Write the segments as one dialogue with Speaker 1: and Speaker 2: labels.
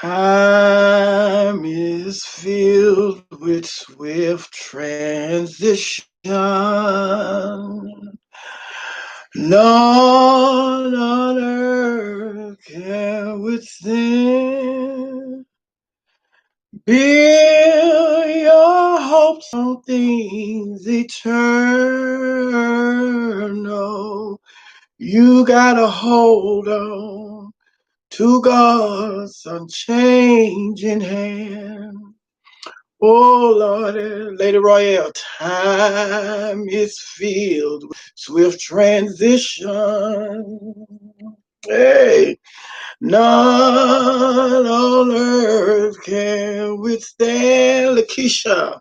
Speaker 1: Time is filled with swift transition. None on earth can withstand. Build your hopes on things eternal. You gotta hold on to God's unchanging hand. Oh Lord, Lady Royale, time is filled with swift transition. Hey, none on earth can withstand. Lakeisha,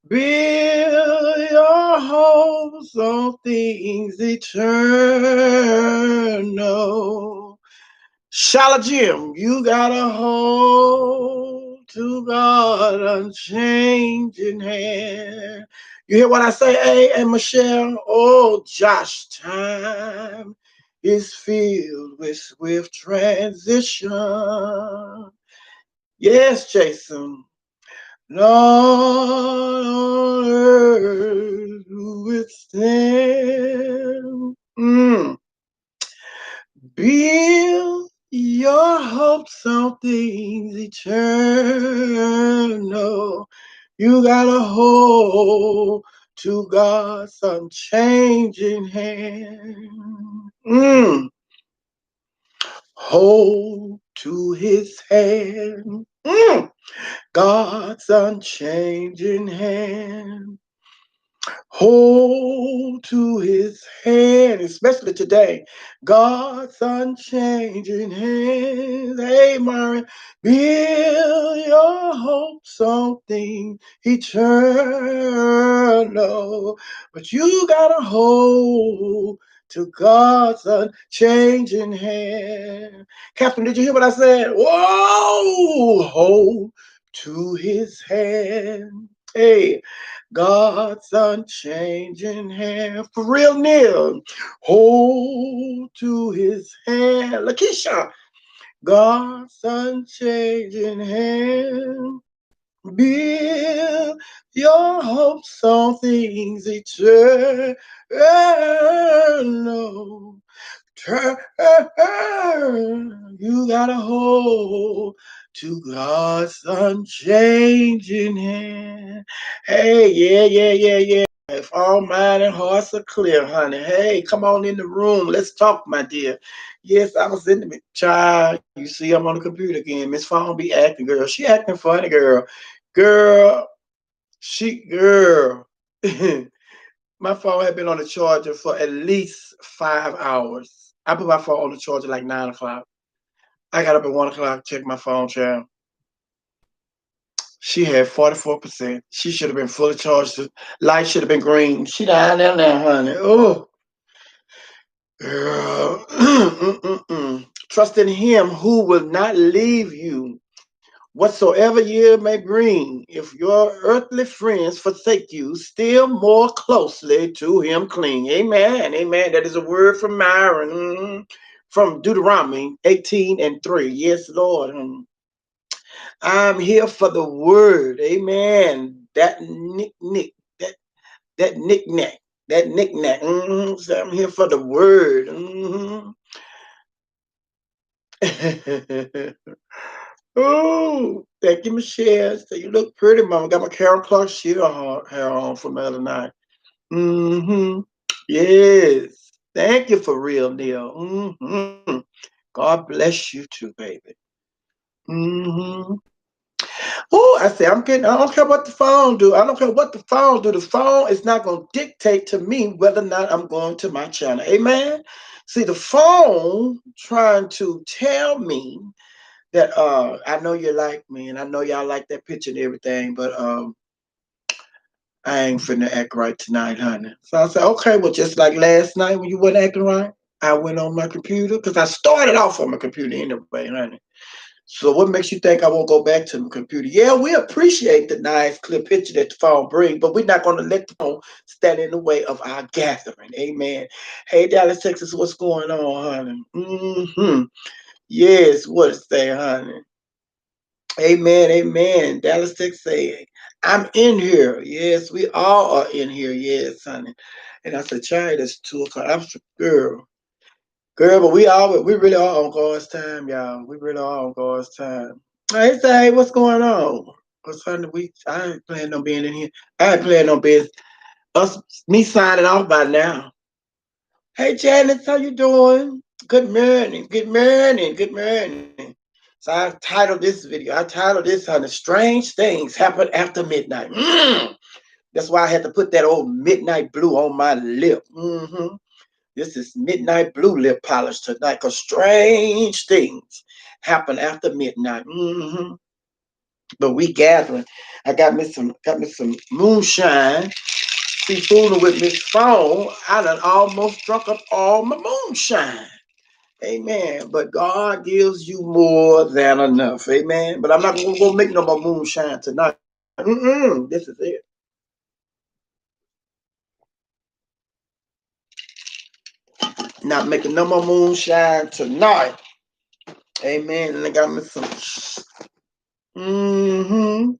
Speaker 1: build your hopes on things eternal. Shallow Jim, you gotta hold to God unchanging hand. You hear what I say, A and Michelle? Oh, Josh, time is filled with swift transition. Yes, Jason. Lord on earth withstand. Build your hopes on things eternal. You gotta hold to God's unchanging hand. Hold to his hand. God's unchanging hand. Hold to his hand, especially today. God's unchanging hand. Hey, Mary, build your hopes on things eternal. But you gotta hold to God's unchanging hand. Captain, did you hear what I said? Whoa! Hold to his hand. Hey, God's unchanging hand. For real, Neil. Hold to his hand. Lakeisha. God's unchanging hand. Build your hopes on things eternal. You gotta hold to God's unchanging hand. Hey, yeah. If all mind and hearts are clear, honey. Hey, come on in the room. Let's talk, my dear. Yes, I was in the child. You see, I'm on the computer again. Miss Phone be acting, girl. She acting funny, girl. Girl, girl. My phone had been on the charger for at least 5 hours. I put my phone on the charger like 9 o'clock. I got up at 1 o'clock, checked my phone, child. She had 44%. She should have been fully charged. The light should have been green. She down there now, honey. Oh, girl. Trust in him who will not leave you whatsoever year may bring. If your earthly friends forsake you, still more closely to him cling. Amen. Amen. That is a word from Myron. From Deuteronomy 18:3. Yes, Lord. I'm here for the word. Amen. That that knick-knack. That knick-knack. So I'm here for the word. Oh, thank you, Michelle. So you look pretty, Mama. Got my Carol Clark hair on from the other night. Yes. Thank you for real, Neil. God bless you too, baby. hmm Oh, I say I don't care what the phone do. I don't care what the phone do. The phone is not going to dictate to me whether or not I'm going to my channel. Amen. See, the phone trying to tell me that I know you like me and I know y'all like that picture and everything, but I ain't finna act right tonight, honey. So I said, okay, well, just like last night when you wasn't acting right, I went on my computer because I started off on my computer anyway, honey. So what makes you think I won't go back to the computer? Yeah, we appreciate the nice, clear picture that the phone brings, but we're not going to let the phone stand in the way of our gathering. Amen. Hey, Dallas, Texas, what's going on, honey? Yes, what it say, honey? Amen, amen. Dallas Tech saying, I'm in here. Yes, we all are in here. Yes, honey. And I said, child, it's 2 o'clock. I'm girl. Girl, but we really are on God's time, y'all. We really are on God's time. Hey, say, hey, what's going on? Cause honey, I ain't planning on being in here. I ain't planning on being us me signing off by now. Hey Janice, how you doing? Good morning, good morning, good morning. So I titled this on the strange things happen after midnight. That's why I had to put that old midnight blue on my lip. This is midnight blue lip polish tonight, cause strange things happen after midnight. But we gathering. I got me some moonshine. See, fooling with Miss Phone, I done almost drunk up all my moonshine. Amen. But God gives you more than enough. Amen. But I'm not gonna go make no more moonshine tonight. This is it. Not making no more moonshine tonight. Amen. And I got me some. Mm-hmm.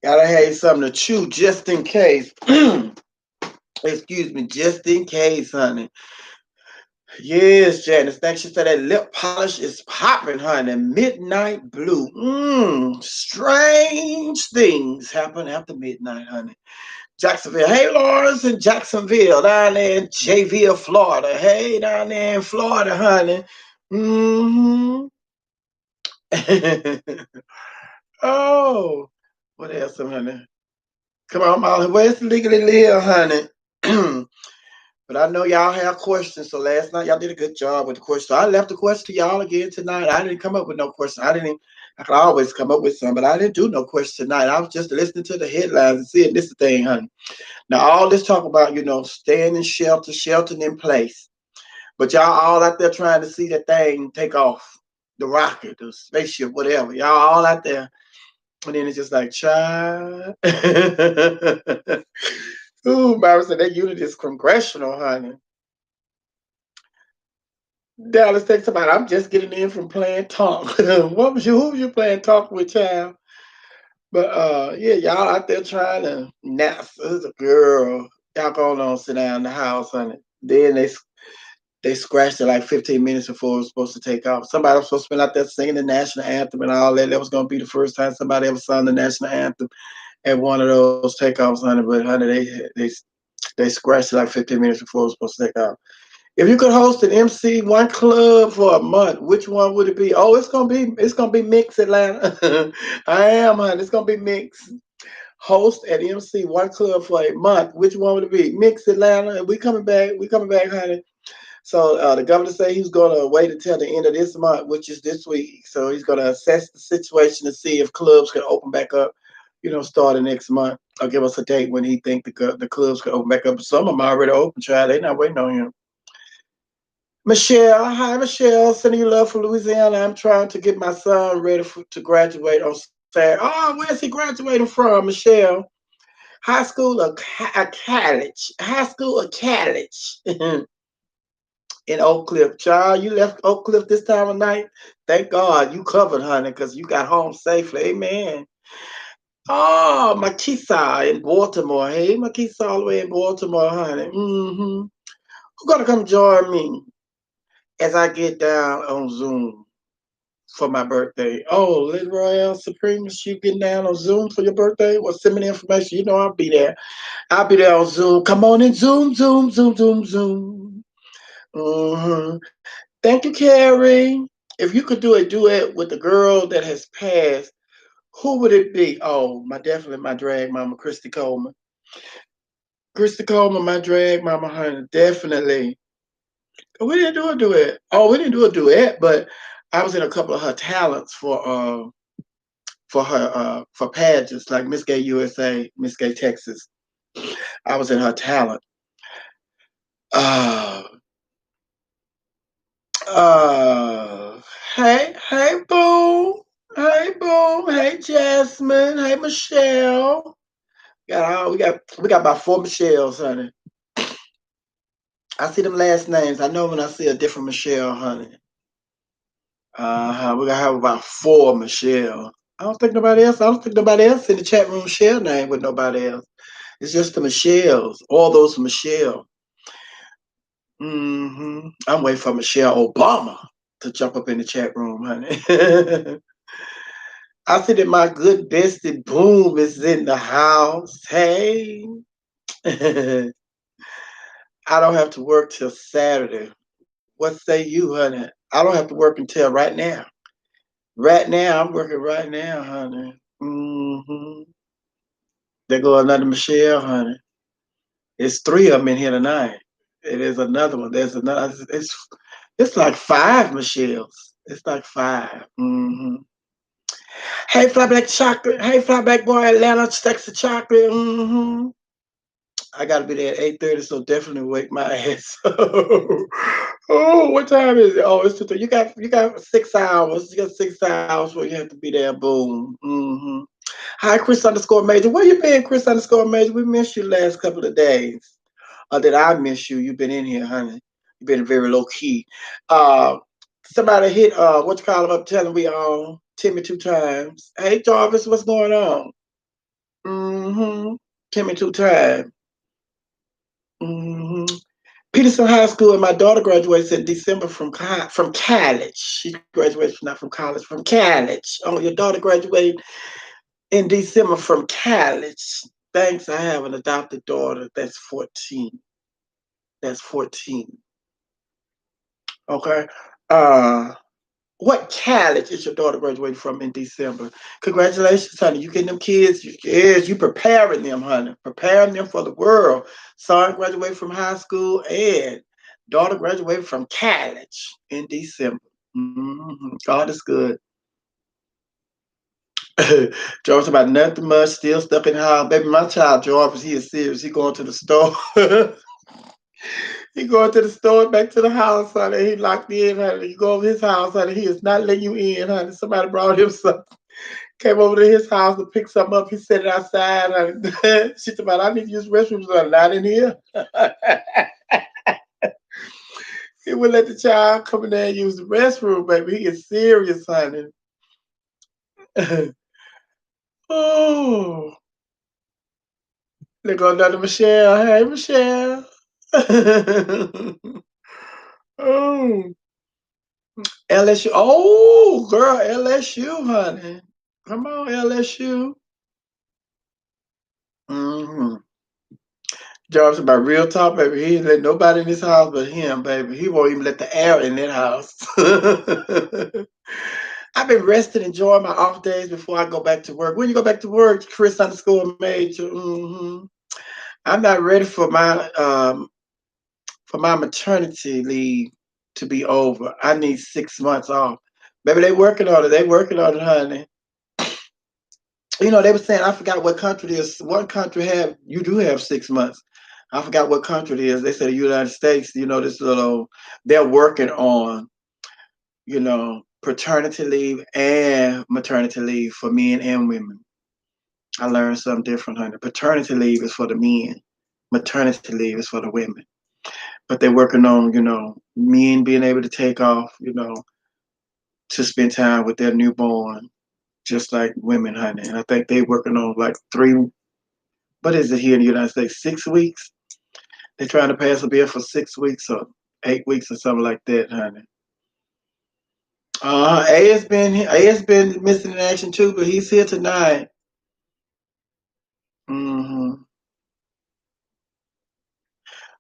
Speaker 1: Gotta have something to chew just in case. Excuse me, just in case, honey. Yes, Janice. Thanks. She said that lip polish is popping, honey. Midnight blue. Strange things happen after midnight, honey. Jacksonville. Hey, Lawrence in Jacksonville, down there in JVille, Florida. Hey, down there in Florida, honey. Mm-hmm. Oh, what else, honey? Come on, Molly. Where's the legally live, honey? But I know y'all have questions. So last night y'all did a good job with the question. So I left the question to y'all again tonight. I didn't come up with no question. I could always come up with some, but I didn't do no question tonight. I was just listening to the headlines and seeing this thing, honey. Now all this talk about, staying in shelter, sheltering in place. But y'all all out there trying to see that thing take off. The rocket, the spaceship, whatever. Y'all all out there. And then it's just like, child. Ooh, Myra said that unit is congressional, honey. Dallas takes about. I'm just getting in from playing talk. Who was you playing talk with, child? But yeah, y'all out there trying to nap. There's a girl. Y'all going on sit down in the house, honey. Then they scratched it like 15 minutes before it was supposed to take off. Somebody was supposed to be out there singing the national anthem and all that. That was gonna be the first time somebody ever sung the national anthem at one of those takeoffs, honey. But honey, they scratched it like 15 minutes before it was supposed to take off. If you could host an MC one club for a month, which one would it be? Oh, it's gonna be Mix Atlanta. I am, honey. It's gonna be Mix. Host and MC one club for a month. Which one would it be? Mix Atlanta. And we coming back. We coming back, honey. So the governor said he's gonna wait until the end of this month, which is this week. So he's gonna assess the situation to see if clubs can open back up. Starting next month. Or give us a date when he think the clubs can open back up. Some of them already open, child. They not waiting on him. Michelle, hi Michelle, sending you love from Louisiana. I'm trying to get my son ready to graduate on Saturday. Oh, where's he graduating from, Michelle? High school or college? High school or college? In Oak Cliff. Child, you left Oak Cliff this time of night. Thank God you covered, honey, because you got home safely. Amen. Oh, Makisa in Baltimore. Hey, Makisa all the way in Baltimore, honey. Who's gonna come join me as I get down on Zoom for my birthday? Oh, Lynn Royale Supreme, you getting down on Zoom for your birthday? Well, send me the information. I'll be there. I'll be there on Zoom. Come on in, Zoom, Zoom, Zoom, Zoom, Zoom. Thank you, Carrie. If you could do a duet with the girl that has passed, who would it be? Oh, definitely my drag mama, Christy Coleman. Christy Coleman, my drag mama, honey, definitely. We didn't do a duet. Oh, we didn't do a duet, but I was in a couple of her talents for pageants like Miss Gay USA, Miss Gay Texas. I was in her talent. Uh, uh, hey, boom. Hey, boom. Hey, Jasmine. Hey, Michelle. We got about 4 Michelles, honey. I see them last names. I know when I see a different Michelle, honey. We're gonna have about 4 Michelle. I don't think nobody else in the chat room share name with nobody else. It's just the Michelles. All those Michelle. I'm waiting for Michelle Obama to jump up in the chat room, honey. I see that my good bestie Boom is in the house. Hey. I don't have to work till Saturday. What say you, honey? I don't have to work until right now. Right now, I'm working right now, honey. There go another Michelle, honey. It's 3 of them in here tonight. It is another one. There's another. It's like 5 Michelles. It's like 5. Hey, flyback chocolate. Hey, flyback boy, Atlanta, stacks of chocolate. I gotta be there at 8:30, so definitely wake my ass up. Oh, what time is it? Oh, it's 2:30. You got 6 hours. You got 6 hours where you have to be there. Boom. Hi, Chris underscore Major. Where you been, Chris underscore Major? We missed you last couple of days. Or did I miss you? You've been in here, honey. You've been very low key. Uh, Somebody hit what you call him up telling we all Timmy 2 times. Hey Jarvis, what's going on? Timmy 2 times. Peterson High School, and my daughter graduates in December from college. She graduates not from college, from college. Oh, your daughter graduated in December from college. Thanks. I have an adopted daughter that's 14. That's 14. Okay. Uh, what college is your daughter graduating from in December? Congratulations, honey. You getting them kids? Yes, you preparing them, honey. Preparing them for the world. Son graduated from high school and daughter graduated from college in December. God is good. Jarvis about nothing much, still stuck in the house. Baby, my child Jarvis, he is serious. He going to the store. He going to the store, back to the house, honey. He locked in, honey. You go over his house, honey. He is not letting you in, honey. Somebody brought him something. Came over to his house to pick something up. He set it outside, honey. She said, I need to use restrooms, honey. Not in here. He would let the child come in there and use the restroom, baby. He is serious, honey. Oh. There go another Michelle. Hey, Michelle. Oh. LSU. Oh, girl, LSU, honey. Come on, LSU. Jarvis about real talk, baby. He ain't let nobody in his house but him, baby. He won't even let the air in that house. I've been resting, enjoying my off days before I go back to work. When you go back to work, Chris underscore Major. I'm not ready for my maternity leave to be over. I need 6 months off. Maybe they working on it. They working on it, honey. You know, they were saying, I forgot what country it is. One country you do have 6 months. I forgot what country it is. They said the United States, they're working on, paternity leave and maternity leave for men and women. I learned something different, honey. Paternity leave is for the men. Maternity leave is for the women. But they're working on, men being able to take off, to spend time with their newborn, just like women, honey. And I think they're working on like what is it here in the United States? 6 weeks? They're trying to pass a bill for 6 weeks or 8 weeks or something like that, honey. A has been missing in action too, but he's here tonight.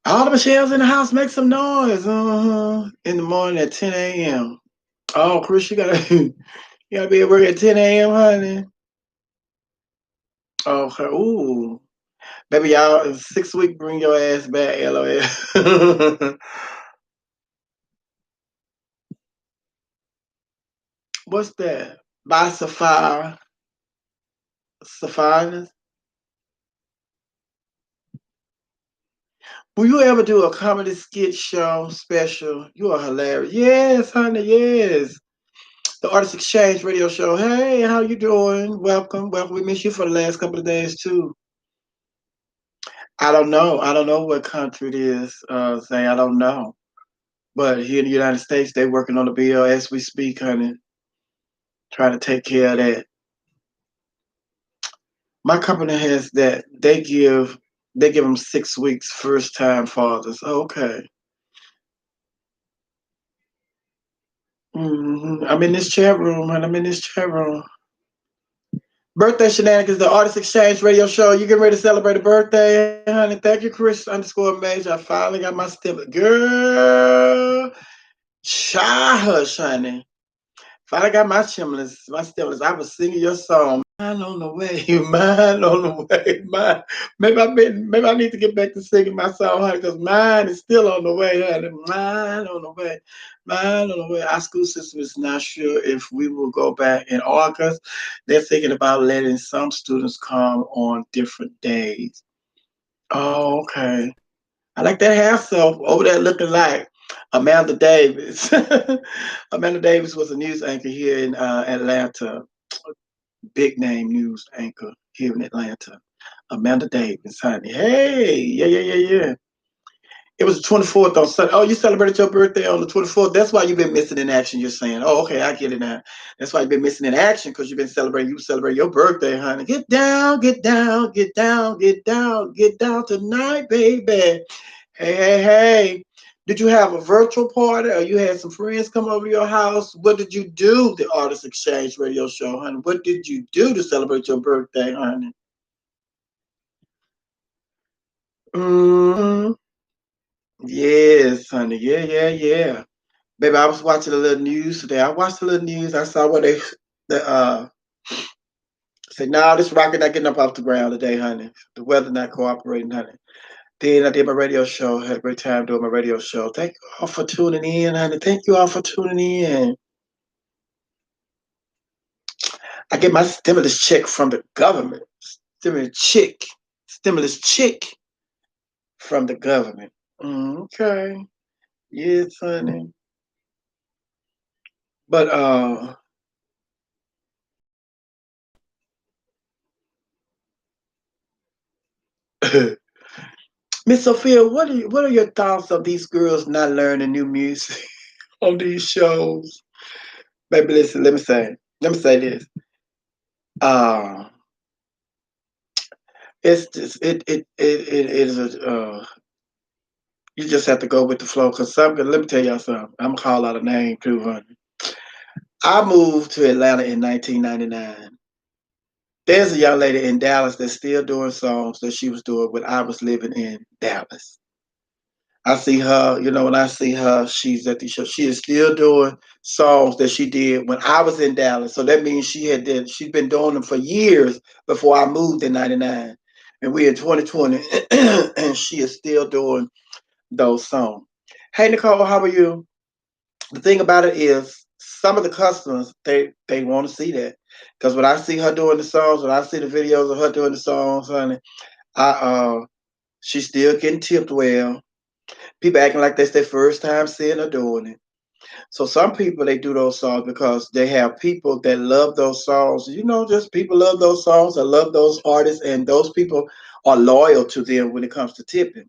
Speaker 1: All the Michelle's in the house, make some noise. In the morning at 10 a.m. Oh, Chris, you gotta you gotta be at work at 10 a.m., honey. Okay. Ooh. Baby, y'all, 6 weeks, bring your ass back, LOL. What's that? By Sophia. Sophia? Will you ever do a comedy skit show special? You are hilarious. Yes, honey, yes. The Artist Exchange radio show. Hey, how you doing? Welcome, welcome. We missed you for the last couple of days too. I don't know. I don't know what country it is, Zay. I don't know. But here in the United States, they working on the bill as we speak, honey, trying to take care of that. My company has that. They give them 6 weeks first time fathers. Okay. I'm in this chat room, honey. I'm in this chat room. Birthday shenanigans, the Artist Exchange radio show. You getting ready to celebrate a birthday, honey? Thank you, Chris _Major. I finally got my stimulus. Girl, shy hush, honey. Finally got my stimulus. My stimulus. I was singing your song. Mine on the way. Mine on the way. Mine. Maybe I need to get back to singing my song, honey, because mine is still on the way, honey. Mine on the way. Mine on the way. Our school system is not sure if we will go back in August. They're thinking about letting some students come on different days. Oh, okay. I like that hair self over there looking like Amanda Davis. Amanda Davis was a news anchor here in Atlanta, big name news anchor here in Atlanta. Amanda Davis, honey. Hey, yeah, yeah, yeah, yeah. It was the 24th on Sunday. Oh, you celebrated your birthday on the 24th. That's why you've been missing in action, you're saying. Oh, okay, I get it now. That's why you've been missing in action because you've been celebrating. You celebrate your birthday, honey. Get down, get down, get down, get down, get down tonight, baby. Hey, hey, hey. Did you have a virtual party or you had some friends come over to your house? What did you do, the Artist Exchange radio show, honey? What did you do to celebrate your birthday, honey? hmm Yes, honey. Yeah, yeah, yeah. Baby, I was watching a little news today. I watched a little news. I saw where the said, no, this rocket not getting up off the ground today, honey. The weather not cooperating, honey. Then I did my radio show. Had a great time doing my radio show. Thank you all for tuning in, honey. Thank you all for tuning in. I get my stimulus check from the government. Stimulus check from the government. Okay. Yes, honey. But Miss Sophia, what are your thoughts of these girls not learning new music on these shows? Baby, listen, let me say this. Uh it's just it is a you just have to go with the flow because something let me tell y'all something. I'm gonna call out a name too, honey. I moved to Atlanta in 1999. There's a young lady in Dallas that's still doing songs that she was doing when I was living in Dallas. I see her, when I see her, she's at the show. She is still doing songs that she did when I was in Dallas. So that means she's been doing them for years before I moved in 99. And we're in 2020 and she is still doing those songs. Hey Nicole, how are you? The thing about it is some of the customers they want to see that. Because when I see her doing the songs, when I see the videos of her doing the songs, honey, I she's still getting tipped well. People acting like that's their first time seeing her doing it. So some people they do those songs because they have people that love those songs. Just people love those songs. I love those artists, and those people are loyal to them when it comes to tipping.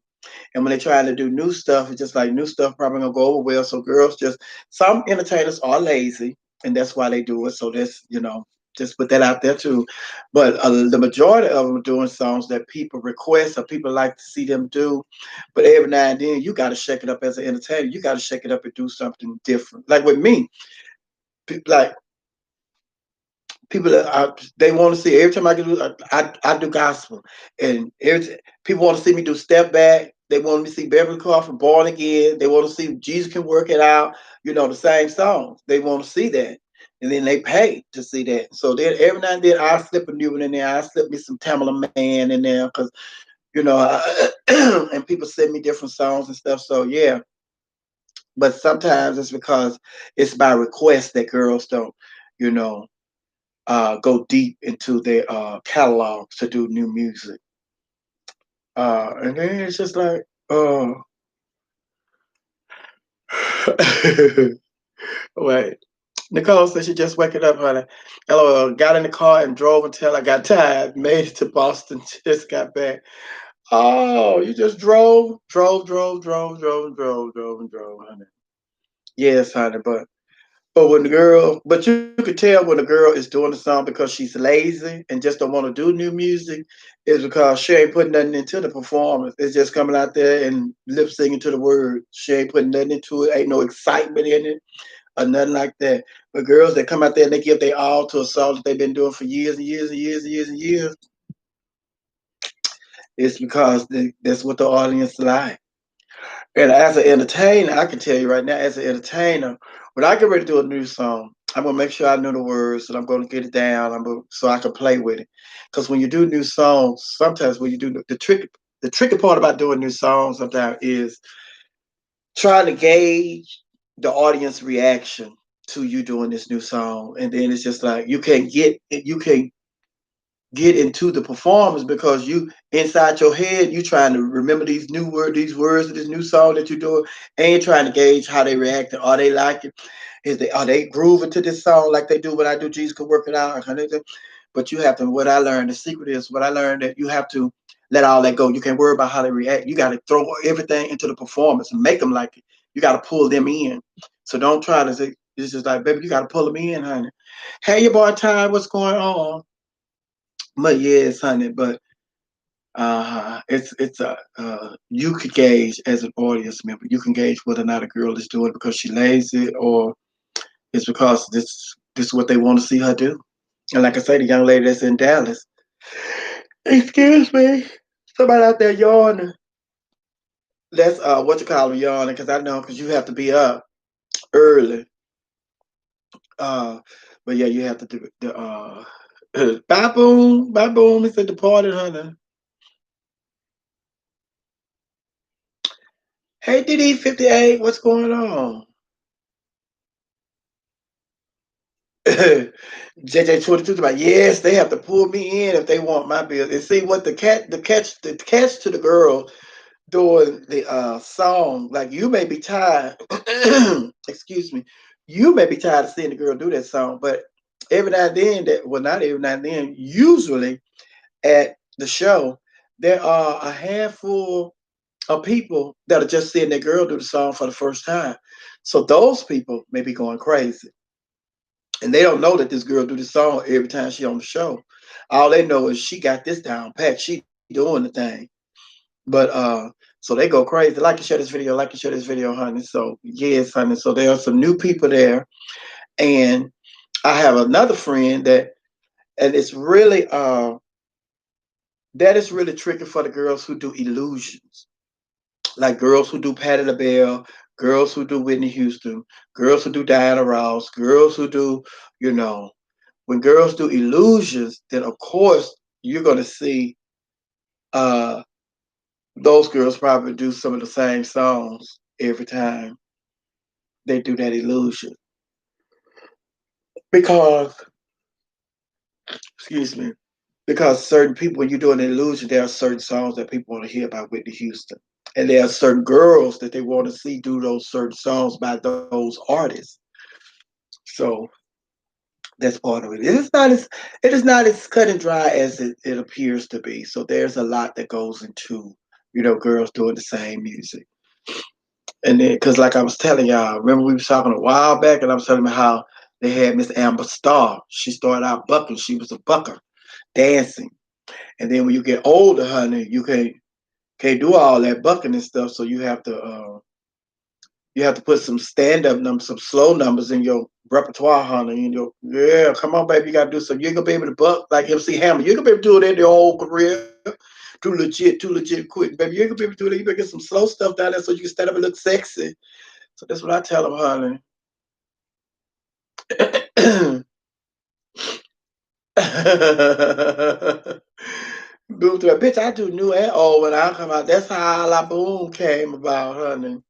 Speaker 1: And when they're trying to do new stuff, it's just like new stuff probably gonna go over well. So girls some entertainers are lazy, and that's why they do it. So just put that out there too. But the majority of them are doing songs that people request or people like to see them do. But every now and then, you got to shake it up as an entertainer. You got to shake it up and do something different. Like with me, like people they want to see every time I do I do gospel, and people want to see me do step back. They want me to see Beverly Crawford born again. They want to see Jesus can work it out. The same songs. They want to see that, and then they pay to see that. So then every now and then I slip a new one in there. I slip me some Tamala Man in there because and people send me different songs and stuff. So yeah, but sometimes it's because it's by request that girls don't, you know go deep into their catalogs to do new music. And then it's just like, wait. Nicole said she just waking up, honey. LOL. Got in the car and drove until I got tired. Made it to Boston. Just got back. Oh, you just drove, and drove, and drove, honey. Yes, honey, but when the girl, but you could tell when the girl is doing the song because she's lazy and just don't want to do new music, is because she ain't putting nothing into the performance. It's just coming out there and lip singing to the words. She ain't putting nothing into it. Ain't no excitement in it or nothing like that. But girls that come out there and they give their all to a song that they've been doing for years and years and years and years and years, it's because that's what the audience like. And as an entertainer, I can tell you right now, as an entertainer, when I get ready to do a new song, I'm gonna make sure I know the words and I'm gonna get it down. So I can play with it. Because when you do new songs, sometimes when you do the tricky part about doing new songs sometimes is trying to gauge the audience reaction to you doing this new song, and then it's just like you can't get into the performance because you inside your head you trying to remember these words of this new song that you're doing, and you're trying to gauge how they react. Are they like it? Are they grooving to this song like they do when I do Jesus Could Work It Out? But you have to. What I learned, the secret is what I learned that you have to let all that go. You can't worry about how they react. You got to throw everything into the performance and make them like it. You got to pull them in. So don't try to say it's just like, baby, you got to pull them in, honey. Hey, your boy Ty, what's going on? But yes, honey. But it's a you could gauge as an audience member. You can gauge whether or not a girl is doing it because she lazy or it's because this is what they want to see her do. And like I say, the young lady that's in Dallas. Excuse me. Somebody out there yawning. That's what you call them yawning, because I know because you have to be up early. Uh, but yeah, you have to do the bye boom, bye boom. It's at the party, honey. Hey, DD58, what's going on? JJ22 about yes, they have to pull me in if they want my bill. And see what the catch to the girl doing the song. Like you may be tired, excuse me, you may be tired of seeing the girl do that song, but every now and then, not every now and then, usually at the show, there are a handful of people that are just seeing their girl do the song for the first time. So those people may be going crazy. And they don't know that this girl do the song every time she on the show. All they know is she got this down pat. She doing the thing. But so they go crazy. Like to share this video, like to share this video, honey. So yes, honey. So there are some new people there. And I have another friend and it's really that is really tricky for the girls who do illusions. Like girls who do Patti LaBelle, girls who do Whitney Houston, girls who do Diana Ross, girls who do, you know, when girls do illusions, then of course you're gonna see uh those girls probably do some of the same songs every time they do that illusion. Because, excuse me, because certain people, when you're doing an illusion, there are certain songs that people want to hear by Whitney Houston. And there are certain girls that they want to see do those certain songs by those artists. So that's part of it. It is not as cut and dry as it appears to be. So there's a lot that goes into, girls doing the same music. And then, because like I was telling y'all, remember we was talking a while back, and I was telling them how they had Miss Amber Starr. She started out bucking. She was a bucker, dancing. And then when you get older, honey, you can't do all that bucking and stuff. So you have to put some stand up numbers, some slow numbers in your repertoire, honey. Yeah, come on, baby, you gotta do some. You ain't gonna be able to buck like MC Hammer. You ain't gonna be able to do it in your whole career. Too legit quick, baby. You ain't gonna be able to do it. You better get some slow stuff down there so you can stand up and look sexy. So that's what I tell them, honey. Boom to that bitch. I do new and old when I come out. That's how La Boom came about, honey.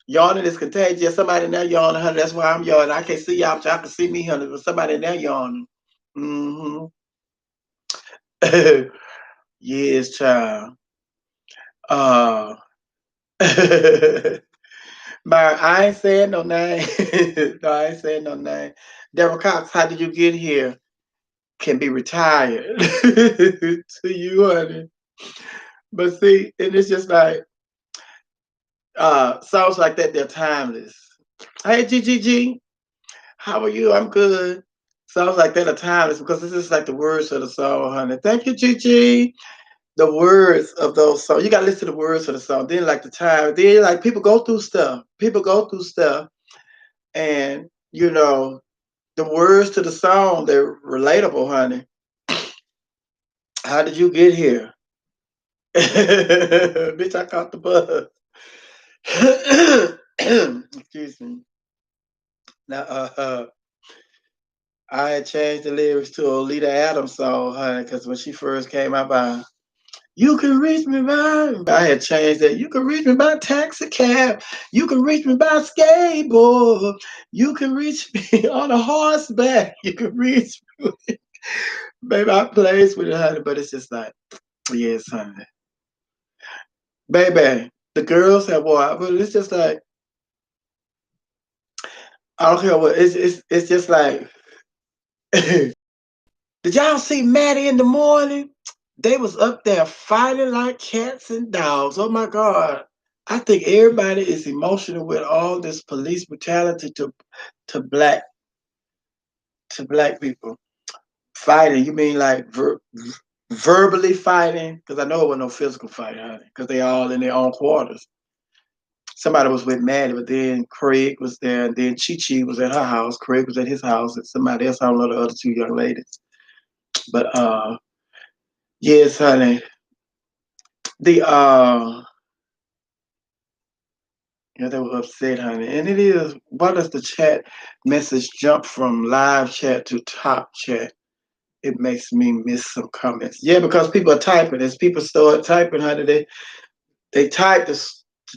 Speaker 1: Yawning is contagious. Somebody in there yawning, honey. That's why I'm yawning. I can't see y'all, but y'all can see me, honey. But somebody in there yawning. Mm-hmm. Yes, child. Uh, but I ain't saying no name. No, I ain't saying no name. Deborah Cox, how did you get here? Can be retired to you, honey. But see, and it's just like songs like that, they're timeless. Hey, GGG, how are you? I'm good. Sounds like that are timeless because this is like the words of the song, honey. Thank you, GG. The words of those songs. You gotta listen to the words of the song. Then like the time. Then like people go through stuff. People go through stuff, and the words to the song, they're relatable, honey. How did you get here? Bitch, I caught the buzz. Excuse me. Now, I had changed the lyrics to a Lita Adams song, honey, because when she first came out by "You Can Reach Me By," I had changed that. "You can reach me by taxi cab. You can reach me by skateboard. You can reach me on a horseback. You can reach me." Baby, I plays with it, honey, but it's just like, yes, honey. Baby, the girls have what, but it's just like, I don't care what, it's just like, did y'all see Maddie in the morning? They was up there fighting like cats and dogs. Oh my God. I think everybody is emotional with all this police brutality to black to black people. Fighting, you mean like verbally fighting? Because I know it wasn't no physical fight, honey, because they all in their own quarters. Somebody was with Maddie, but then Craig was there, and then Chi Chi was at her house. Craig was at his house, and somebody else, I don't know the other two young ladies. But yes, honey. The Yeah, they were upset, honey. And it is, why does the chat message jump from live chat to top chat? It makes me miss some comments. Yeah, because people are typing. As people start typing, honey, they type the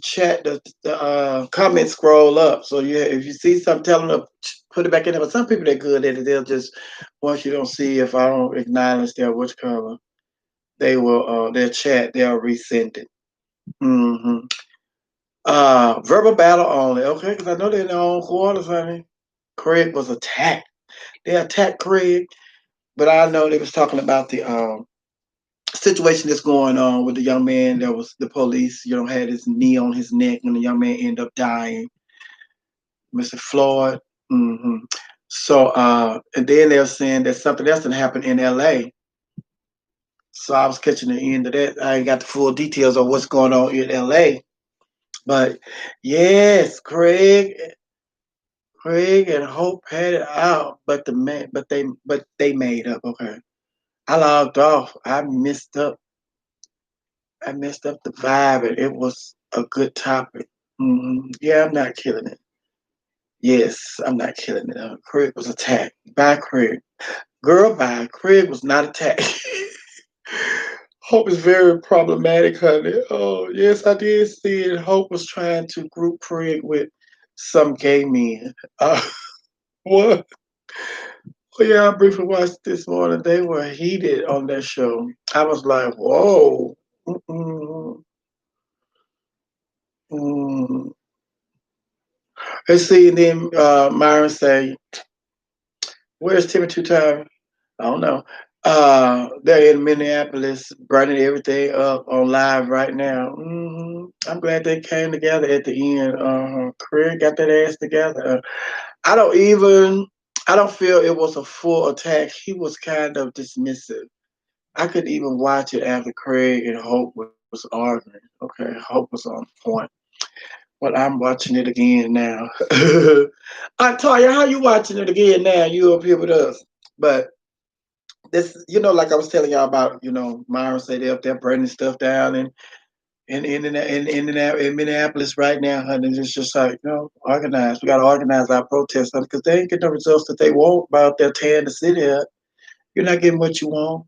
Speaker 1: chat, the comments scroll up. So yeah, if you see something, tell them to put it back in there. But some people they're good at it. They'll just, once you don't see, if I don't acknowledge their which color, they will their chat, they'll resend it. Mm-hmm. Verbal battle only. Okay, because I know they're in their own quarters, honey. Craig was attacked. They attacked Craig, but I know they was talking about the situation that's going on with the young man that was the police, had his knee on his neck and the young man ended up dying. Mr. Floyd. Hmm. So and then they're saying that something else that happened in LA. So I was catching the end of that. I ain't got the full details of what's going on in LA. But yes, Craig and Hope had it out, but they made up. Okay, I logged off. I messed up the vibe, and it was a good topic. Yeah, I'm not killing it. Yes, I'm not killing it. Craig was attacked by Craig. Girl, by Craig was not attacked. Hope is very problematic, honey. Oh, yes, I did see it. Hope was trying to group Craig with some gay men. What? Oh, yeah, I briefly watched this morning. They were heated on that show. I was like, whoa. Mm-mm, mm. And see, and then Myron say, where's Timmy Two Time? I don't know. They're in Minneapolis, burning everything up on live right now. I'm glad they came together at the end. Craig got that ass together. I don't even, I don't feel it was a full attack. He was kind of dismissive. I couldn't even watch it after Craig and Hope was arguing. Okay, Hope was on point. But I'm watching it again now. Toya, how you watching it again now? You up here with us. But this, like I was telling y'all about, Myron said they're up there burning stuff down and in Minneapolis right now, honey. It's just like, organize. We got to organize our protests, honey, because they ain't get the results that they want by out there tearing the city up. You're not getting what you want.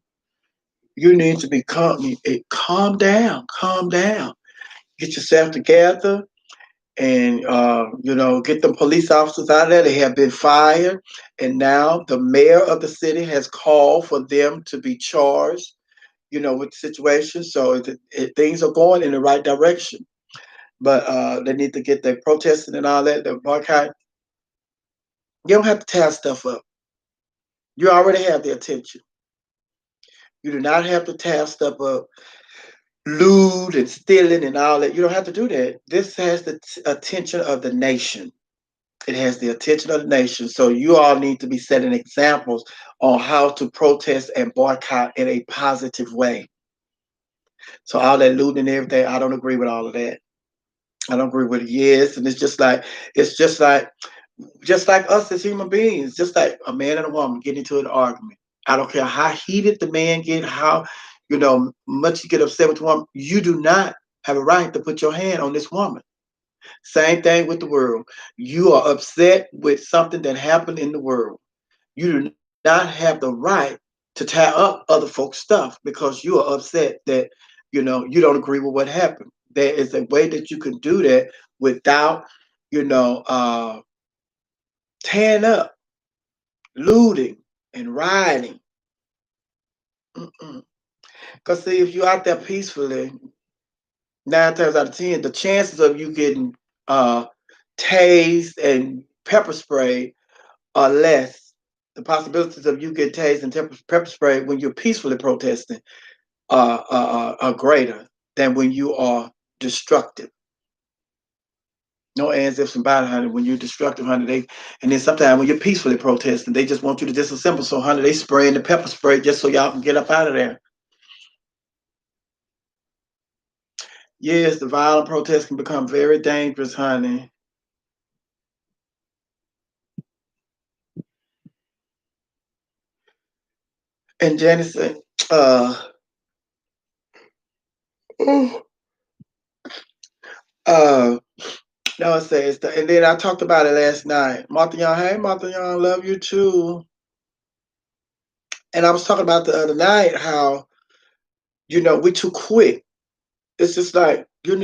Speaker 1: You need to be calm. Calm down. Calm down. Get yourself together and get them police officers out there. They have been fired, and now the mayor of the city has called for them to be charged. With the situation, so things are going in the right direction. But they need to get their protesting and all that. The boycott. You don't have to tear stuff up. You already have the attention. You do not have to tear stuff up, lewd and stealing and all that. You don't have to do that. This has the attention of the nation. It has the attention of the nation. So you all need to be setting examples on how to protest and boycott in a positive way. So all that looting and everything, I don't agree with all of that. I don't agree with it. Yes, and it's just like us as human beings, just like a man and a woman getting into an argument. I don't care how heated the man get, how much you get upset with the woman. You do not have a right to put your hand on this woman. Same thing with the world. You are upset with something that happened in the world. You do not have the right to tear up other folks' stuff because you are upset that you don't agree with what happened. There is a way that you can do that without you know uh tearing up, looting, and rioting. Because see, if you're out there peacefully, 9 times out of 10, the chances of you getting uh tased and pepper sprayed are less. The possibilities of you getting tased and pepper sprayed when you're peacefully protesting are greater than when you are destructive. No ands, ifs, and buts, honey. When you're destructive, honey, and then sometimes when you're peacefully protesting, they just want you to disassemble. So, honey, they spraying the pepper spray just so y'all can get up out of there. Yes, the violent protest can become very dangerous, honey. And Janice said, oh, uh, no, it says, and then I talked about it last night. Martha Young, hey, Martha Young, love you too. And I was talking about the other night how, we too quick. It's just like, they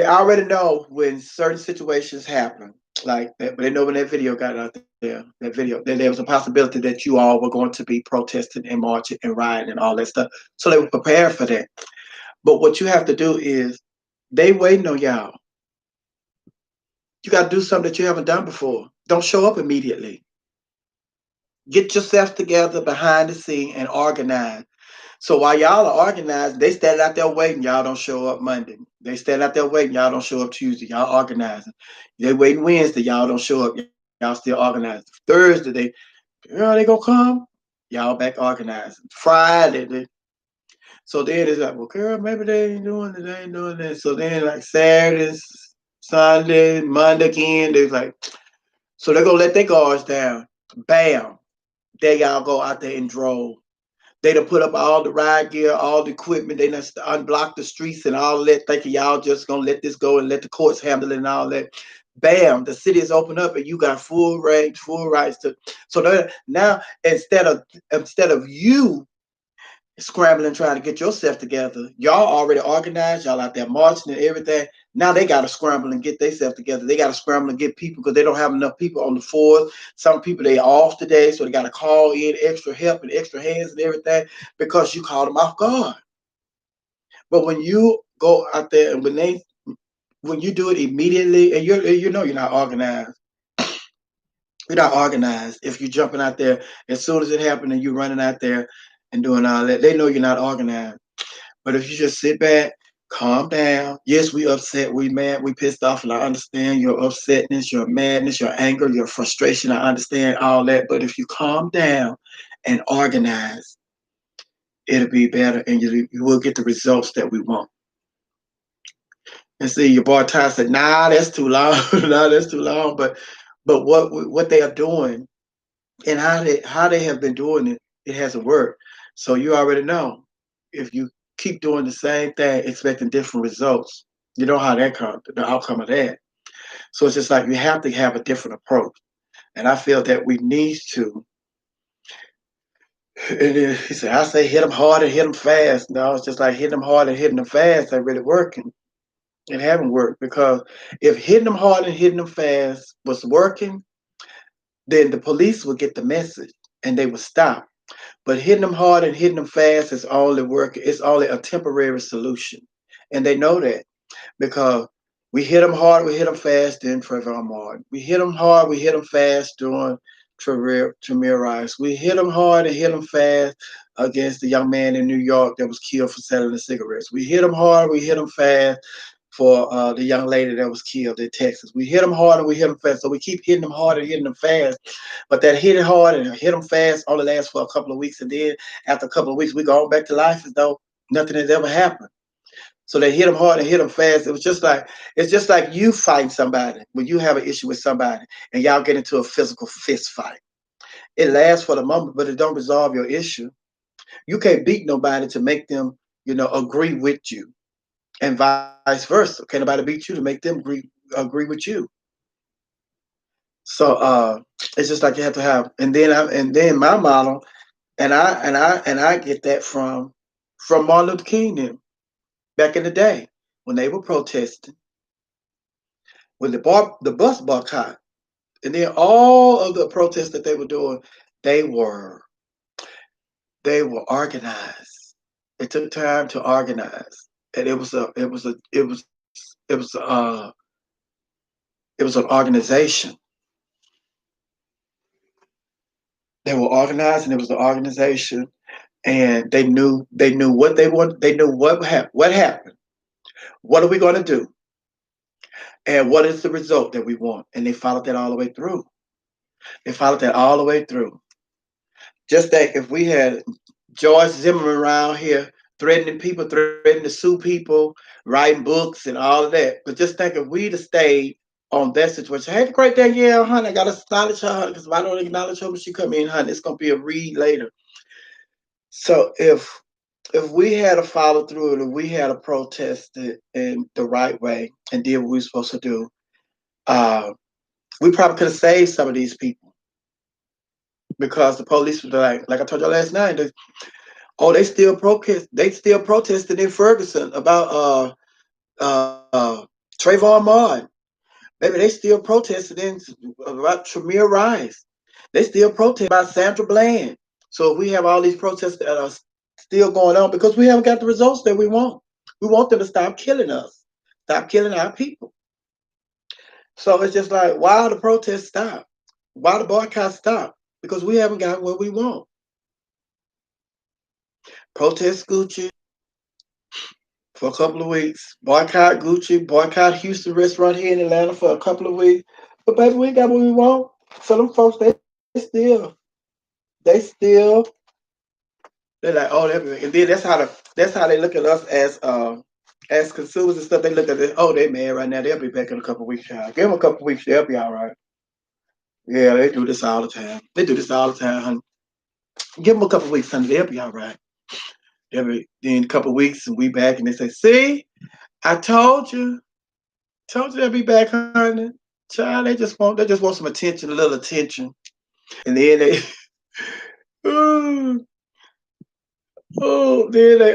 Speaker 1: already know when certain situations happen like that, but they know when that video got out there, that video, that there was a possibility that you all were going to be protesting and marching and rioting and all that stuff. So they were prepared for that. But what you have to do is they waiting on y'all. You got to do something that you haven't done before. Don't show up immediately. Get yourself together behind the scene and organize. So while y'all are organized, they stand out there waiting. Y'all don't show up Monday. They stand out there waiting. Y'all don't show up Tuesday. Y'all organizing. They waiting Wednesday. Y'all don't show up. Y'all still organizing. Thursday, they gonna come. Y'all back organizing. Friday, so then it's like, well, girl, maybe they ain't doing it. They ain't doing it. So then like Saturday, Sunday, Monday again, they like, so they're gonna let their guards down. Bam. There y'all go out there and drove. They done put up all the ride gear, all the equipment. They done unblock the streets and all that, thinking y'all just gonna let this go and let the courts handle it and all that. Bam, the city is open up and you got full range, full rights to. So now instead of you scrambling trying to get yourself together, y'all already organized, y'all out there marching and everything. Now they got to scramble and get themselves together. They got to scramble and get people because they don't have enough people on the force. Some people they off today, so they got to call in extra help and extra hands and everything because you called them off guard. But when you go out there and when you do it immediately and you're not organized. You're not organized if you're jumping out there as soon as it happened and you're running out there and doing all that. They know you're not organized. But if you just sit back, calm down. Yes, we upset, we mad, we pissed off, and I understand your upsetness, your madness, your anger, your frustration. I understand all that. But if you calm down and organize, it'll be better, and you will get the results that we want. And see, your boy Ty said, "Nah, that's too long. Nah, that's too long." But what they are doing and how they have been doing it, it hasn't worked. So you already know if you keep doing the same thing, expecting different results, you know how that comes, the outcome of that. So it's just like you have to have a different approach. And I feel that we need to. And he said, I say hit them hard and hit them fast. No, it's just like hitting them hard and hitting them fast ain't really working. It haven't worked because if hitting them hard and hitting them fast was working, then the police would get the message and they would stop. But hitting them hard and hitting them fast is only work. It's only a temporary solution, and they know that because we hit them hard, we hit them fast. Then Trayvon Martin, we hit them hard, we hit them fast during Tremere Rice. We hit them hard and hit them fast against the young man in New York that was killed for selling the cigarettes. We hit them hard, we hit them fast for the young lady that was killed in Texas. We hit them hard and we hit them fast. So we keep hitting them hard and hitting them fast. But that hit it hard and hit them fast only lasts for a couple of weeks. And then after a couple of weeks, we go back to life as though nothing has ever happened. So they hit them hard and hit them fast. It's just like you fighting somebody when you have an issue with somebody and y'all get into a physical fist fight. It lasts for the moment, but it don't resolve your issue. You can't beat nobody to make them, agree with you, and vice versa. Can't nobody beat you to make them agree with you. So it's just like you have to have, and then my model, and I get that from Martin Luther King then back in the day when they were protesting, when the bus boycott, and then all of the protests that they were doing, they were they were organized. It took time to organize, and it was an organization. They were organized, and it was an organization, and they knew what they wanted. They knew what happened. What are we going to do? And what is the result that we want? And they followed that all the way through. They followed that all the way through. Just that if we had George Zimmerman around here threatening people, threatening to sue people, writing books and all of that. But just think if we'd have stayed on that situation. Hey, the great Danielle, honey, I gotta acknowledge her, honey, because if I don't acknowledge her when she come in, honey, it's gonna be a read later. So if we had a follow through and if we had a protested in the right way and did what we were supposed to do, uh, we probably could have saved some of these people because the police were like I told you last night, they still protest. They still protested in Ferguson about Trayvon Martin. Maybe they still protested about Tremere Rice. They still protest about Sandra Bland. So we have all these protests that are still going on because we haven't got the results that we want. We want them to stop killing us, stop killing our people. So it's just like, why the protests stop? Why the boycott stop? Because we haven't got what we want. Protest Gucci for a couple of weeks. Boycott Gucci, boycott Houston restaurant here in Atlanta for a couple of weeks. But baby, we got what we want. So them folks, they still they're like, oh, and then that's how they look at us as consumers and stuff. They look at it, oh, they mad right now. They'll be back in a couple of weeks, child. Give them a couple of weeks, they'll be all right. Yeah, they do this all the time. They do this all the time, honey. Give them a couple of weeks, honey. They'll be all right. Then a couple of weeks and we back and they say, see, I told you they'll be back, honey. Child, they just want some attention, a little attention. And then they oh, then they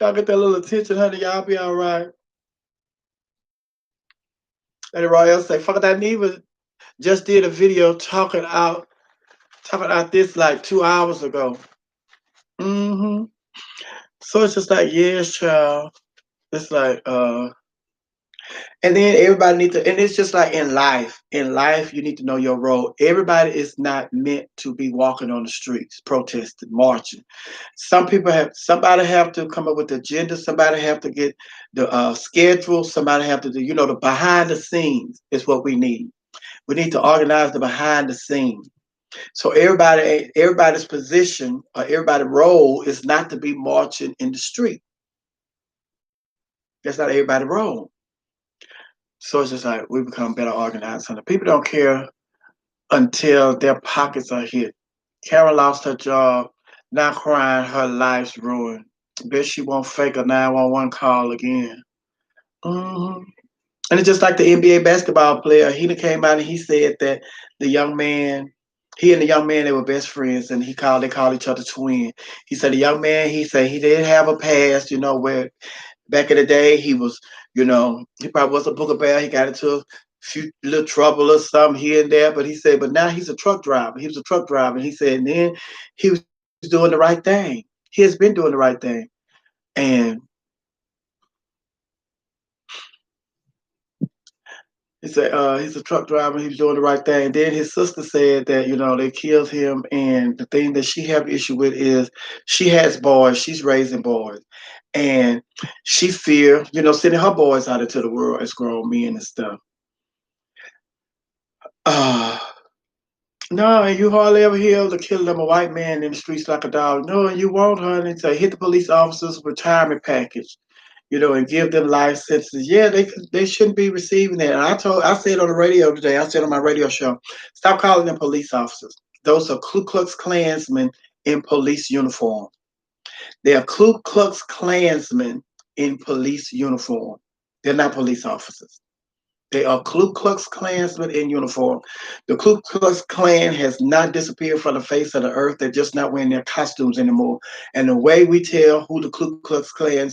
Speaker 1: y'all get that little attention, honey, y'all be all right. And Royal say, fuck that Neva just did a video talking out this like 2 hours ago. Mm-hmm. So it's just like, yes, child. It's like, and then everybody needs to, and it's just like in life. In life, you need to know your role. Everybody is not meant to be walking on the streets, protesting, marching. Somebody have to come up with the agenda. Somebody have to get the schedule. Somebody have to do, the behind the scenes is what we need. We need to organize the behind the scenes. So everybody's position or everybody's role is not to be marching in the street. That's not everybody's role. So it's just like we become better organized. And the people don't care until their pockets are hit. Karen lost her job, now crying her life's ruined. Bet she won't fake a 911 call again. hmm And it's just like the NBA basketball player. He came out and he said that the young man, he and the young man, they were best friends, and they called each other twin. He said the young man, he said he didn't have a past, where back in the day he was, he probably was a booger bear. He got into a few little trouble or something here and there, but he said, but now he's a truck driver. He was a truck driver. And he said, and then he was doing the right thing. He has been doing the right thing. And He's a truck driver. He was doing the right thing. Then his sister said that they killed him, and the thing that she have issue with is she has boys. She's raising boys, and she fear sending her boys out into the world as grown men and stuff. Uh no, and you hardly ever hear the killing of a white man in the streets like a dog. No, and you won't, honey. To hit the police officers' retirement package, and give them life sentences. Yeah, they shouldn't be receiving that. And I said on the radio today, I said on my radio show, stop calling them police officers. Those are Ku Klux Klansmen in police uniform. They are Ku Klux Klansmen in police uniform. They're not police officers. They are Ku Klux Klansmen in uniform. The Ku Klux Klan has not disappeared from the face of the earth. They're just not wearing their costumes anymore. And the way we tell who the Ku Klux Klan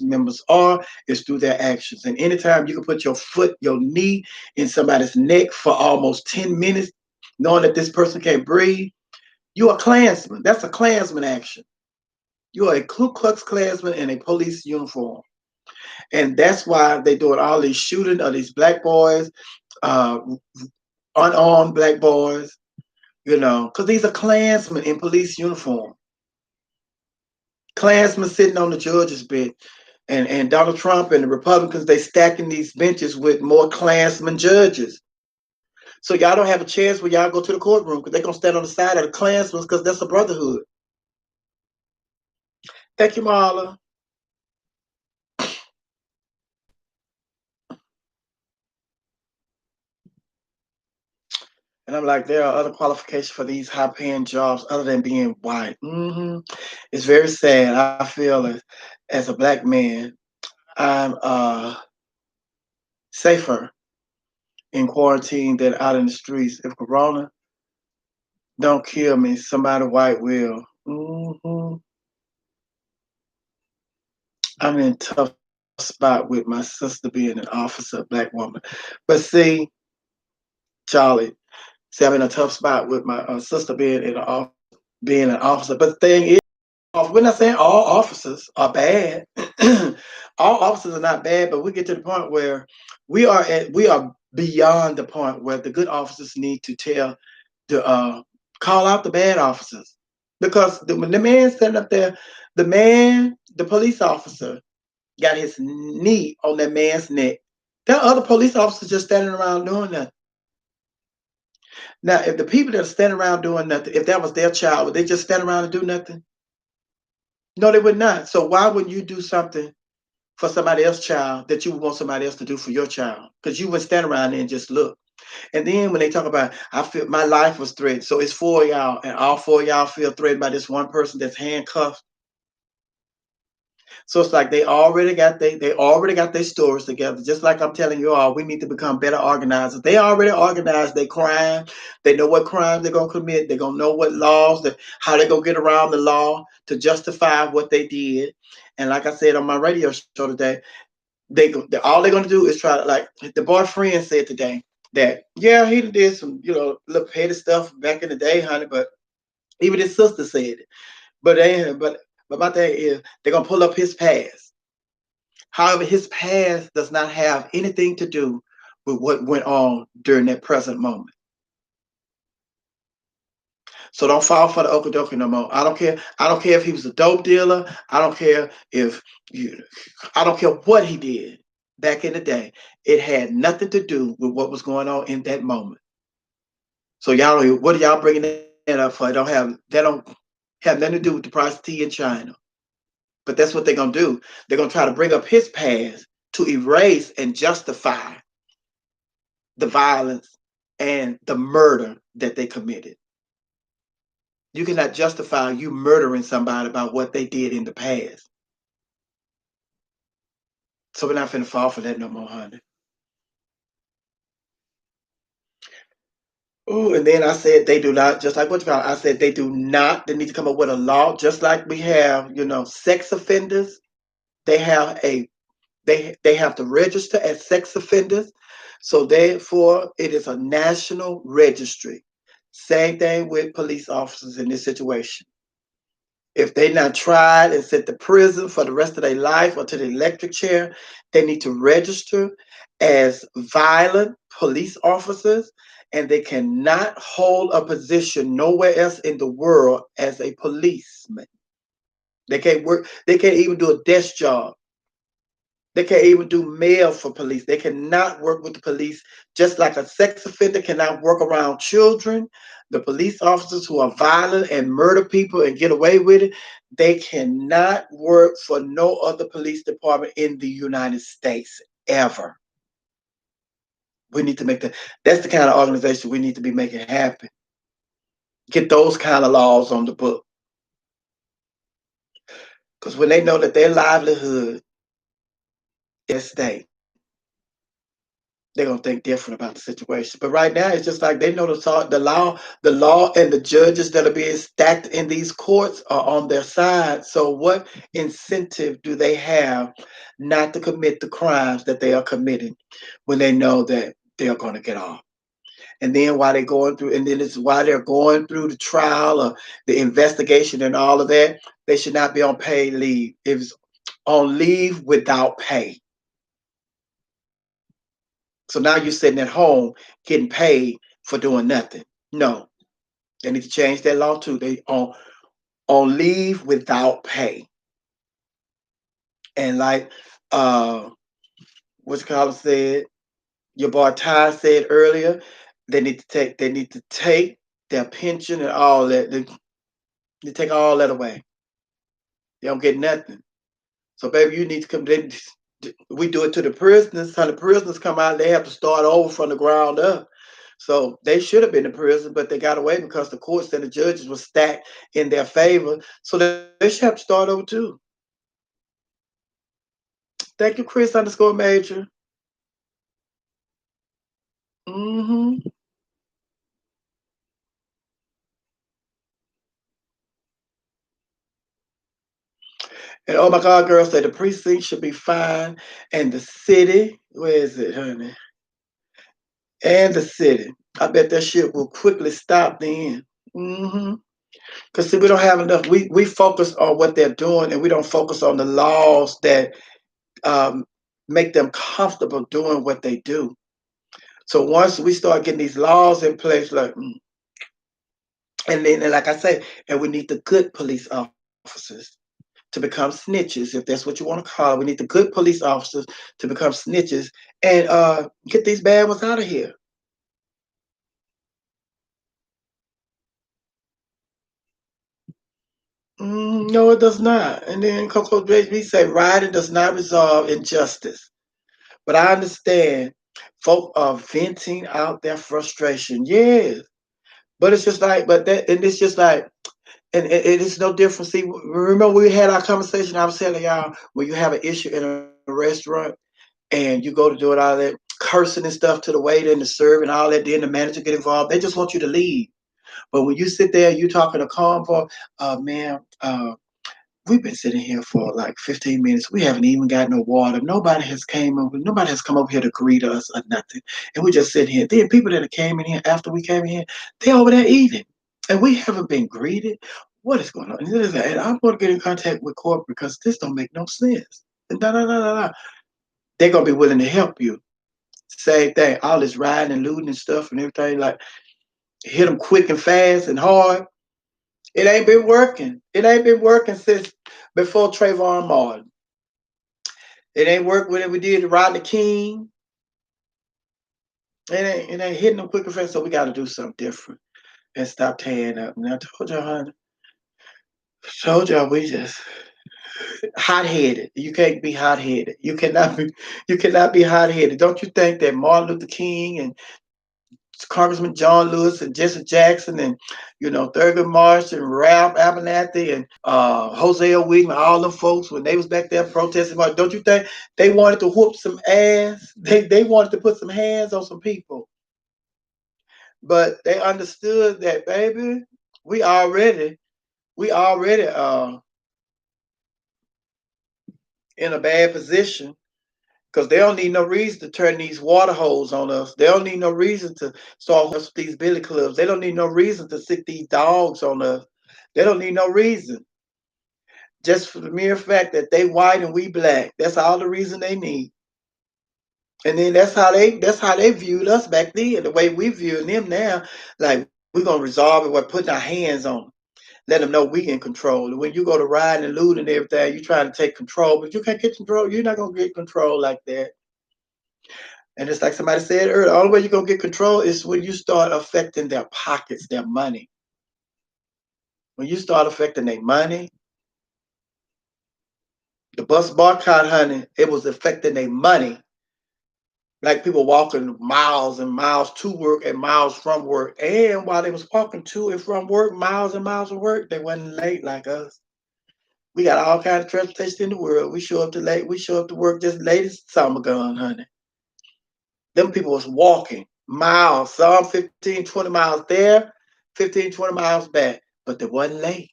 Speaker 1: members are is through their actions. And anytime you can put your knee in somebody's neck for almost 10 minutes, knowing that this person can't breathe, you're a Klansman. That's a Klansman action. You are a Ku Klux Klansman in a police uniform. And that's why they're doing all these shooting of these black boys, uh, unarmed black boys, because these are Klansmen in police uniform. Klansmen sitting on the judge's bench. And Donald Trump and the Republicans, they stacking these benches with more Klansmen judges. So y'all don't have a chance when y'all go to the courtroom because they're going to stand on the side of the Klansmen because that's a brotherhood. Thank you, Marla. And I'm like, there are other qualifications for these high paying jobs other than being white. It's very sad. I feel as a black man, I'm safer in quarantine than out in the streets. If Corona don't kill me, somebody white will. I'm in a tough spot with my sister being an officer, a black woman. But see, Charlie, I'm in a tough spot with my sister being an officer. But the thing is, we're not saying all officers are bad. All officers are not bad, but we get to the point where we are beyond the point where the good officers need to call out the bad officers. Because when the man standing up there, the police officer got his knee on that man's neck. There are other police officers just standing around doing nothing. Now, if the people that are standing around doing nothing, if that was their child, would they just stand around and do nothing? No, they would not. So why wouldn't you do something for somebody else's child that you would want somebody else to do for your child? Because you would stand around there and just look. And then when they talk about, I feel my life was threatened. So it's 4 of y'all, and all 4 of y'all feel threatened by this one person that's handcuffed. So it's like they already got their stories together. Just like I'm telling you all, we need to become better organizers. They already organized their crime. They know what crimes they're gonna commit. They're gonna know what laws, how they're gonna get around the law to justify what they did. And like I said on my radio show today, all they're gonna do is try to, like the boyfriend said today, that yeah, he did some little petty stuff back in the day, honey. But even his sister said it. But my thing is, they're gonna pull up his past. However, his past does not have anything to do with what went on during that present moment. So don't fall for the okie no more. I don't care. I don't care if he was a dope dealer. I don't care if you. I don't care what he did back in the day. It had nothing to do with what was going on in that moment. So y'all, what are y'all bringing that up for? They don't have nothing to do with the price of tea in China. But that's what they're gonna do. They're gonna try to bring up his past to erase and justify the violence and the murder that they committed. You cannot justify you murdering somebody about what they did in the past. So we're not finna fall for that no more, honey. Oh, and then I said they do not, just like what you call it, I said they do not, they need to come up with a law, just like we have, sex offenders. They have they have to register as sex offenders. So therefore, it is a national registry. Same thing with police officers in this situation. If they're not tried and sent to prison for the rest of their life or to the electric chair, they need to register as violent police officers, and they cannot hold a position nowhere else in the world as a policeman. They can't work, they can't even do a desk job. They can't even do mail for police. They cannot work with the police, just like a sex offender cannot work around children. The police officers who are violent and murder people and get away with it, they cannot work for no other police department in the United States ever. We need to make that. That's the kind of organization we need to be making happen. Get those kind of laws on the book. Because when they know that their livelihood is at stake, they're gonna think different about the situation. But right now, it's just like they know the law, and the judges that are being stacked in these courts are on their side. So, what incentive do they have not to commit the crimes that they are committing when they know that they are going to get off? And then while they're going through, and then it's while they're going through the trial or the investigation and all of that, they should not be on paid leave. It's on leave without pay. So now you're sitting at home getting paid for doing nothing. No, they need to change that law too. They on leave without pay. And like what's called said, your boy Ty said earlier, they need to take their pension and all that. They take all that away. They don't get nothing. So baby, you need to come. We do it to the prisoners. How the prisoners come out, they have to start over from the ground up. So they should have been in prison, but they got away because the courts and the judges were stacked in their favor. So they should have to start over too. Thank you, Chris_Major. hmm And oh my God, girls say the precinct should be fine, and the city, where is it, honey? And the city. I bet that shit will quickly stop then. Because see, we don't have enough. We focus on what they're doing, and we don't focus on the laws that um, make them comfortable doing what they do. So once we start getting these laws in place, like, and then, and like I say, and we need the good police officers to become snitches, if that's what you want to call it. We need the good police officers to become snitches and get these bad ones out of here. No, it does not. And then Coco JB say rioting does not resolve injustice. But I understand folk are venting out their frustration. Yes. But it's just like, but that, and it's just like, and it is no different. See, remember we had our conversation. I was telling y'all when you have an issue in a restaurant and you go to do it, all that cursing and stuff to the waiter and the server and all that, then the manager get involved. They just want you to leave. But when you sit there, you talking to calm for, man, we've been sitting here for like 15 minutes. We haven't even got no water. Nobody has come over here to greet us or nothing. And we just sitting here. Then people that came in here after we came in here, they over there eating. And we haven't been greeted. What is going on? And I'm going to get in contact with corporate because this don't make no sense. And da, da, da, da, da. They're going to be willing to help you. Same thing. All this riding and looting and stuff and everything. Like, hit them quick and fast and hard. It ain't been working. It ain't been working since before Trayvon Martin. It ain't worked when we did Rodney King. It ain't hitting them quick and fast. So we got to do something different and stop tearing up. And I told y'all, honey, told y'all we just hot headed. You can't be hot headed. You cannot be hot headed. Don't you think that Martin Luther King and Congressman John Lewis and Jesse Jackson and Thurgood Marsh and Ralph Abernathy and Hosea Weedman, all them folks when they was back there protesting, don't you think they wanted to whoop some ass? They wanted to put some hands on some people, but they understood that, baby, we already in a bad position. Because they don't need no reason to turn these water holes on us. They don't need no reason to start us with these billy clubs. They don't need no reason to sick these dogs on us. They don't need no reason. Just for the mere fact that they white and we black. That's all the reason they need. And then that's how they viewed us back then. The way we view them now, like we're gonna resolve it by putting our hands on them. Let them know we in control. And when you go to ride and loot and everything, you trying to take control, but you can't get control. You're not gonna get control like that. And it's like somebody said earlier, the only way you're gonna get control is when you start affecting their pockets, their money. When you start affecting their money, the bus boycott, honey, it was affecting their money. Like people walking miles and miles to work and miles from work. And while they was walking to and from work, miles and miles of work, they wasn't late like us. We got all kind of transportation in the world. We show up to late. We show up to work just late as summer gun, honey. Them people was walking miles, some 15, 20 miles there, 15, 20 miles back, but they wasn't late.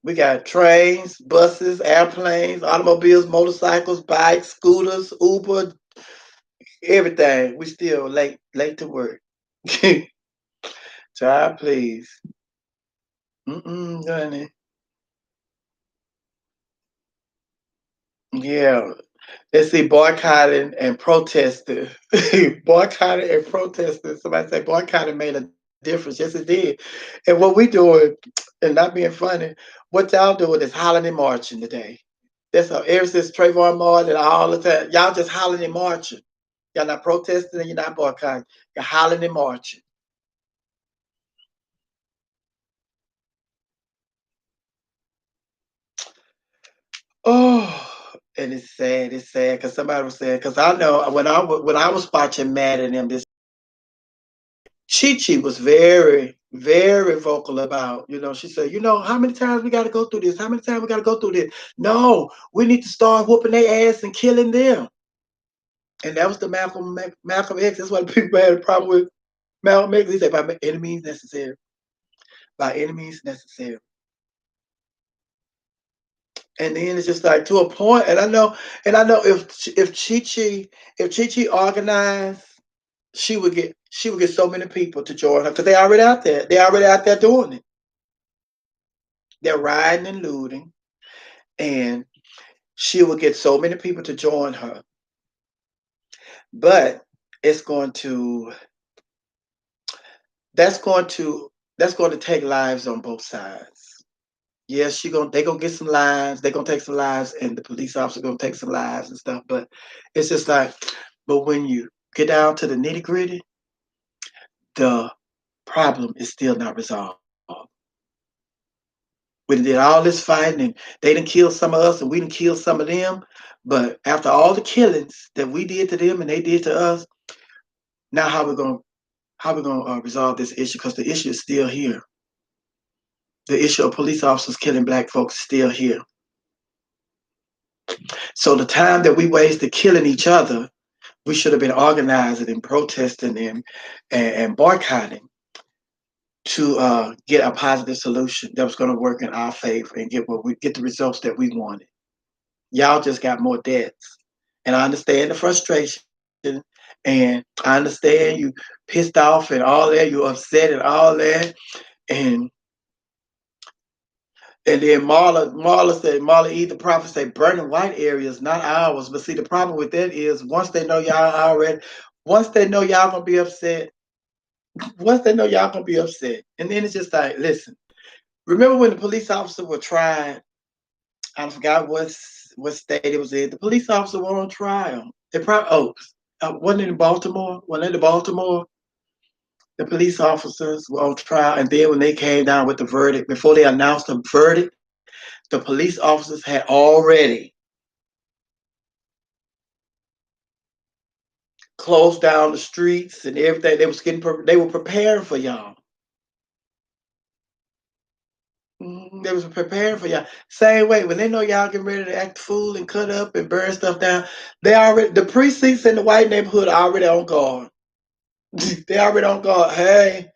Speaker 1: We got trains, buses, airplanes, automobiles, motorcycles, bikes, scooters, Uber, everything. We still late to work. Child, please. Honey. Yeah. Let's see, boycotting and protesting. Boycotting and protesting. Somebody say boycotting made a difference. Yes, it did. And what we doing, and not being funny, what y'all doing is hollering and marching today. That's how ever since Trayvon Martin and all the time, y'all just hollering and marching. Y'all not protesting and you're not boycotting. You're hollering and marching. Oh, and it's sad. It's sad because somebody was saying because I know when I was watching Mad and them this Chi Chi was very very vocal about she said how many times we got to go through this? How many times we got to go through this? No, we need to start whooping their ass and killing them. And that was the Malcolm X. That's why people had a problem with Malcolm X. He said by any means necessary. By any means necessary. And then it's just like to a point, and I know if Chi Chi organized, she would get so many people to join her because they already out there. They already out there doing it. They're riding and looting, and she would get so many people to join her. But it's going to that's going to take lives on both sides. Yes, they gonna get some lives. They gonna take some lives, and the police officer gonna take some lives and stuff. But it's just like, but when you get down to the nitty gritty, the problem is still not resolved. We did all this fighting, and they didn't kill some of us, and we didn't kill some of them. But after all the killings that we did to them and they did to us, now how we gonna resolve this issue? Because the issue is still here. The issue of police officers killing black folks is still here. So the time that we wasted killing each other, we should have been organizing and protesting and boycotting to get a positive solution that was going to work in our favor and get the results that we wanted. Y'all just got more debts, and I understand the frustration, and I understand you pissed off and all that, you upset and all that, and then Marla E, the prophet said, burning white areas, not ours. But see, the problem with that is once they know y'all gonna be upset, and then it's just like, listen. Remember when the police officer was tried? I forgot what state it was in. The police officer were on trial. They probably wasn't it in Baltimore? Wasn't it in Baltimore? The police officers were on trial, and then when they came down with the verdict, before they announced the verdict, the police officers had already closed down the streets and everything. They were preparing for y'all. They was preparing for y'all. Same way when they know y'all getting ready to act fool and cut up and burn stuff down, the precincts in the white neighborhood are already on guard. They already on guard. Hey,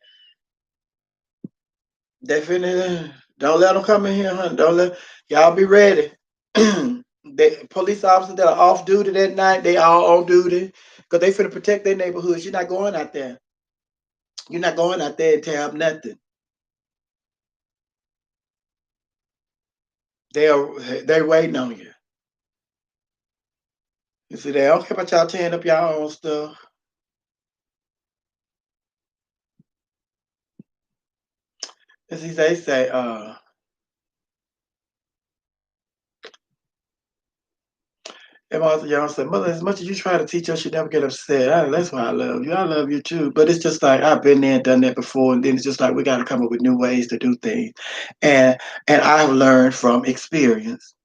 Speaker 1: they finna don't let them come in here, honey. Don't let y'all be ready. The police officers that are off duty that night, they all on duty because they finna protect their neighborhoods. You're not going out there. You're not going out there and tear up nothing. They're waiting on you. You see, they don't care about y'all tearing up y'all own stuff. And see, they say, and Martha Young said, Mother, as much as you try to teach us, you never get upset. That's why I love you. I love you too. But it's just like I've been there and done that before, and then it's just like we got to come up with new ways to do things. And I've learned from experience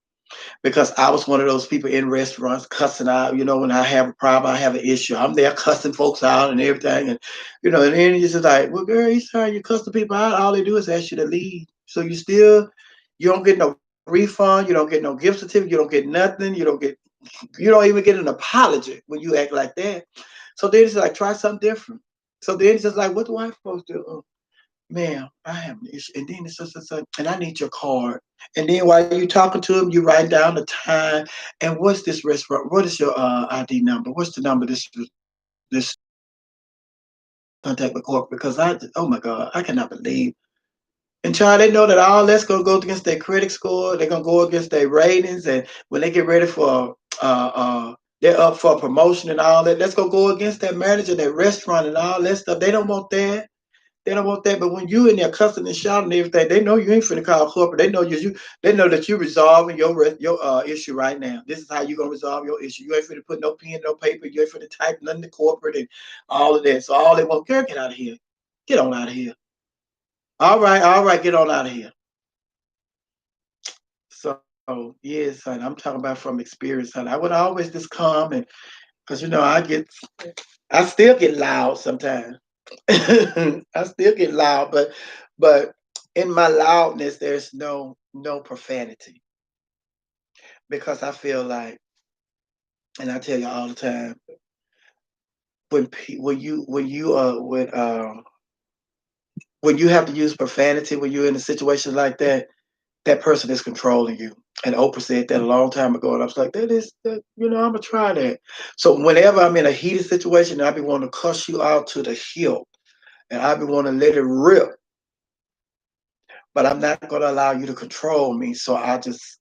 Speaker 1: because I was one of those people in restaurants cussing out. You know, when I have a problem, I have an issue, I'm there cussing folks out and everything. And and then it's just like, well, girl, each time you cuss the people out, all they do is ask you to leave. So you don't get no refund, you don't get no gift certificate, you don't get nothing, you don't even get an apology when you act like that. So then it's like, try something different. So then it's just like, what do I supposed to do? Ma'am, I have an issue. And then it's just, and I need your card. And then while you talking to him, you write down the time. And what's this restaurant? What is your ID number? What's the number this contact with corporate? Because oh my God, I cannot believe. And child, they know that all that's gonna go against their credit score. They're gonna go against their ratings, and when they get ready for they're up for a promotion and all that. That's gonna go against that manager, that restaurant, and all that stuff. They don't want that. They don't want that. But when you in there cussing and shouting and everything, they know you ain't finna call corporate. They know they know that you resolving your issue right now. This is how you gonna resolve your issue. You ain't finna put no pen, no paper. You ain't finna type nothing to corporate and all of that. So all they want, girl, get out of here. Get on out of here. All right, get on out of here. So yes, son, I'm talking about from experience, son. I would always just come and because I still get loud sometimes. I still get loud, but in my loudness, there's no profanity because I feel like, and I tell you all the time, when you have to use profanity when you're in a situation like that, that person is controlling you. And Oprah said that a long time ago, and I was like, I'm gonna try that. So whenever I'm in a heated situation, I be wanting to cuss you out to the hill, and I be wanting to let it rip, but I'm not gonna allow you to control me. So I just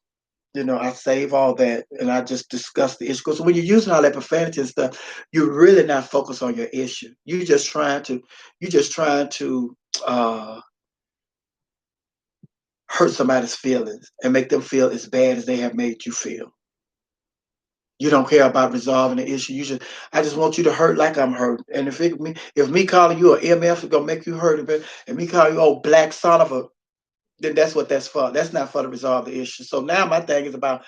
Speaker 1: I save all that and I just discuss the issue. Because when you're using all that profanity and stuff, you're really not focused on your issue. You're just trying to hurt somebody's feelings and make them feel as bad as they have made you feel. You don't care about resolving the issue. I just want you to hurt like I'm hurt. And if me calling you an MF is gonna make you hurt, and me calling you old black son of a, then that's what that's for. That's not for to resolve the issue. So now my thing is about,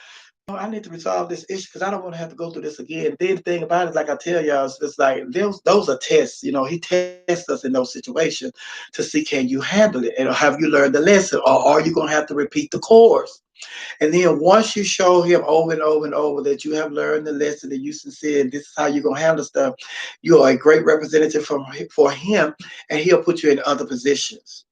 Speaker 1: I need to resolve this issue because I don't want to have to go through this again. Then the thing about it is, like I tell y'all, it's like those are tests. He tests us in those situations to see can you handle it and have you learned the lesson, or are you gonna have to repeat the course? And then once you show him over and over and over that you have learned the lesson and you sincere and this is how you're gonna handle stuff, you are a great representative for him, and he'll put you in other positions.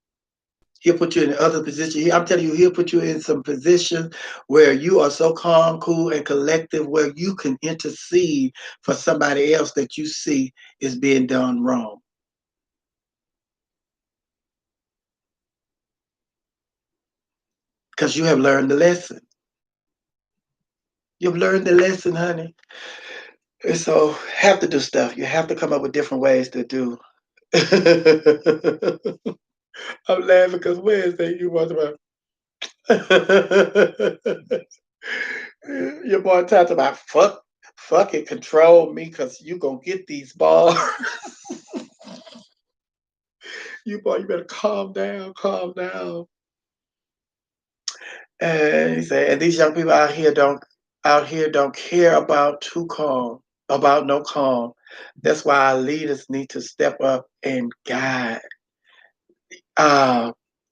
Speaker 1: He'll put you in other positions. I'm telling you, he'll put you in some positions where you are so calm, cool, and collective, where you can intercede for somebody else that you see is being done wrong. Because you have learned the lesson. You've learned the lesson, honey. And so have to do stuff. You have to come up with different ways to do. I'm laughing because Wednesday you was about your boy talked about fuck it, control me because you gonna get these balls. You better calm down, calm down. And he said, and these young people out here don't care about too calm, about no calm. That's why our leaders need to step up and guide. Uh,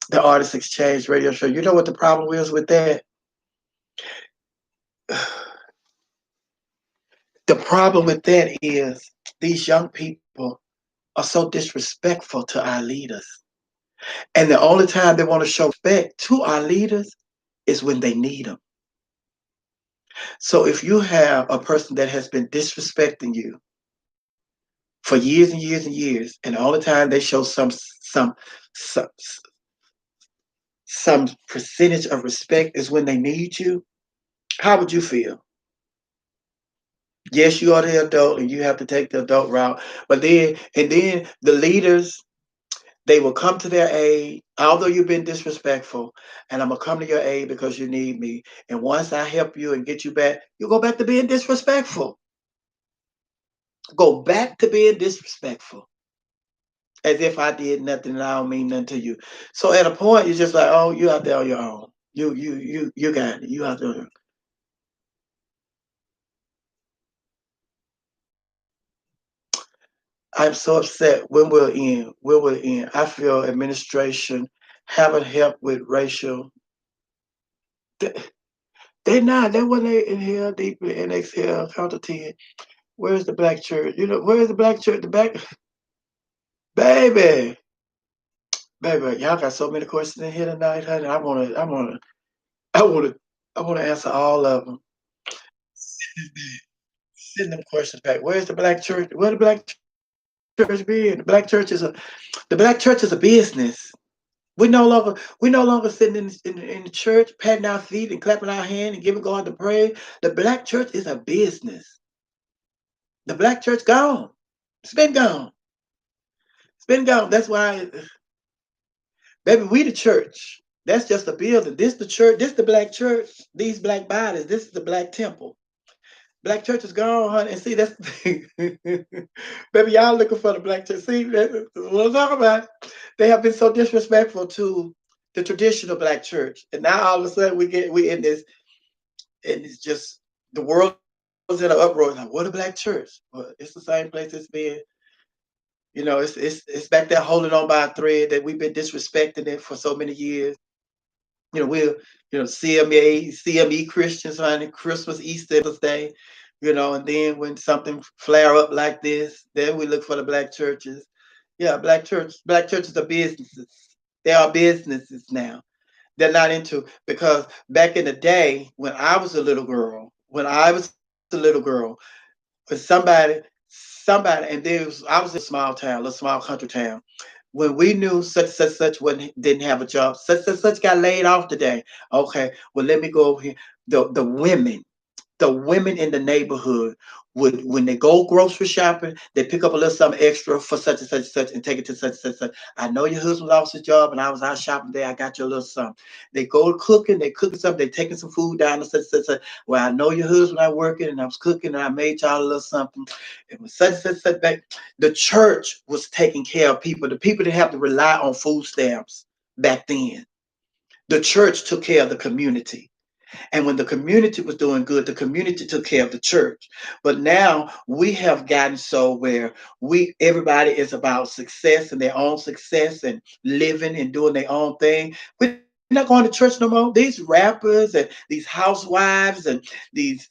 Speaker 1: the Artist Exchange radio show. You know what the problem is with that? The problem with that is these young people are so disrespectful to our leaders. And the only time they want to show respect to our leaders is when they need them. So if you have a person that has been disrespecting you for years and years and years, and the only time they show some some percentage of respect is when they need you, how would you feel? Yes, you are the adult and you have to take the adult route. But then the leaders, they will come to their aid, although you've been disrespectful, and I'm gonna come to your aid because you need me. And once I help you and get you back, you go back to being disrespectful. Go back to being disrespectful. As if I did nothing and I don't mean nothing to you. So at a point, you're just like, oh, you out there on your own. You got it. You out there. I'm so upset when we'll end. When we'll end. I feel administration haven't helped with racial. They, they not. They when they inhale deeply and exhale, count to 10. Where's the black church? You know, where's the black church? The black baby, baby. Y'all got so many questions in here tonight, honey. I wanna, I wanna answer all of them. Send them questions back. Where's the black church? Where the black church being? The black church is a business. We no longer sitting in the church, patting our feet and clapping our hands and giving God the praise. The black church is a business. The black church gone. It's been gone. It's been gone. That's why, baby, we the church. That's just a building. This the church. This the black church. These black bodies. This is the black temple. Black church is gone, honey. And see, that's the thing. Baby, y'all looking for the black church. See, that's what I'm talking about. They have been so disrespectful to the traditional black church. And now all of a sudden we in this, and it's just the world is in an uproar. Like, what a black church? Well, it's the same place it's been. It's back there holding on by a thread that we've been disrespecting it for so many years. We'll, CME Christians, honey, Christmas, Easter, Mother's Day, and then when something flare up like this, then we look for the black churches. Yeah, black churches are businesses. They are businesses now. They're not into, because back in the day when I was a little girl, when somebody, and I was in a small town, a small country town. When we knew such wasn't didn't have a job, such got laid off today. Okay, well let me go over here. The women in the neighborhood would, when they go grocery shopping, they pick up a little something extra for such and such and such and take it to such and such and such. I know your husband lost his job and I was out shopping there. I got you a little something. They go cooking, they cooking something, they taking some food down to such and such and such. Well, I know your husband not working and I was cooking and I made y'all a little something. It was such and such and such back. The church was taking care of people. The people didn't have to rely on food stamps back then. The church took care of the community. And when the community was doing good, the community took care of the church. But now we have gotten so where everybody is about success and their own success and living and doing their own thing. We're not going to church no more. These rappers and these housewives and these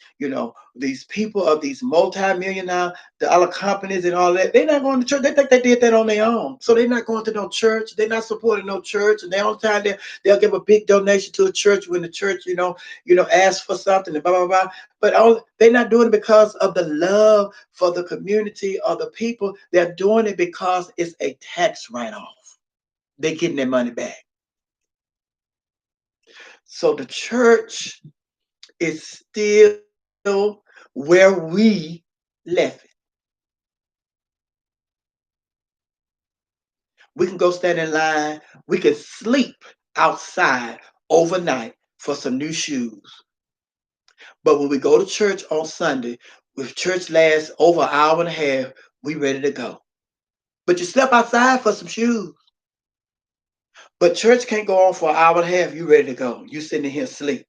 Speaker 1: people of these multi-million dollar companies and all that, they're not going to church. They think they did that on their own. So they're not going to no church. They're not supporting no church. And the only time they'll give a big donation to a church when the church, ask for something and blah blah blah. But they're not doing it because of the love for the community or the people. They're doing it because it's a tax write-off. They're getting their money back. So the church is still where we left it. We can go stand in line. We can sleep outside overnight for some new shoes. But when we go to church on Sunday, if church lasts over an hour and a half, we ready to go. But you slept outside for some shoes. But church can't go on for an hour and a half. You ready to go. You sitting here asleep.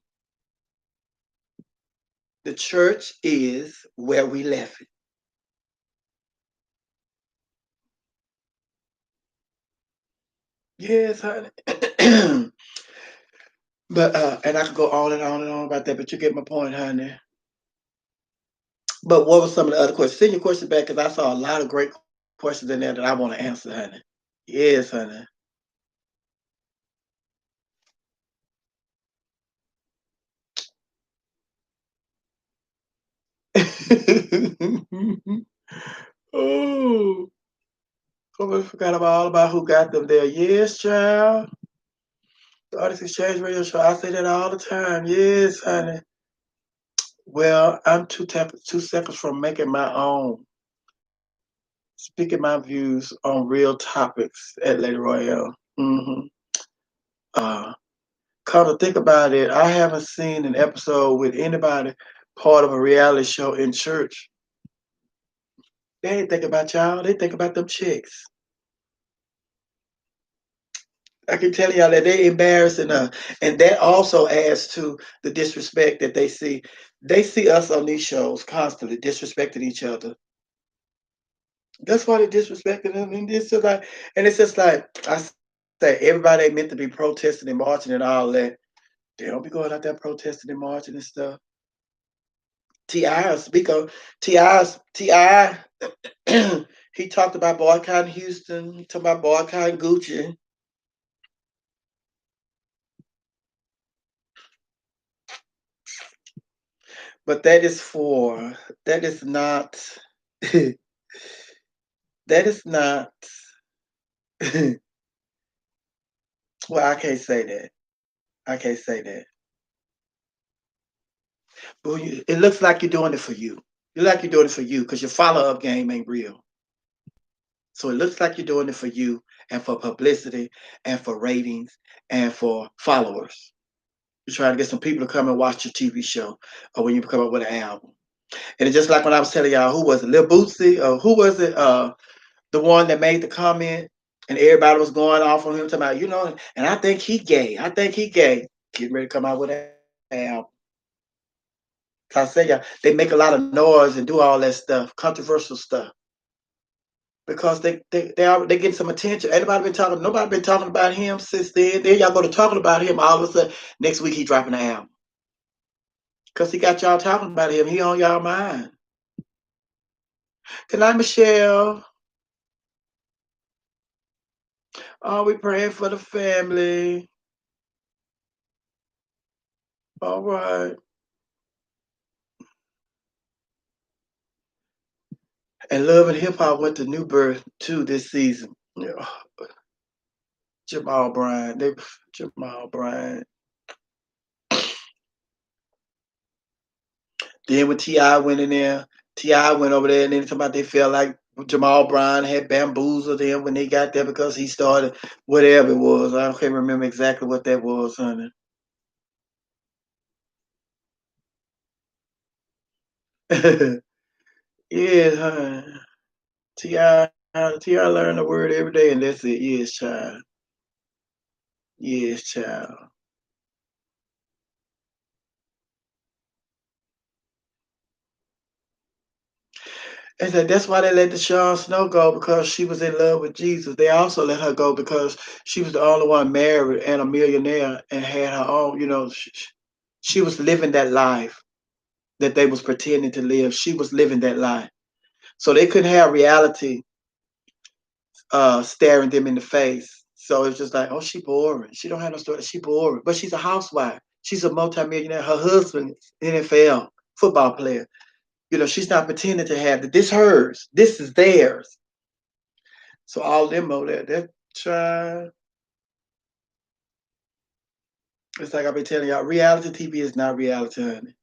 Speaker 1: The church is where we left it. Yes, honey. But and I could go on and on and on about that, but you get my point, honey. But what was some of the other questions? Send your questions back because I saw a lot of great questions in there that I want to answer, honey. Yes, honey. Oh, I forgot all about who got them there. Yes, child. The Artist Exchange Radio Show. I say that all the time. Yes, honey. Well, I'm 2 seconds from making my own, speaking my views on real topics at Lady Royale. Uh, Come to think about it, I haven't seen an episode with anybody part of a reality show in church. They ain't think about y'all. They think about them chicks. I can tell y'all that they embarrassing us, and that also adds to the disrespect that they see. They see us on these shows constantly disrespecting each other. That's why they disrespecting them, and it's just like say, everybody ain't meant to be protesting and marching and all that. They don't be going out there protesting and marching and stuff. Ti speak of Ti. He talked about boycotting Houston. He talked about boycotting Gucci. But that is not that is not well, I can't say that. I can't say that. But it looks like you're doing it for you. You look like you're doing it for you because your follow-up game ain't real. So it looks like you're doing it for you and for publicity and for ratings and for followers. You're trying to get some people to come and watch your TV show or when you come up with an album. And it's just like when I was telling y'all, who was it, Lil Bootsy, or who was it, the one that made the comment, and everybody was going off on him talking about, and I think he gay. I think he gay. Getting ready to come out with an album. Cause I say y'all, they make a lot of noise and do all that stuff, controversial stuff, because they getting some attention. Nobody been talking about him since then. Then y'all go to talking about him all of a sudden. Next week he dropping an album. Cause he got y'all talking about him. He on y'all mind. Good night, Michelle. Oh, we praying for the family. All right. And Love and Hip Hop went to New Birth too this season. Yeah. Jamal Bryant. Jamal Bryant. Then when T.I. went in there, T.I. went over there and then talking about they felt like Jamal Bryant had bamboozled them when they got there because he started whatever it was. I can't remember exactly what that was, honey. Yeah, honey. T.I. learned the word every day and that's it. Yes, child. Yes, child. And that's why they let the Sean Snow go because she was in love with Jesus. They also let her go because she was the only one married and a millionaire and had her own. She was living that life that they was pretending to live. She was living that life, so they couldn't have reality staring them in the face. So it's just like, oh, she boring. She don't have no story. She boring, but she's a housewife. She's a multimillionaire. Her husband, NFL football player. She's not pretending to have that. This hers. This is theirs. So all them over there, that child. It's like I've been telling y'all, reality TV is not reality, honey.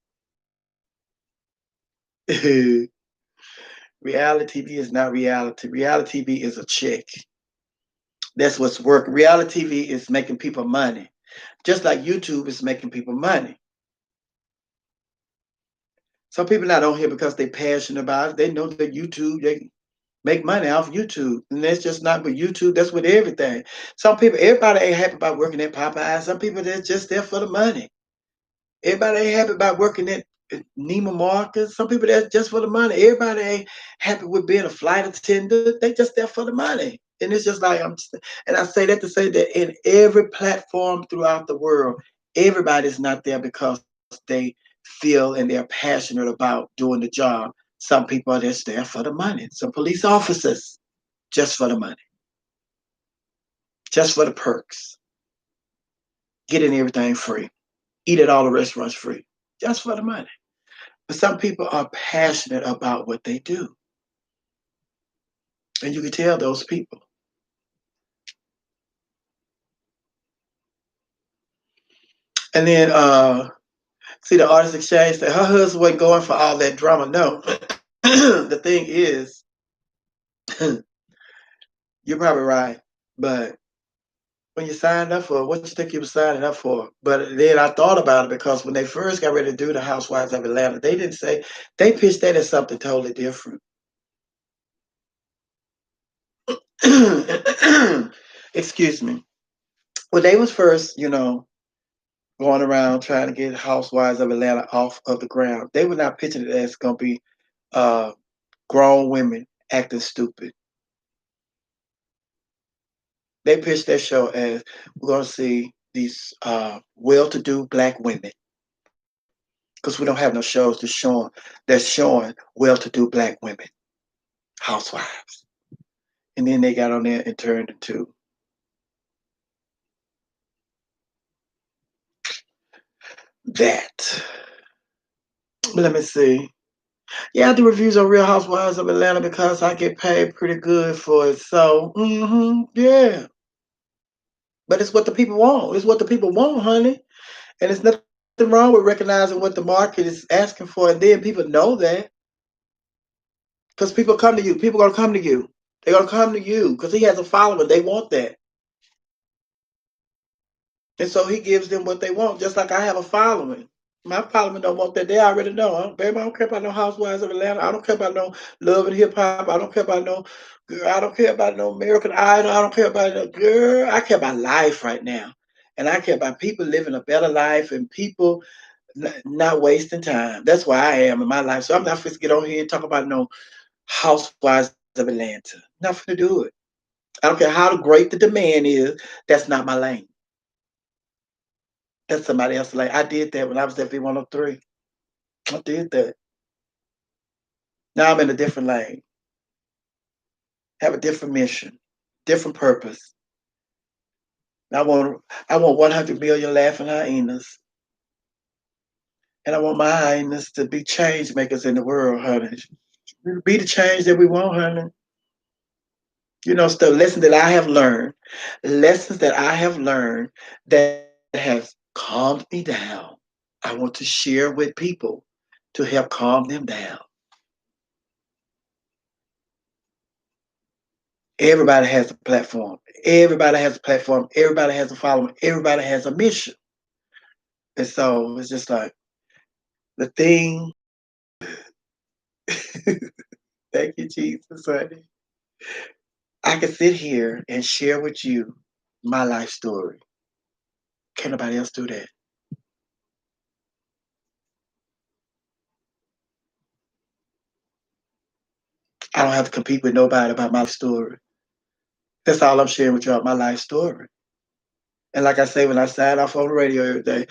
Speaker 1: Reality TV is not reality. Reality TV is a check. That's what's working. Reality TV is making people money. Just like YouTube is making people money. Some people not on here because they're passionate about it. They know that YouTube, they make money off YouTube. And that's just not with YouTube, that's with everything. Everybody ain't happy about working at Popeye. Some people, they're just there for the money. Everybody ain't happy about working at Neiman Marcus. Some people that's just for the money. Everybody ain't happy with being a flight attendant. They just there for the money. And it's just like and I say that to say that in every platform throughout the world, everybody's not there because they feel and they're passionate about doing the job. Some people are just there for the money. Some police officers just for the money, just for the perks, getting everything free, eat at all the restaurants free, just for the money. But some people are passionate about what they do. And you can tell those people. And then See, the artist exchange that her husband wasn't going for all that drama. No. The thing is, you're probably right. But when you signed up for it, what you think you were signing up for? But then I thought about it because when they first got ready to do the Housewives of Atlanta, they didn't say, they pitched that as something totally different. Excuse me. When they was first, going around trying to get Housewives of Atlanta off of the ground, they were not pitching it as going to be uh, grown women acting stupid. They pitched their show as we're going to see these well-to-do black women because we don't have no shows that's showing well-to-do black women housewives, and then they got on there and turned into that. But let me see. Yeah, I do reviews on Real Housewives of Atlanta because I get paid pretty good for it. So, yeah. But it's what the people want. It's what the people want, honey. And it's nothing wrong with recognizing what the market is asking for. And then people know that because people come to you. People are going to come to you. They're going to come to you because he has a following. They want that. And so he gives them what they want, just like I have a following. My following don't want that. They already know. Baby, I don't care about no Housewives of Atlanta. I don't care about no Love and Hip Hop. I don't care about no girl. I don't care about no American Idol. I don't care about no girl. I care about life right now. And I care about people living a better life and people not wasting time. That's where I am in my life. So I'm not going to get on here and talk about no Housewives of Atlanta. Not going to do it. I don't care how great the demand is. That's not my lane. That's somebody else's lane. I did that when I was at V103. I did that. Now I'm in a different lane. Have a different mission, different purpose. I want 100 million laughing hyenas. And I want my hyenas to be change makers in the world, honey. Be the change that we want, honey. Lessons that I have learned, that has calmed me down. I want to share with people to help calm them down. Everybody has a platform. Everybody has a platform. Everybody has a following. Everybody has a mission. And so it's just like the thing. Thank you, Jesus, honey. I can sit here and share with you my life story. Can't nobody else do that. I don't have to compete with nobody about my life story. That's all I'm sharing with y'all, my life story. And like I say, when I sign off on the radio every day,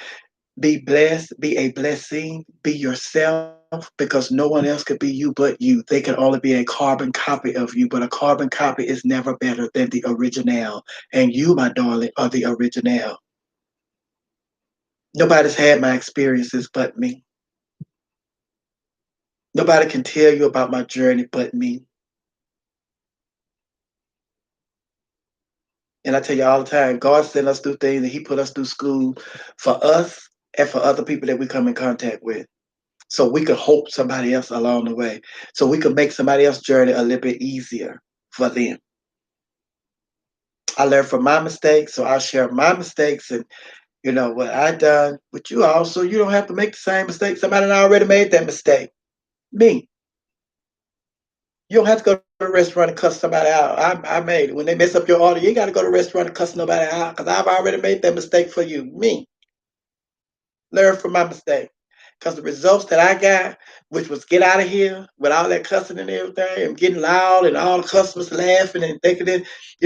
Speaker 1: be blessed, be a blessing, be yourself, because no one else could be you but you. They can only be a carbon copy of you, but a carbon copy is never better than the original. And you, my darling, are the original. Nobody's had my experiences but me. Nobody can tell you about my journey but me. And I tell you all the time, God sent us through things and He put us through school for us and for other people that we come in contact with. So we could help somebody else along the way. So we could make somebody else's journey a little bit easier for them. I learned from my mistakes, so I'll share my mistakes and what I done with you all, so you don't have to make the same mistake. Somebody already made that mistake. Me. You don't have to go to a restaurant and cuss somebody out. I made it. When they mess up your order, you ain't got to go to a restaurant and cuss nobody out because I've already made that mistake for you. Me. Learn from my mistake. Because the results that I got, which was get out of here with all that cussing and everything and getting loud and all the customers laughing and thinking that,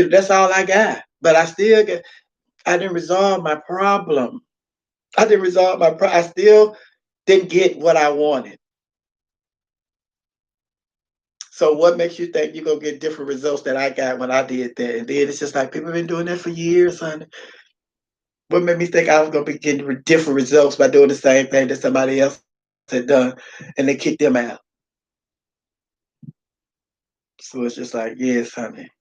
Speaker 1: that's all I got. But I didn't resolve my problem. I still didn't get what I wanted. So what makes you think you're going to get different results that I got when I did that? And then it's just like people have been doing that for years, honey. What made me think I was going to be getting different results by doing the same thing that somebody else had done and they kicked them out? So it's just like, yes, honey.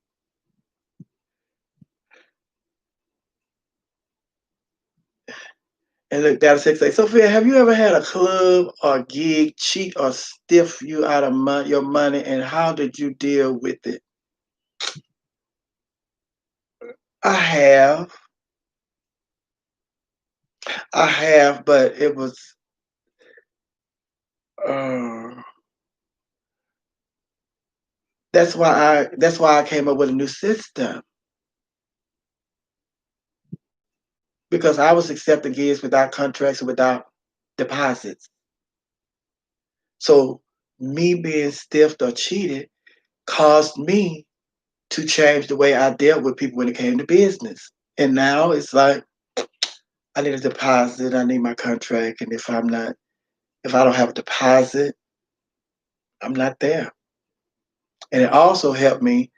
Speaker 1: And look, Data Six say, Sophia, have you ever had a club or gig cheat or stiff you out of your money, and how did you deal with it? I have, but it was. Uh, that's why I came up with a new system, because I was accepting gigs without contracts and without deposits. So me being stiffed or cheated caused me to change the way I dealt with people when it came to business. And now it's like I need a deposit, I need my contract, and if I don't have a deposit, I'm not there. And it also helped me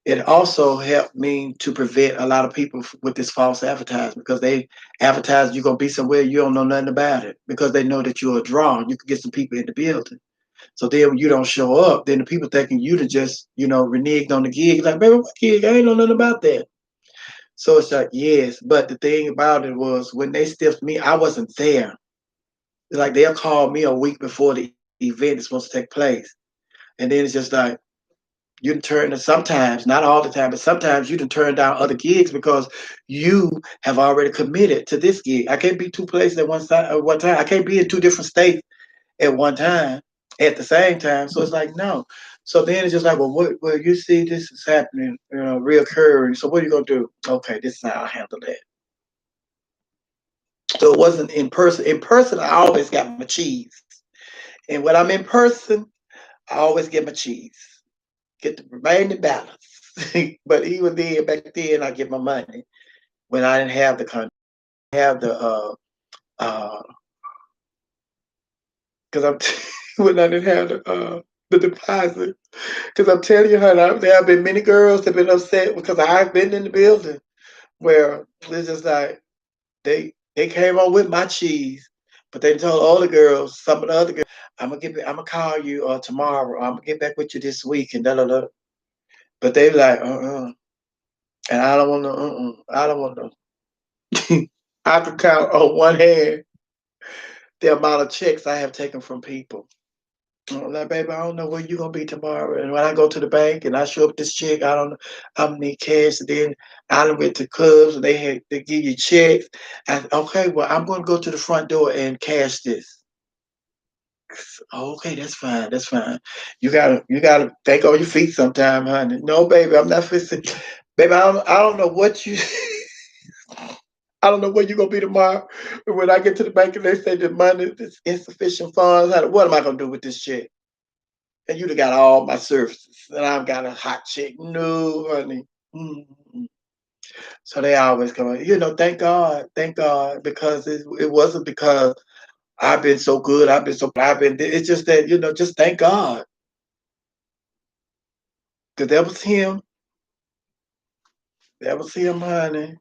Speaker 1: to prevent a lot of people with this false advertising, because they advertise you're gonna be somewhere you don't know nothing about it, because they know that you're a draw. You can get some people in the building. So then when you don't show up, then the people thinking you to just, reneged on the gig. Like, baby, what gig? I ain't know nothing about that. So it's like, yes. But the thing about it was when they stiffed me, I wasn't there. It's like they'll call me a week before the event is supposed to take place. And then it's just like, you can turn to, sometimes, not all the time, but sometimes you can turn down other gigs because you have already committed to this gig. I can't be two places at one time. I can't be in two different states at one time at the same time. So it's like, no. So then it's just like, well, you see this is happening, reoccurring. So what are you gonna do? Okay, this is how I handle that. So it wasn't in person. In person, I always got my cheese. And when I'm in person, I always get my cheese. Get the remaining balance. But even then, back then, I get my money when I didn't have the country, have the uh, because I'm when I didn't have the deposit. Because I'm telling you, honey, there have been many girls that have been upset because I've been in the building where it's just like they came on with my cheese, but they told all the girls, some of the other girls, I'm gonna call you tomorrow. I'm gonna get back with you this week and da da da. But they like, and I don't want to, I don't want to. I could count on one hand the amount of checks I have taken from people. I'm like, baby, I don't know where you're gonna be tomorrow. And when I go to the bank and I show up this check, I don't know, I'm gonna need cash. And then I done went to clubs and they give you checks. And okay, well, I'm gonna go to the front door and cash this. Okay, that's fine. That's fine. You gotta think on your feet sometime, honey. No, baby, I'm not fixing. Baby, I don't know what you. I don't know where you're gonna be tomorrow. And when I get to the bank and they say the money is insufficient funds, what am I gonna do with this check? And you'd have got all my services, and I've got a hot chick. No, honey. Mm-mm. So they always come, thank God, because it wasn't because I've been so good, it's just that, just thank God. Because that was him, honey.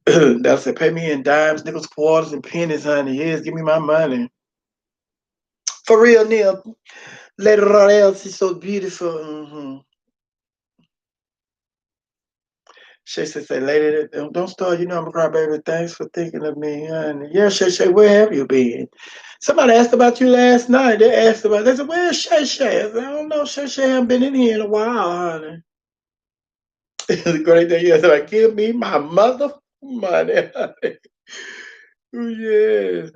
Speaker 1: That's it, pay me in dimes, nickels, quarters, and pennies, honey. Yes, give me my money. For real, Neil. Lady Royale, she's so beautiful. Shay say, lady, don't start. You know I'm a crybaby. Thanks for thinking of me, honey. Yeah, Shay, where have you been? Somebody asked about you last night. They said, where's Shay? I said, I don't know. Shay haven't been in here in a while, honey. The great thing is, like, give me my mother money, honey. Oh, yeah.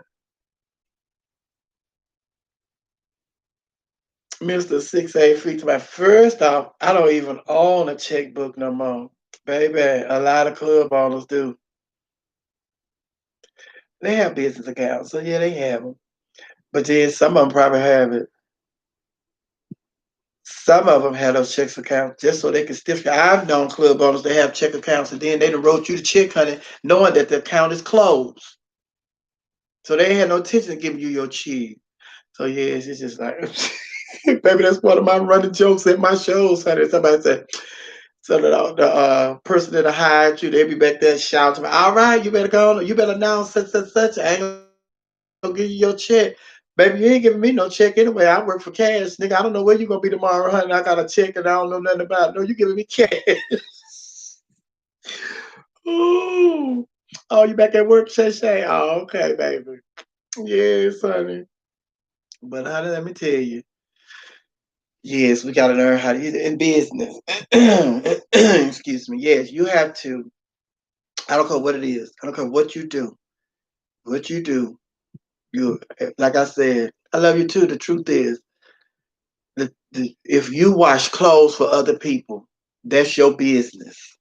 Speaker 1: Mr. 6'8" feet to my first off, I don't even own a checkbook no more. Baby, a lot of club owners do. They have business accounts, so yeah, they have them. But then some of them probably have it. Some of them have those checks accounts just so they can stiff you. I've known club owners that have check accounts and then they done wrote you the check, honey, knowing that the account is closed. So they had no intention of giving you your cheese. So yeah, it's just like, baby, that's one of my running jokes at my shows, honey. Somebody said, so the person that hired you, they be back there shouting, all right, you better go on, you better announce such. I ain't gonna give you your check. Baby, you ain't giving me no check anyway. I work for cash, nigga. I don't know where you gonna be tomorrow, honey. I got a check and I don't know nothing about it. No, you giving me cash. Ooh. Oh, you back at work, Shay Shay? Oh, okay, baby. Yes, honey. But honey, let me tell you. Yes, we gotta learn how to use it in business. Excuse me. Yes, you have to. I don't care what it is. I don't care what you do. What you do. You like I said, I love you too. The truth is, if you wash clothes for other people, that's your business.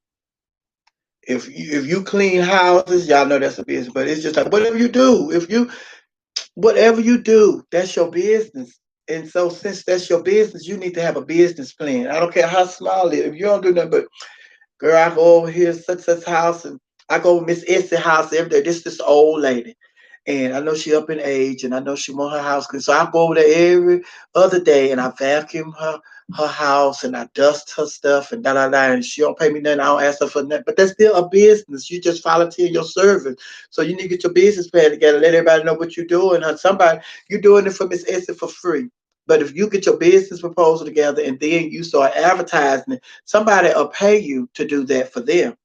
Speaker 1: If you clean houses, y'all know that's a business. But it's just like whatever you do, if you whatever you do, that's your business. And so since that's your business, you need to have a business plan. I don't care how small it is. If you don't do nothing but girl, I go over here such house and I go to Miss Essie house every day. This old lady. And I know she up in age and I know she want her house clean. So I go over there every other day and I vacuum her house and I dust her stuff and da da da and she don't pay me nothing. I don't ask her for nothing. But that's still a business. You just volunteer your service. So you need to get your business plan together, let everybody know what you're doing. Somebody you're doing it for Miss Essie for free. But if you get your business proposal together and then you start advertising it, somebody will pay you to do that for them.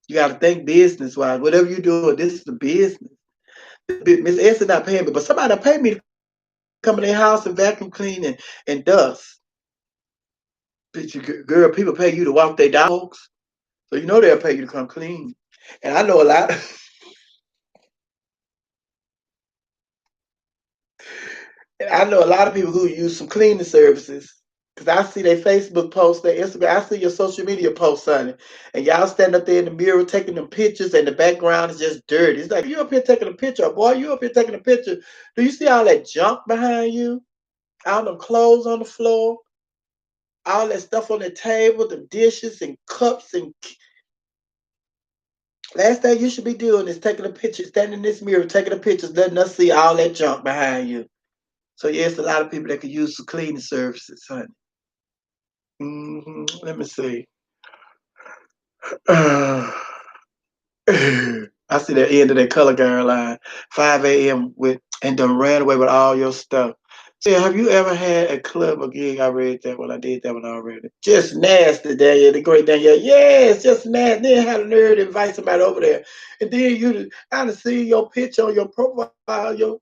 Speaker 1: You got to think business wise. Whatever you're doing, this is a business. Miss Essie not paying me, but somebody will pay me to come in their house and vacuum clean and dust. Girl, people pay you to walk their dogs, so you know they'll pay you to come clean. And I know a lot. I know a lot of people who use some cleaning services. Cause I see their Facebook posts, their Instagram, I see your social media posts, honey. And y'all stand up there in the mirror taking them pictures and the background is just dirty. It's like you up here taking a picture, boy, you up here taking a picture. Do you see all that junk behind you? All them clothes on the floor, all that stuff on the table, the dishes and cups and last thing you should be doing is taking a picture, standing in this mirror, taking a picture, letting us see all that junk behind you. So yes, a lot of people that could use some cleaning services, honey. Let me see. I see the end of that color guard line, 5 a.m. with and done ran away with all your stuff. So yeah, have you ever had a club or gig? I read that one. I did that one already. Just nasty, Daniel, the great Daniel. Yes, just nasty. Then had a nerd invite somebody over there, and then you, I done see your picture on your profile, your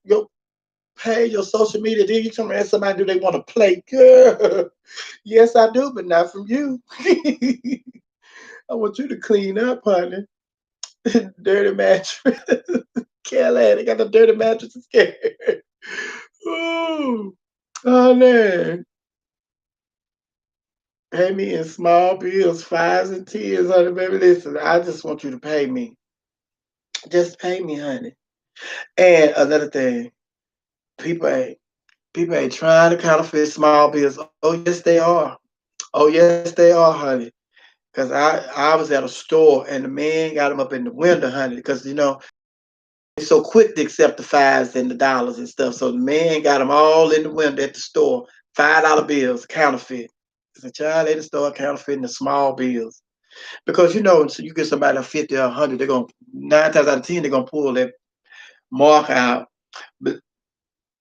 Speaker 1: page, your social media. Then you come and ask somebody, do they want to play? Girl, yes, I do, but not from you. I want you to clean up, honey. Dirty mattress. Kelly, they got the dirty mattresses scared. Ooh, oh man. Pay me in small bills, fives and tens, honey, baby. Listen, I just want you to pay me. Just pay me, honey. And another thing, people ain't people ain't trying to counterfeit small bills. Oh yes, they are. Oh yes, they are, honey. Cause I was at a store and the man got them up in the window, honey. Because so quick to accept the fives and the dollars and stuff. So the man got them all in the window at the store. $5 bills, counterfeit. The child they just start counterfeiting the small bills. Because so you get somebody a 50 or 100, they're gonna 9 times out of 10, they're gonna pull that mark out. But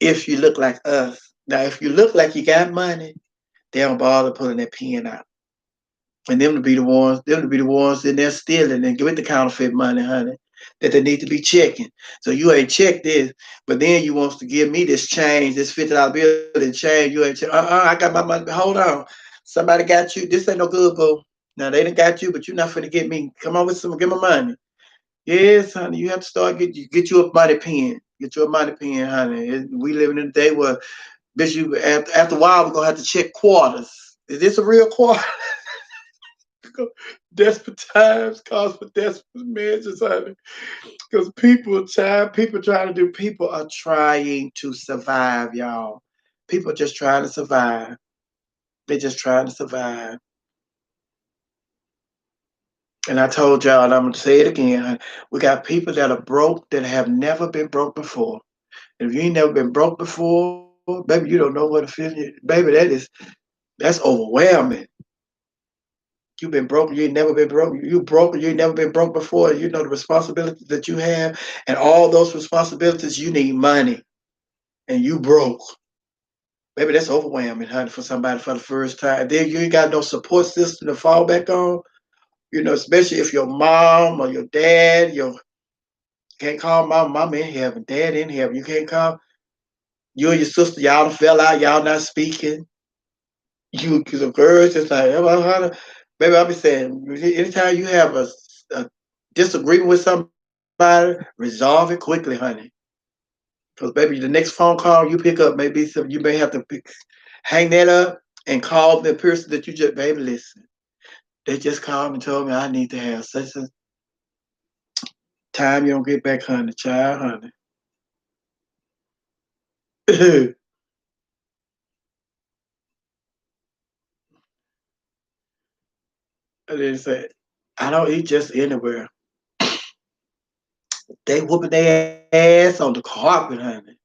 Speaker 1: if you look like us, now if you look like you got money, they don't bother pulling that pen out. And them to be the ones in there stealing and with the counterfeit money, honey, that they need to be checking. So you ain't checked this, but then you wants to give me this change, this $50 bill and change. You ain't check. I got my money. Hold on, somebody got you. This ain't no good, boo. Now they done got you, but you're not finna get me. Come on with some, give my money. Yes, honey, you have to start get you a money pen. Get you a money pen, honey. We living in a day where bitch, you after a while we're gonna have to check quarters. Is this a real quarter? Desperate times cause for desperate measures, honey. Because people trying to do, people are trying to survive, y'all. People are just trying to survive. They're just trying to survive. And I told y'all, and I'm gonna say it again, honey. We got people that are broke that have never been broke before. And if you ain't never been broke before, baby, you don't know what a feeling. Baby, that's overwhelming. You've been broke, you ain't never been broke. You broke, you ain't never been broke before. You know the responsibilities that you have, and all those responsibilities, you need money, and you broke. Baby, that's overwhelming, honey, for somebody for the first time. Then you ain't got no support system to fall back on. Especially if your mom or your dad, can't call mom in heaven, dad in heaven. You can't call you and your sister, y'all done fell out, y'all not speaking. You, because the girls just like, baby, I'll be saying, anytime you have a disagreement with somebody, resolve it quickly, honey. Because, baby, the next phone call you pick up, maybe you may have to hang that up and call the person that you just, baby, listen. They just called and told me I need to have such a time you don't get back, honey, child, honey. And then say, I don't eat just anywhere. They whooping their ass on the carpet, honey.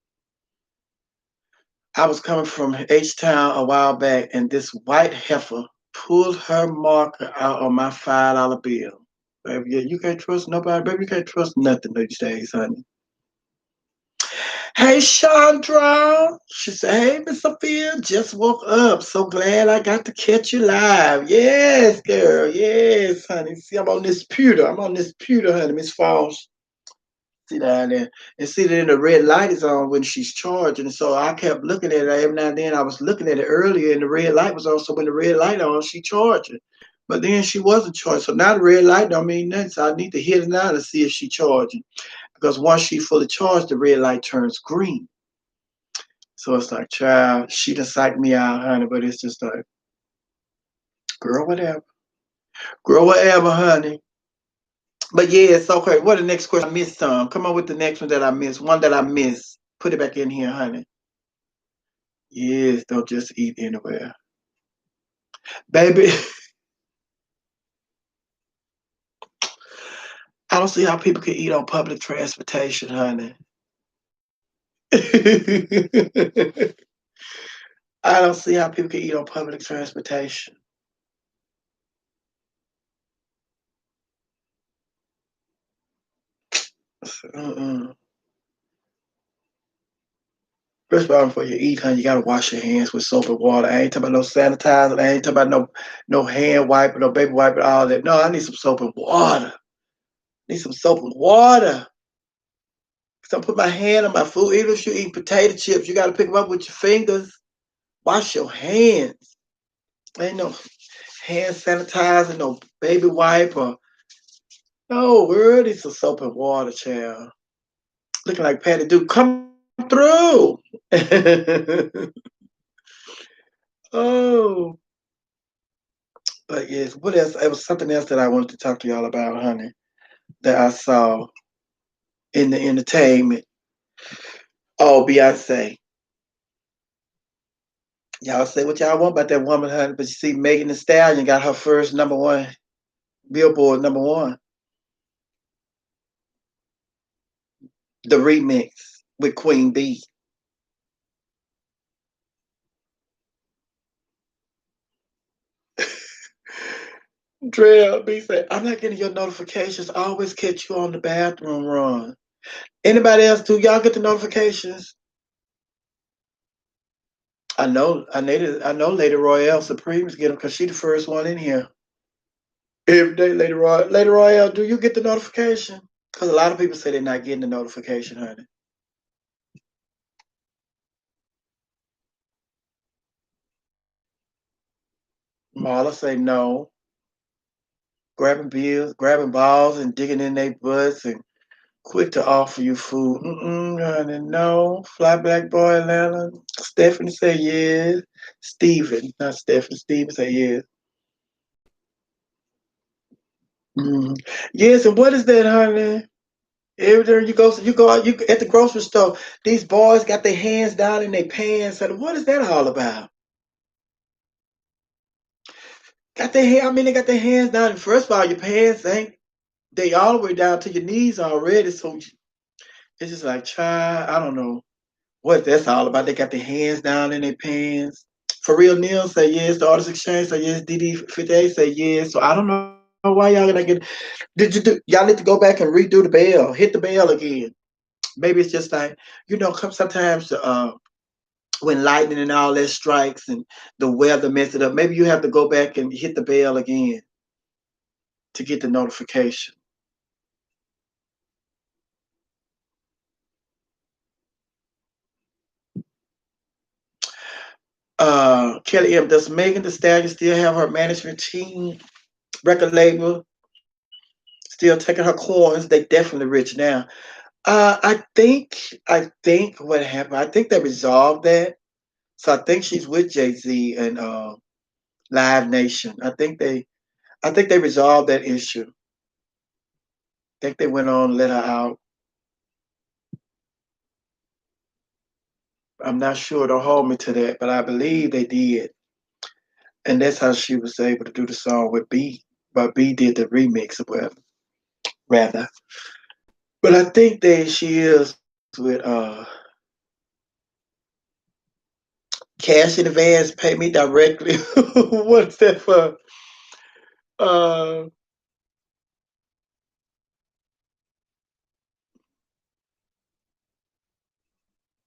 Speaker 1: I was coming from H Town a while back, and this white heifer pulled her marker out on my $5 bill. Baby, yeah, you can't trust nobody, baby. You can't trust nothing these days, honey. Hey, Chandra. She said, hey, Miss Sophia, just woke up. So glad I got to catch you live. Yes, girl. Yes, honey. See, I'm on this pewter. Honey, Miss Falls. See down there. And see that the red light is on when she's charging. So I kept looking at it every now and then. I was looking at it earlier and the red light was on. So when the red light on, she charging. But then she wasn't charging. So now the red light don't mean nothing. So I need to hit it now to see if she charging. Because once she fully charged, the red light turns green. So it's like, child, she done psyched me out, honey. But it's just like, girl, whatever. Girl, whatever, honey. But yeah, it's okay. What the next question? I missed some. Come on with the next one that I missed. One that I missed. Put it back in here, honey. Yes, don't just eat anywhere. Baby, I don't see how people can eat on public transportation, honey. I don't see how people can eat on public transportation. Uh-uh. First of all, before you eat, honey, you gotta wash your hands with soap and water. I ain't talking about no sanitizer. I ain't talking about no hand wiper, no baby wiper, all that. No, I need some soap and water. Need some soap and water. So I put my hand on my food. Even if you eat potato chips, you gotta pick them up with your fingers. Wash your hands. Ain't no hand sanitizer, no baby wipe, or no, girl, need some soap and water, child. Looking like Patty Duke. Come through. Oh, but yes, what else? It was something else that I wanted to talk to y'all about, honey, that I saw in the entertainment. Oh, Beyonce. Y'all say what y'all want about that woman, honey, but you see, Megan Thee Stallion got her first number one, Billboard number one, the remix with Queen B. Drill B said, I'm not getting your notifications. I always catch you on the bathroom run. Anybody else? Do y'all get the notifications? I know Lady Royale Supremes get them because she the first one in here. Every day, Lady Royale, do you get the notification? Because a lot of people say they're not getting the notification, honey. Marla say no. Grabbing bills, grabbing balls, and digging in their butts, and quick to offer you food. Honey, no. Fly Black Boy Atlanta. Stephanie say yes. Steven, not Stephanie. Steven say yes. Mm. Yes, and what is that, honey? Every time you go out, you at the grocery store. These boys got their hands down in their pants. And what is that all about? Got their hand. I mean, they got their hands down. And first of all, your pants ain't they all the way down to your knees already. So it's just like, child, I don't know what that's all about. They got their hands down in their pants. For real, Neil say yes. The Artist Exchange say yes. DD58 say yes. So I don't know why y'all gonna get. Y'all need to go back and redo the bell. Hit the bell again. Maybe it's just like sometimes when lightning and all that strikes and the weather messes it up. Maybe you have to go back and hit the bell again. to get the notification. Kelly M, does Megan Thee Stallion still have her management team, record label, still taking her coins? They definitely rich now. I think what happened. I think they resolved that. So I think she's with Jay Z and Live Nation. I think they resolved that issue. I think they went on and let her out. I'm not sure. Don't hold me to that, but I believe they did. And that's how she was able to do the song with B. But B did the remix or whatever, rather. But I think that she is with cash in advance, pay me directly. What's that for? Uh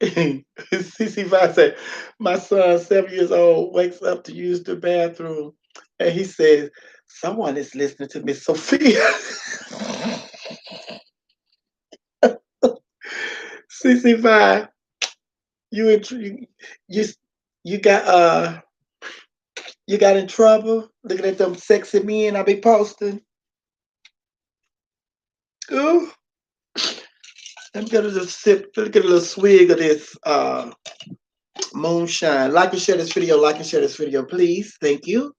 Speaker 1: CC5 said, my son, 7 years old, wakes up to use the bathroom and he says, someone is listening to Miss Sophia. CC5, you in you you got you got in trouble looking at them sexy men I be posting. Ooh, let me get a little sip, let me get a little swig of this moonshine. Like and share this video, like and share this video, please. Thank you.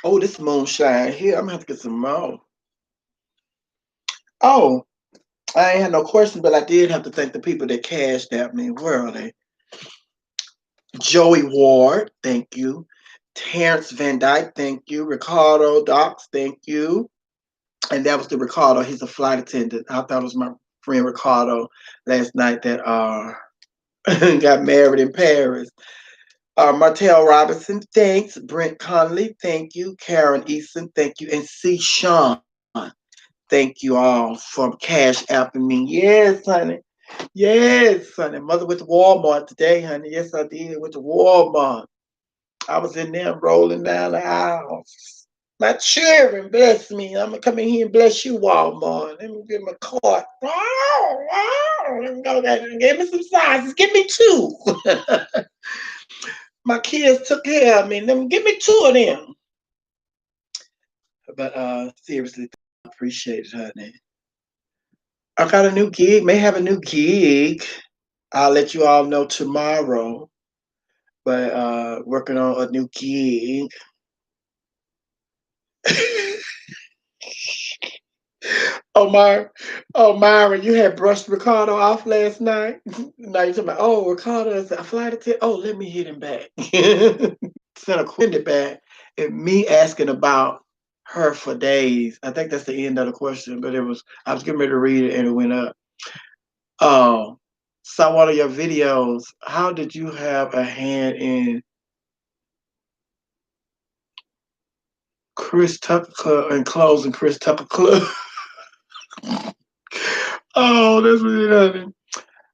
Speaker 1: Oh, this moonshine here. I'm gonna have to get some more. Oh, I ain't had no question, but I did have to thank the people that cashed out me. Where are they? Joey Ward, thank you. Terrence Van Dyke, thank you. Ricardo Docs, thank you. And that was the Ricardo. He's a flight attendant. I thought it was my friend Ricardo last night that got married in Paris. Martell Robinson, thanks. Brent Conley, thank you. Karen Eason, thank you. And C. Sean, thank you all for cash apping me. Yes, honey. Yes, honey. Mother went to Walmart today, honey. Yes, I did. Went to Walmart. I was in there rolling down the aisle. My children bless me. I'm gonna come in here and bless you, Walmart. Let me get my cart. Let me go there and give me some sizes. Give me two. My kids took care of me. Let me give me two of them. But seriously, I appreciate it, honey. I got a new gig. May have a new gig. I'll let you all know tomorrow. But working on a new gig. Omar, oh Myra, you had brushed Ricardo off last night. Now you're talking about, oh, Ricardo is a flight attendant. Oh, let me hit him back. Sent a question back and me asking about her for days. I think that's the end of the question, but I was getting ready to read it and it went up. Saw one of your videos. How did you have a hand in Chris Tucker Club and closing Chris Tucker Club? Oh, that's really funny.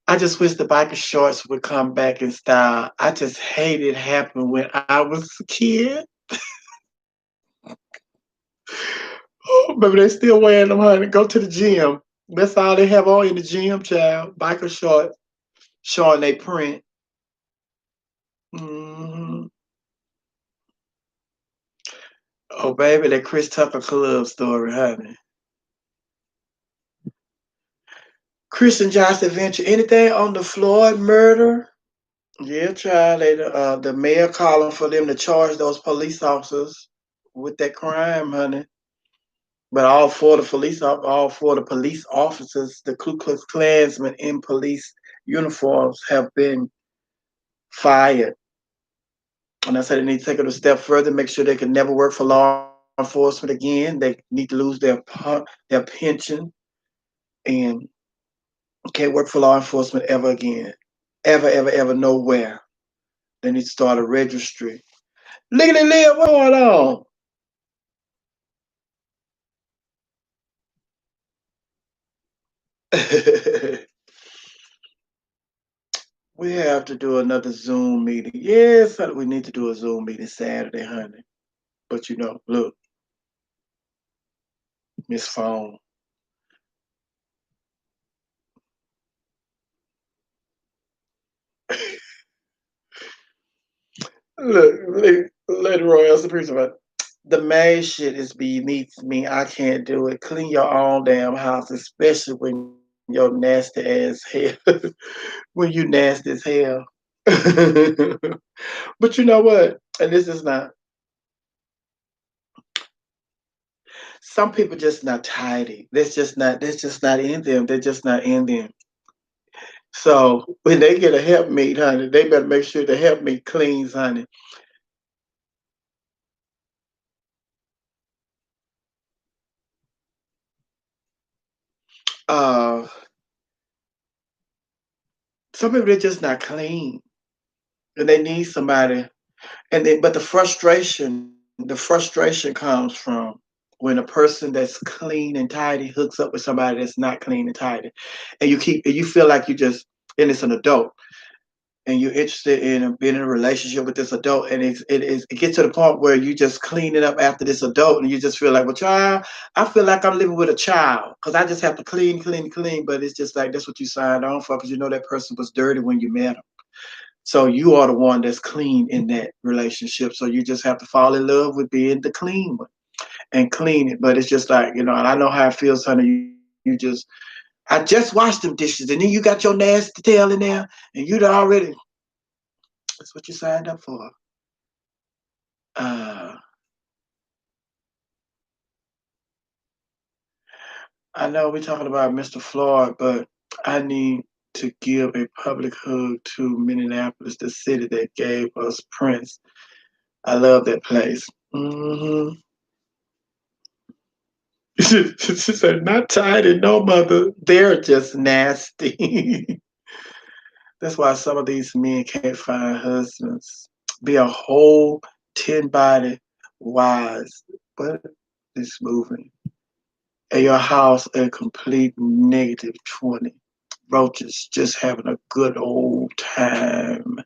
Speaker 1: I just wish the biker shorts would come back in style. I just hate it happened when I was a kid. Oh, baby, they still wearing them, honey. Go to the gym. That's all they have on in the gym, child. Biker shorts showing they print. Hmm. Oh, baby, that Chris Tucker Club story, honey. Christian Johnson Adventure. Anything on the Floyd murder? Yeah, child. The mayor calling for them to charge those police officers with that crime, honey. But all four of the police officers, the Ku Klux Klansmen in police uniforms, have been fired. And I said they need to take it a step further, make sure they can never work for law enforcement again. They need to lose their pension and can't work for law enforcement ever again. Ever, ever, ever, nowhere. They need to start a registry. Legally live, what's going on? We have to do another Zoom meeting. Yes, honey, we need to do a Zoom meeting Saturday, honey. But look, Miss Phone. Look, Lady Royal, the principal. The main shit is beneath me. I can't do it. Clean your own damn house, especially when you're nasty as hell. When you nasty as hell. But you know what? And this is not. Some people just not tidy. That's just not. That's just not in them. They're just not in them. So when they get a help meet, honey, they better make sure the help meet cleans, honey. Uh, some people they're just not clean, and they need somebody. But the frustration comes from when a person that's clean and tidy hooks up with somebody that's not clean and tidy, and you feel like you just and it's an adult, and you're interested in being in a relationship with this adult, and it gets to the point where you just clean it up after this adult, and you just feel like, well, child, I feel like I'm living with a child because I just have to clean, clean, clean. But it's just like that's what you signed on for because you know that person was dirty when you met them. So you are the one that's clean in that relationship. So you just have to fall in love with being the clean one and clean it. But it's just like, and I know how it feels, honey. You just, I just washed them dishes and then you got your nasty tail in there and you'd already, that's what you signed up for. Uh, I know we're talking about Mr. Floyd, but I need to give a public hug to Minneapolis, the city that gave us Prince. I love that place. Hmm. She said, not tidy, no mother. They're just nasty. That's why some of these men can't find husbands. Be a whole 10 body wise, but it's moving. At your house, a complete negative 20. Roaches just having a good old time,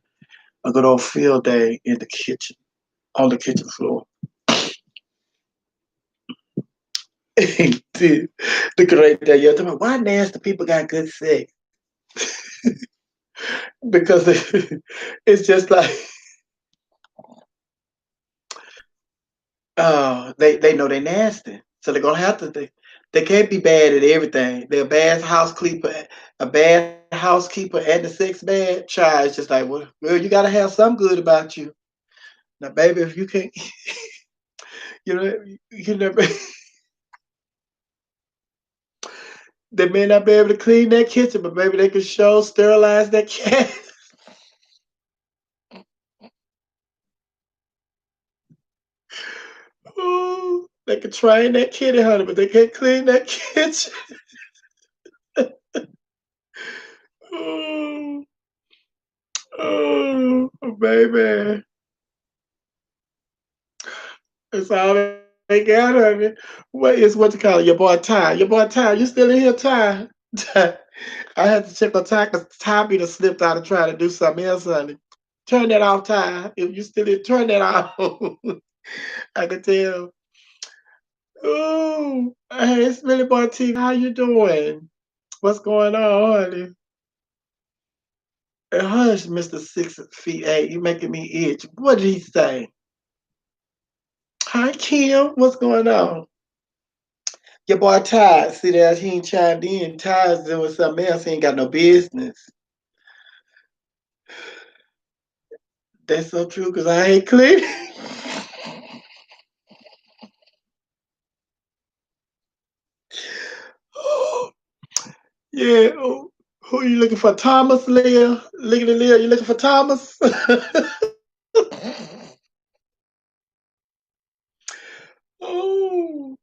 Speaker 1: a good old field day in the kitchen, on the kitchen floor. the, the great day. You're talking about why nasty people got good sex? Because it's just like they know they're nasty, so they're gonna have to. They can't be bad at everything. They're a bad housekeeper, and the sex bad. Child, it's just like well, you gotta have some good about you. Now, baby, if you can't, you know, you never. They may not be able to clean that kitchen, but maybe they can show sterilize that cat. Ooh, they can train that kitty, honey, but they can't clean that kitchen. Oh, oh, baby. That's all they got, honey. What you call it? Your boy Ty. Your boy Ty. You still in here, Ty? Ty. I had to check on Ty because Ty be done slipped out and trying to do something else, honey. Turn that off, Ty. If you still in, turn that off. I can tell. Oh, hey, it's Billy Boy T. How you doing? What's going on, honey? Hush, Mr. 6 feet 8. You making me itch. What did he say? Hi, Kim. What's going on? Your boy Ty. See that he ain't chimed in. Ty's doing something else. He ain't got no business. That's so true because I ain't clean. Oh, yeah. Oh, who are you looking for? Thomas, Leah? Looking at Leah. You looking for Thomas? Oh.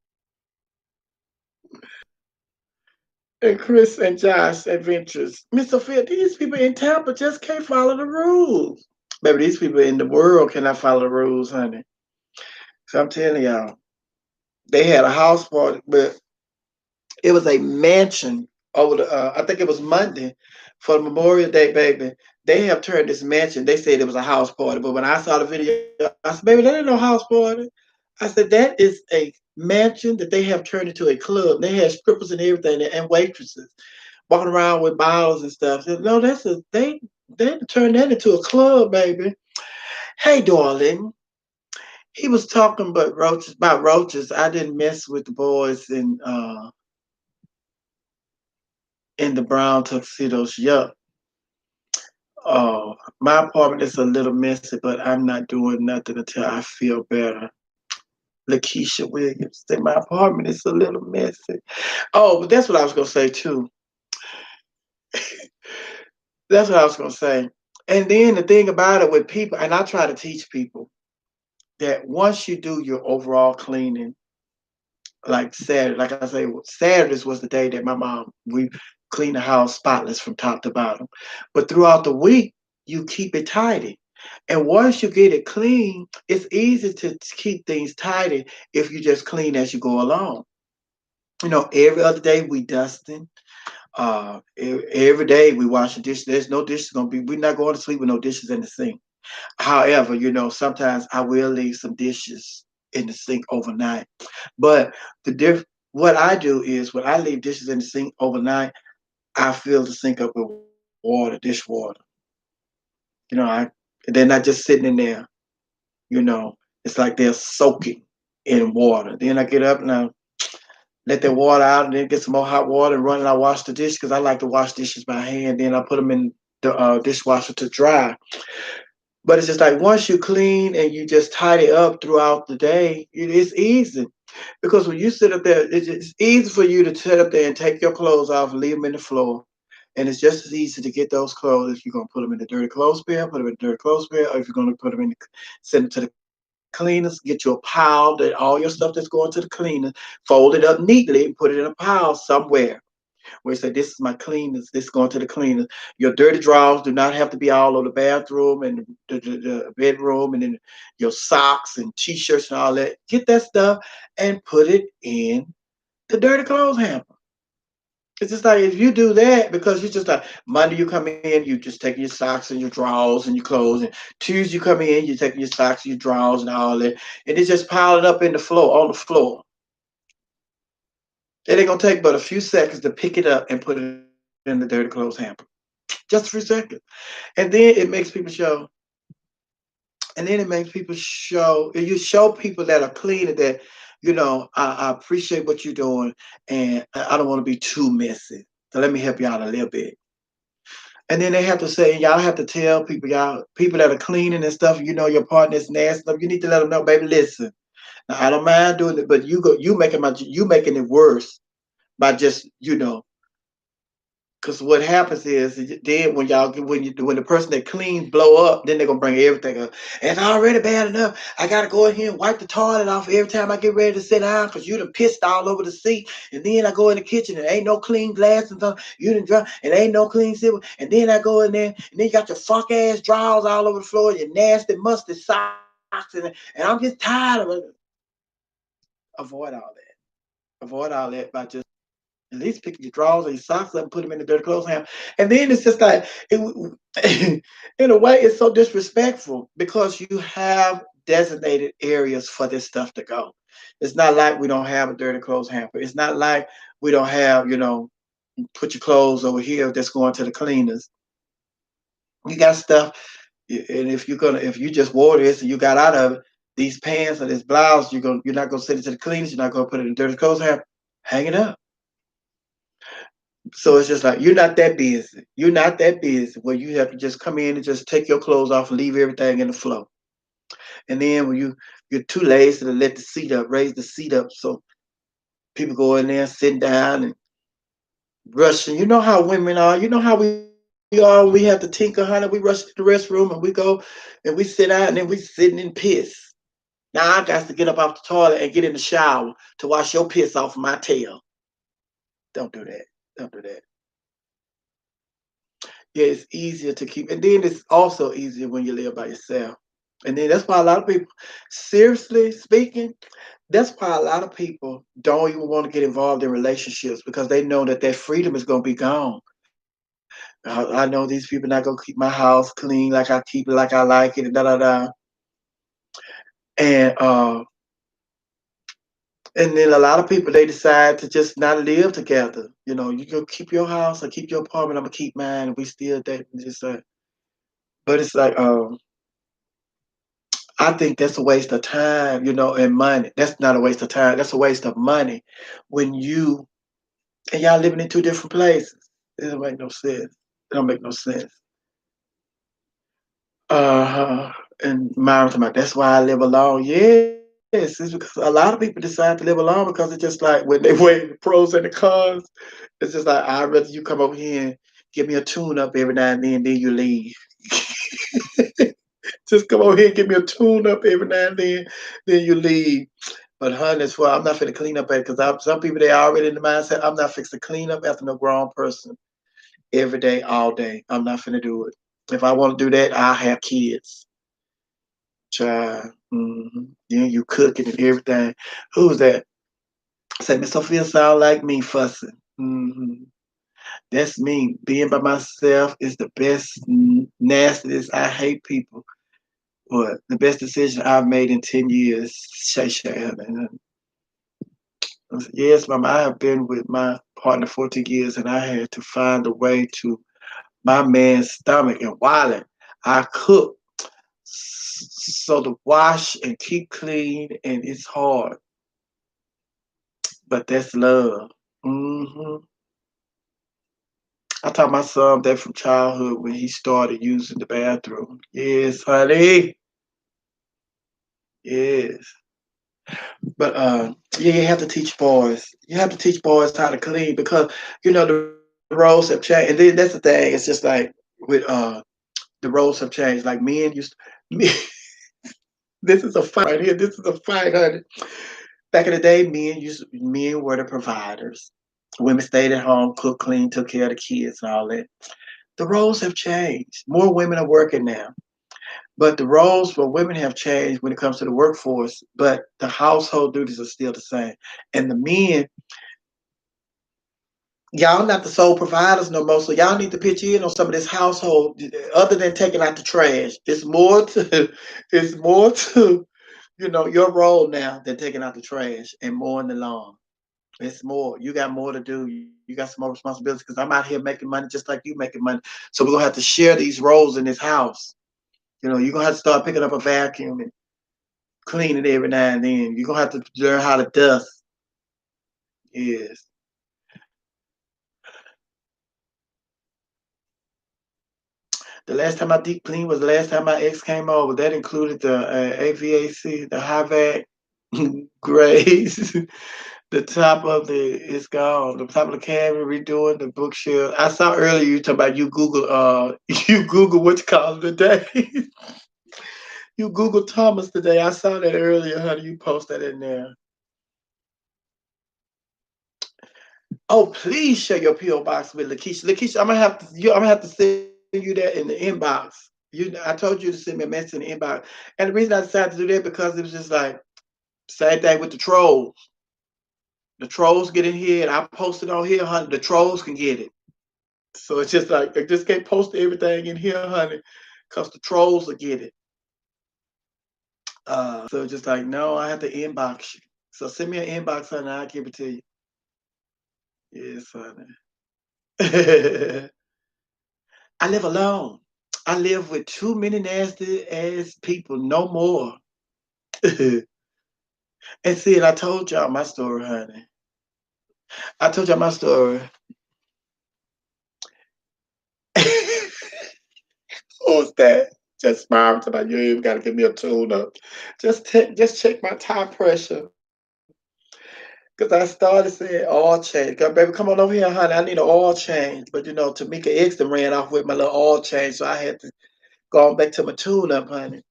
Speaker 1: And Chris and Josh adventures. Miss Sophia, these people in Tampa just can't follow the rules. Baby, these people in the world cannot follow the rules, honey. So I'm telling y'all, they had a house party, but it was a mansion. over the I think it was Monday for Memorial Day, baby. They have turned this mansion. They said it was a house party, but when I saw the video, I said, "Baby, that ain't no house party." I said, "That is a mansion that they have turned into a club. They had strippers and everything and waitresses walking around with bottles and stuff." Said, no, that's a they turned that into a club, baby. Hey, darling. He was talking about roaches. I didn't mess with the boys in the brown tuxedos. Yup. Oh, my apartment is a little messy, but I'm not doing nothing until I feel better. Lakeisha Williams said my apartment is a little messy. Oh, but that's what I was gonna say too. That's what I was gonna say. And then the thing about it with people, and I try to teach people that once you do your overall cleaning, like Saturday, like I say, Saturdays was the day that my mom we cleaned the house spotless from top to bottom. But throughout the week, you keep it tidy. And once you get it clean, it's easy to keep things tidy if you just clean as you go along. Every other day we dusting. Every day we wash the dishes. There's no dishes gonna be. We're not going to sleep with no dishes in the sink. However, sometimes I will leave some dishes in the sink overnight. But what I do is when I leave dishes in the sink overnight, I fill the sink up with water, dishwater. I they're not just sitting in there. You know, it's like they're soaking in water. Then I get up and I let that water out, and then get some more hot water and run and I wash the dish because I like to wash dishes by hand. Then I put them in the dishwasher to dry. But it's just like once you clean and you just tidy up throughout the day, it's easy. Because when you sit up there, it's easy for you to sit up there and take your clothes off and leave them in the floor. And it's just as easy to get those clothes if you're going to put them in the dirty clothes bin, put them in the dirty clothes bin, or if you're going to put them in, send them to the cleaners, get you a pile that all your stuff that's going to the cleaners, fold it up neatly and put it in a pile somewhere where you say, "This is my cleaners, this is going to the cleaners." Your dirty drawers do not have to be all over the bathroom and the bedroom and then your socks and t-shirts and all that. Get that stuff and put it in the dirty clothes hamper. It's just like if you do that, because you just like Monday you come in, you just taking your socks and your drawers and your clothes, and Tuesday you come in, you taking your socks, your drawers and all that, and it's just piling up in the floor on the floor. It ain't gonna take but a few seconds to pick it up and put it in the dirty clothes hamper. Just a few seconds. And then it makes people show, and then it makes people show, and you show people that are clean and that, I appreciate what you're doing and I don't want to be too messy. So let me help you out a little bit. And then they have to say, y'all have to tell people, y'all, people that are cleaning and stuff, your partner is nasty stuff, you need to let them know, baby, listen. Now, I don't mind doing it, but you making it worse by just, because what happens is then when the person that cleans blow up, then they're gonna bring everything up. It's already bad enough. I gotta go in here and wipe the toilet off every time I get ready to sit down because you done pissed all over the seat. And then I go in the kitchen and ain't no clean glass and stuff. You done drunk and ain't no clean silver. And then I go in there and then you got your fuck ass drawers all over the floor, your nasty musty socks, and I'm just tired of it. Avoid all that. Avoid all that by just at least pick your drawers or your socks up and put them in the dirty clothes hamper. And then it's just like, in a way, it's so disrespectful because you have designated areas for this stuff to go. It's not like we don't have a dirty clothes hamper. It's not like we don't have, put your clothes over here that's going to the cleaners. You got stuff, and if you just wore this and you got out of it, these pants or this blouse, you're not gonna send it to the cleaners. You're not gonna put it in the dirty clothes hamper. Hang it up. So it's just like you're not that busy. You're not that busy where you have to just come in and just take your clothes off and leave everything in the floor. And then when you're too lazy to let the seat up, raise the seat up so people go in there, sit down and rushing. You know how women are. You know how we are. We have to tinker, honey. We rush to the restroom and we go and we sit down and then we sitting in piss. Now I got to get up off the toilet and get in the shower to wash your piss off my tail. Don't do that. Don't do that. Yeah, it's easier to keep, and then it's also easier when you live by yourself. And then that's why a lot of people, seriously speaking, that's why a lot of people don't even want to get involved in relationships because they know that their freedom is going to be gone. I know these people not gonna keep my house clean like I keep it, like I like it, and da da da. And and then a lot of people they decide to just not live together. You know, you can keep your house, I keep your apartment, I'm gonna keep mine, and we still date. Just but it's like I think that's a waste of time, and money. That's not a waste of time. That's a waste of money when you and y'all living in two different places. It don't make no sense. It don't make no sense. Uh-huh. And mom talking about that's why I live alone. Yes, it's because a lot of people decide to live alone because it's just like when they weigh the pros and the cons, it's just like I'd rather you come over here and give me a tune up every now and then you leave. Just come over here and give me a tune up every now and then you leave. But honey, that's why I'm not finna clean up because some people they already in the mindset I'm not fixing to clean up after no grown person every day, all day. I'm not finna do it. If I want to do that, I'll have kids. Child. Yeah, you cooking and everything. Who's that? Say, Miss Sophia sound like me fussing. That's me. Being by myself is the best, nastiest. I hate people. But the best decision I've made in 10 years. Shay Shay. Yes, mama, I have been with my partner 14 years and I had to find a way to my man's stomach and wallet. I cook so to wash and keep clean and it's hard. But that's love. I taught my son that from childhood when he started using the bathroom. Yes, honey. Yes. But yeah, you have to teach boys. You have to teach boys how to clean because the roles have changed. And then that's the thing. It's just like with the roles have changed. Like men used to, me, this is a fight right here. This is a fight, honey. Back in the day, men were the providers. Women stayed at home, cooked, clean, took care of the kids and all that. The roles have changed. More women are working now. But the roles for women have changed when it comes to the workforce, but the household duties are still the same. And the men, y'all not the sole providers no more, so y'all need to pitch in on some of this household other than taking out the trash. It's more to it's more to your role now than taking out the trash and mowing the lawn. It's more. You got more to do. You got some more responsibilities because I'm out here making money just like you making money. So we're gonna have to share these roles in this house. You're gonna have to start picking up a vacuum and clean it every now and then. You're gonna have to learn how to dust. Yes. The last time I deep cleaned was the last time my ex came over. That included the AVAC, the high vac grades. The top of it's gone. The top of the cabinet redoing the bookshelf. I saw earlier you talk about you Google you Google what you call it today. You Google Thomas today. I saw that earlier, honey. You post that in there. Oh, please share your PO box with Lakeisha. Lakeisha, I'm gonna have to send you that in the inbox. I told you to send me a message in the inbox, and the reason I decided to do that because it was just like same thing with the trolls. The trolls get in here, and I post it on here, honey. The trolls can get it, so it's just like I just can't post everything in here, honey, because the trolls will get it. So it's just like no, I have to inbox you. So send me an inbox, honey. I'll give it to you. Yes, honey. I live alone. I live with too many nasty ass people, no more. And see, and I told y'all my story, honey. I told y'all my story. Who's that? Just smile to my you ain't even gotta give me a tune up. Just check my tire pressure. Cause I started saying oil change. Cause baby, come on over here, honey. I need an oil change. But Tamika X done ran off with my little oil change, so I had to go on back to my tune up, honey.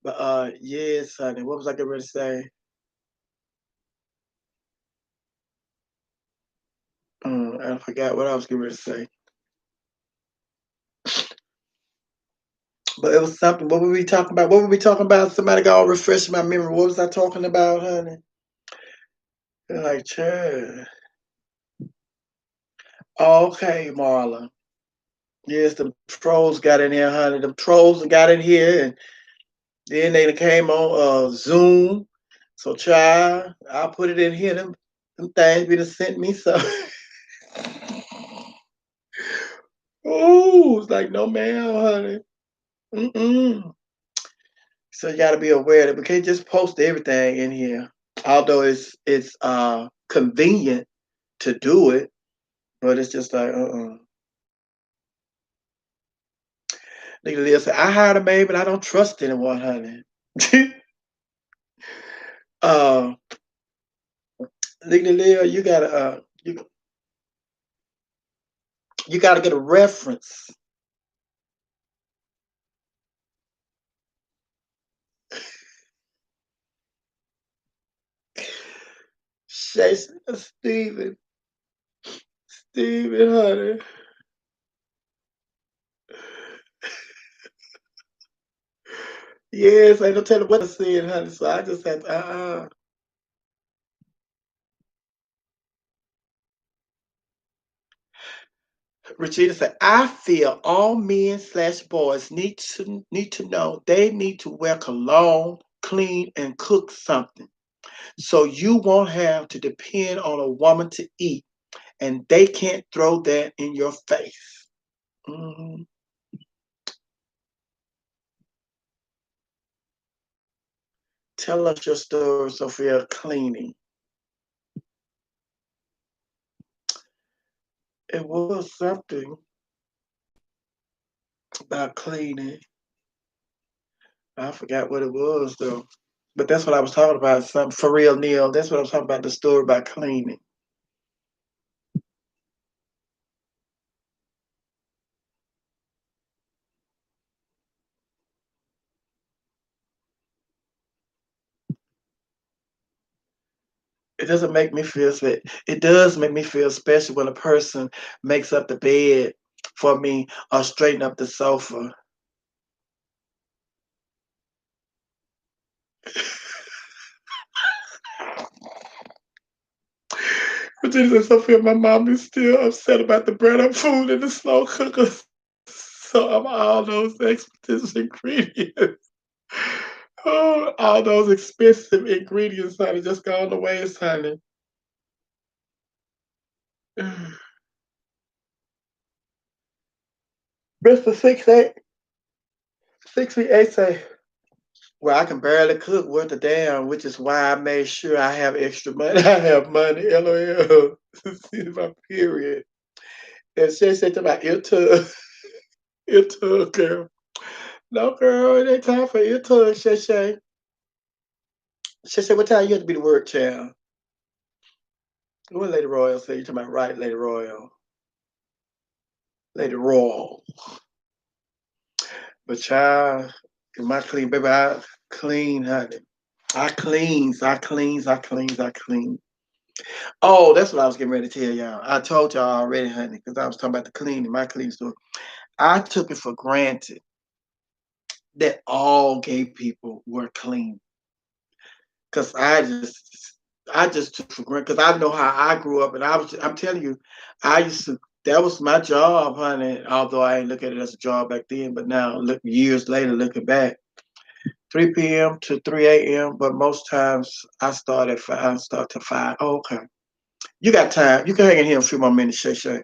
Speaker 1: But yes, honey. What was I getting ready to say? I forgot what I was getting ready to say. But it was something. What were we talking about? What were we talking about? Somebody got all refresh my memory. What was I talking about, honey? They're like, child. Okay, Marla. Yes, the trolls got in here, honey. The trolls got in here, and then they came on Zoom. So, child, I'll put it in here. Them things be to sent me so. Oh, it's like no man, honey. Mm-mm. So you got to be aware that we can't just post everything in here. Although it's convenient to do it, but it's just like Nigga Leah said, I hired a maid, but I don't trust anyone, honey. uh Nigga Leah, you gotta get a reference. Shay Steven. Steven, honey. Yes, ain't no telling what I said, honey. So I just had to Regina said, I feel all men slash boys need to know they need to wear cologne, clean, and cook something. So you won't have to depend on a woman to eat, and they can't throw that in your face. Mhm. Tell us your story, Sophia, cleaning. It was something about cleaning. I forgot what it was though. But that's what I was talking about. Something for real, Neil. That's what I was talking about. The story about cleaning. It doesn't make me feel spe- It does make me feel special when a person makes up the bed for me or straighten up the sofa. But Jesus, Sophia, my mom is still upset about the bread up food in the slow cooker. So I'm all those expensive ingredients. Oh, all those expensive ingredients, honey, just gone to waste, honey. Mr. 68 say, well, I can barely cook worth a damn, which is why I made sure I have extra money. I have money, LOL. See my period. And she said to my ear girl. No, girl, it ain't time for ear tug, Shay Shay. Shay Shay, what time you have to be to work, child? What Lady Royal say? You talking about right, Lady Royal? Lady Royal. But child, my clean, baby, I clean, honey. I clean. Oh, that's what I was getting ready to tell y'all. I told y'all already, honey, because I was talking about the cleaning, my clean store. I took it for granted that all gay people were clean. Cause I just took for granted because I know how I grew up, and I'm telling you, I used to that was my job, honey. Although I ain't look at it as a job back then, but now look years later, looking back, 3 p.m. to 3 a.m. But most times I start at five. I start to five. Oh, okay, you got time. You can hang in here a few more minutes, Shay Shay.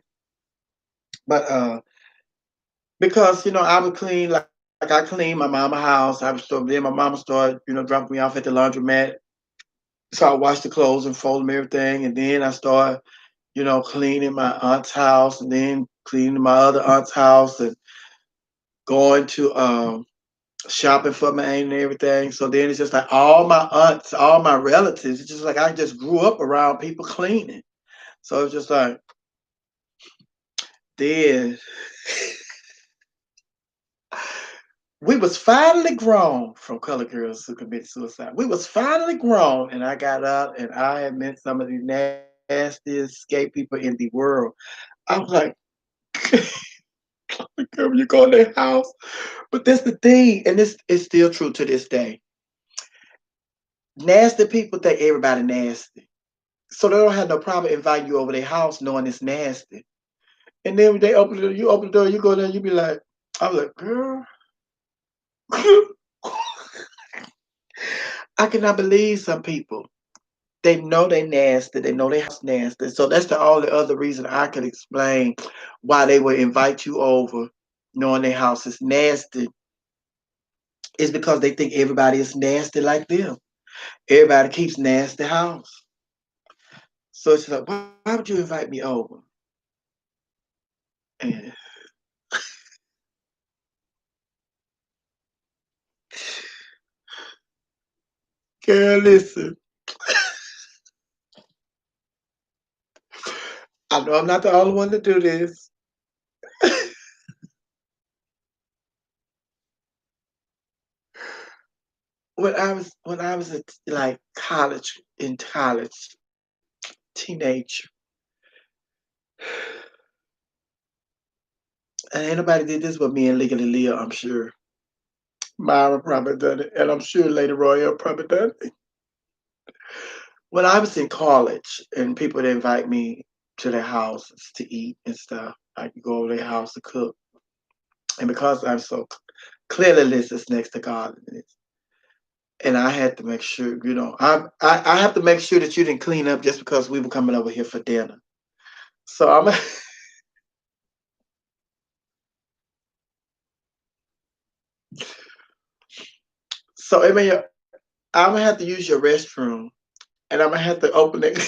Speaker 1: But because I would clean like I clean my mama house. I would start then my mama started dropping me off at the laundromat. So I wash the clothes and fold them everything, and then I start cleaning my aunt's house, and then cleaning my other aunt's house, and going to shopping for my aunt and everything. So then it's just like all my aunts, all my relatives. It's just like I just grew up around people cleaning. So it's just like then we was finally grown from color girls who committed suicide. We was finally grown, and I got out, and I had met some of the nastiest gay people in the world. I was like, Girl, when you go in their house. But that's the thing, and this is still true to this day. Nasty people think everybody nasty. So they don't have no problem inviting you over their house knowing it's nasty. And then when they open the door, you open the door, you go there, you be like, I'm like, girl, I cannot believe some people. They know they nasty, they know they house nasty. So that's the only other reason I could explain why they would invite you over knowing their house is nasty is because they think everybody is nasty like them. Everybody keeps nasty house. So it's like, why would you invite me over? And girl, listen, I know I'm not the only one to do this. When I was at like college in college, teenage, and ain't nobody did this but me and Legally Leah, I'm sure. Myra probably done it, and I'm sure Lady Royal probably done it. When I was in college and people would invite me to their houses to eat and stuff, I could go over their house to cook. And because I'm so cleanliness is next to godliness, and I had to make sure, I have to make sure that you didn't clean up just because we were coming over here for dinner. So I'm so I mean, I'm gonna have to use your restroom, and I'm gonna have to open it,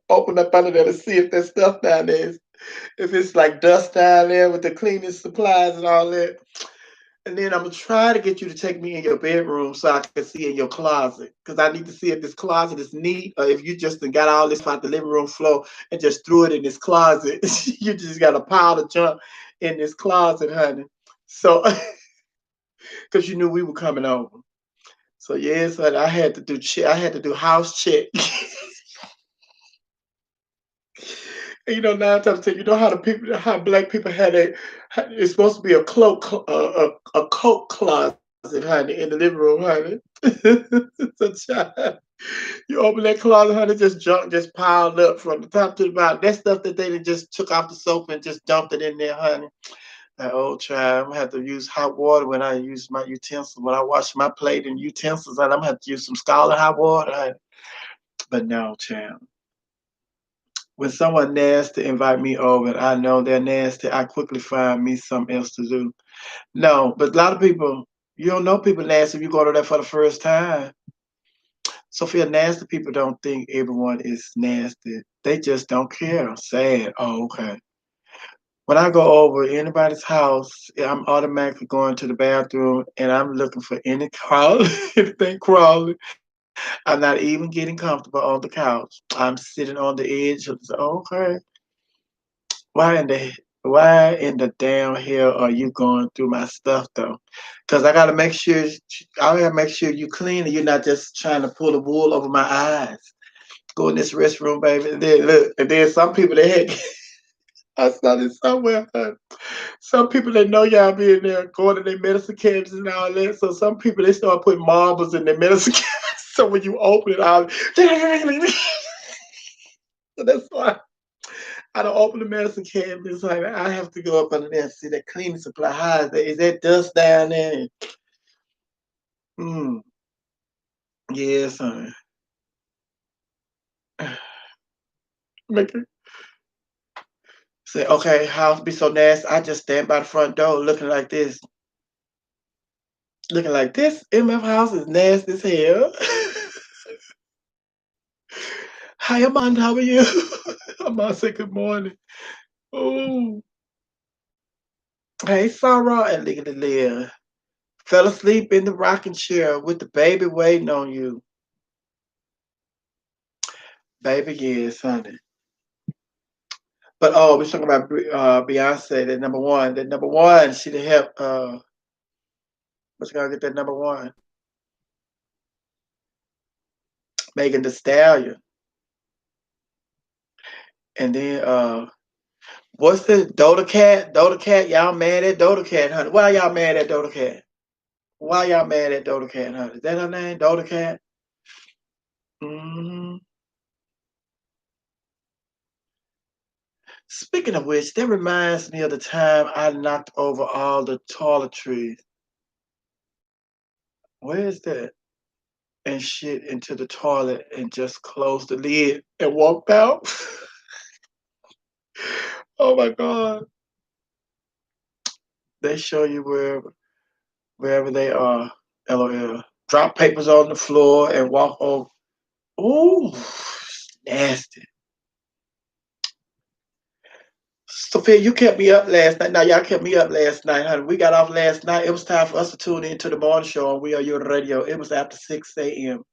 Speaker 1: open up under there to see if there's stuff down there, if it's like dust down there with the cleaning supplies and all that. And then I'm gonna try to get you to take me in your bedroom so I can see in your closet. Because I need to see if this closet is neat or if you just got all this out the living room floor and just threw it in this closet. You just got a pile of junk in this closet, honey. So, because you knew we were coming over. So yes, honey, I had to do I had to do house check. And, nine times ten, you know how the people, how black people had it's supposed to be a a coat closet, honey, in the living room, honey. So, child, you open that closet, honey, just junk just piled up from the top to the bottom. That stuff that they just took off the sofa and just dumped it in there, honey. That old child, I'm gonna have to use hot water when I use my utensils. When I wash my plate and utensils, and I'm gonna have to use some scalding hot water, honey. But no, child. When someone nasty invite me over and I know they're nasty, I quickly find me something else to do. No, but a lot of people, you don't know people nasty if you go to that for the first time. Sophia, nasty people don't think everyone is nasty. They just don't care. Sad. Oh, okay. When I go over anybody's house, I'm automatically going to the bathroom and I'm looking for any crawl, anything crawling. I'm not even getting comfortable on the couch. I'm sitting on the edge of the, okay. Why in the why in the damn hell are you going through my stuff though? Because I gotta make sure you clean and you're not just trying to pull the wool over my eyes. Go in this restroom, baby. And then look, and then some people they had I saw this somewhere. Some people they know y'all be in there going to their medicine cabinets and all that. So some people they start putting marbles in their medicine cabinets. So when you open it, all so that's why I don't open the medicine cabinet. It's like I have to go up under there and see that cleaning supply. How is that dust down there? Mm, yes, honey. Make it say, okay, house be so nasty. I just stand by the front door looking like this. MF house is nasty as hell. Hi, Amanda. How are you? Amanda said good morning. Oh, hey, Sarah and look at the Leah. Fell asleep in the rocking chair with the baby waiting on you. Baby, yes, honey. But oh, we're talking about Beyonce, that number one. That number one, she did help. What's gonna get that number one? Megan the Stallion, and then What's the Doda Cat? Doda Cat, y'all mad at Doda Cat, honey. Why y'all mad at Doda Cat? Why y'all mad at Doda Cat, honey? Is that her name? Doda Cat? Hmm. Speaking of which, that reminds me of the time I knocked over all the toiletries. Where is that? And shit into the toilet and just closed the lid and walked out. Oh my God. They show you wherever they are. LOL. Drop papers on the floor and walk over. Ooh, nasty. Sophia, you kept me up last night. Now y'all kept me up last night, honey. We got off last night. It was time for us to tune into the morning show on We Are Your Radio. It was after 6 a.m.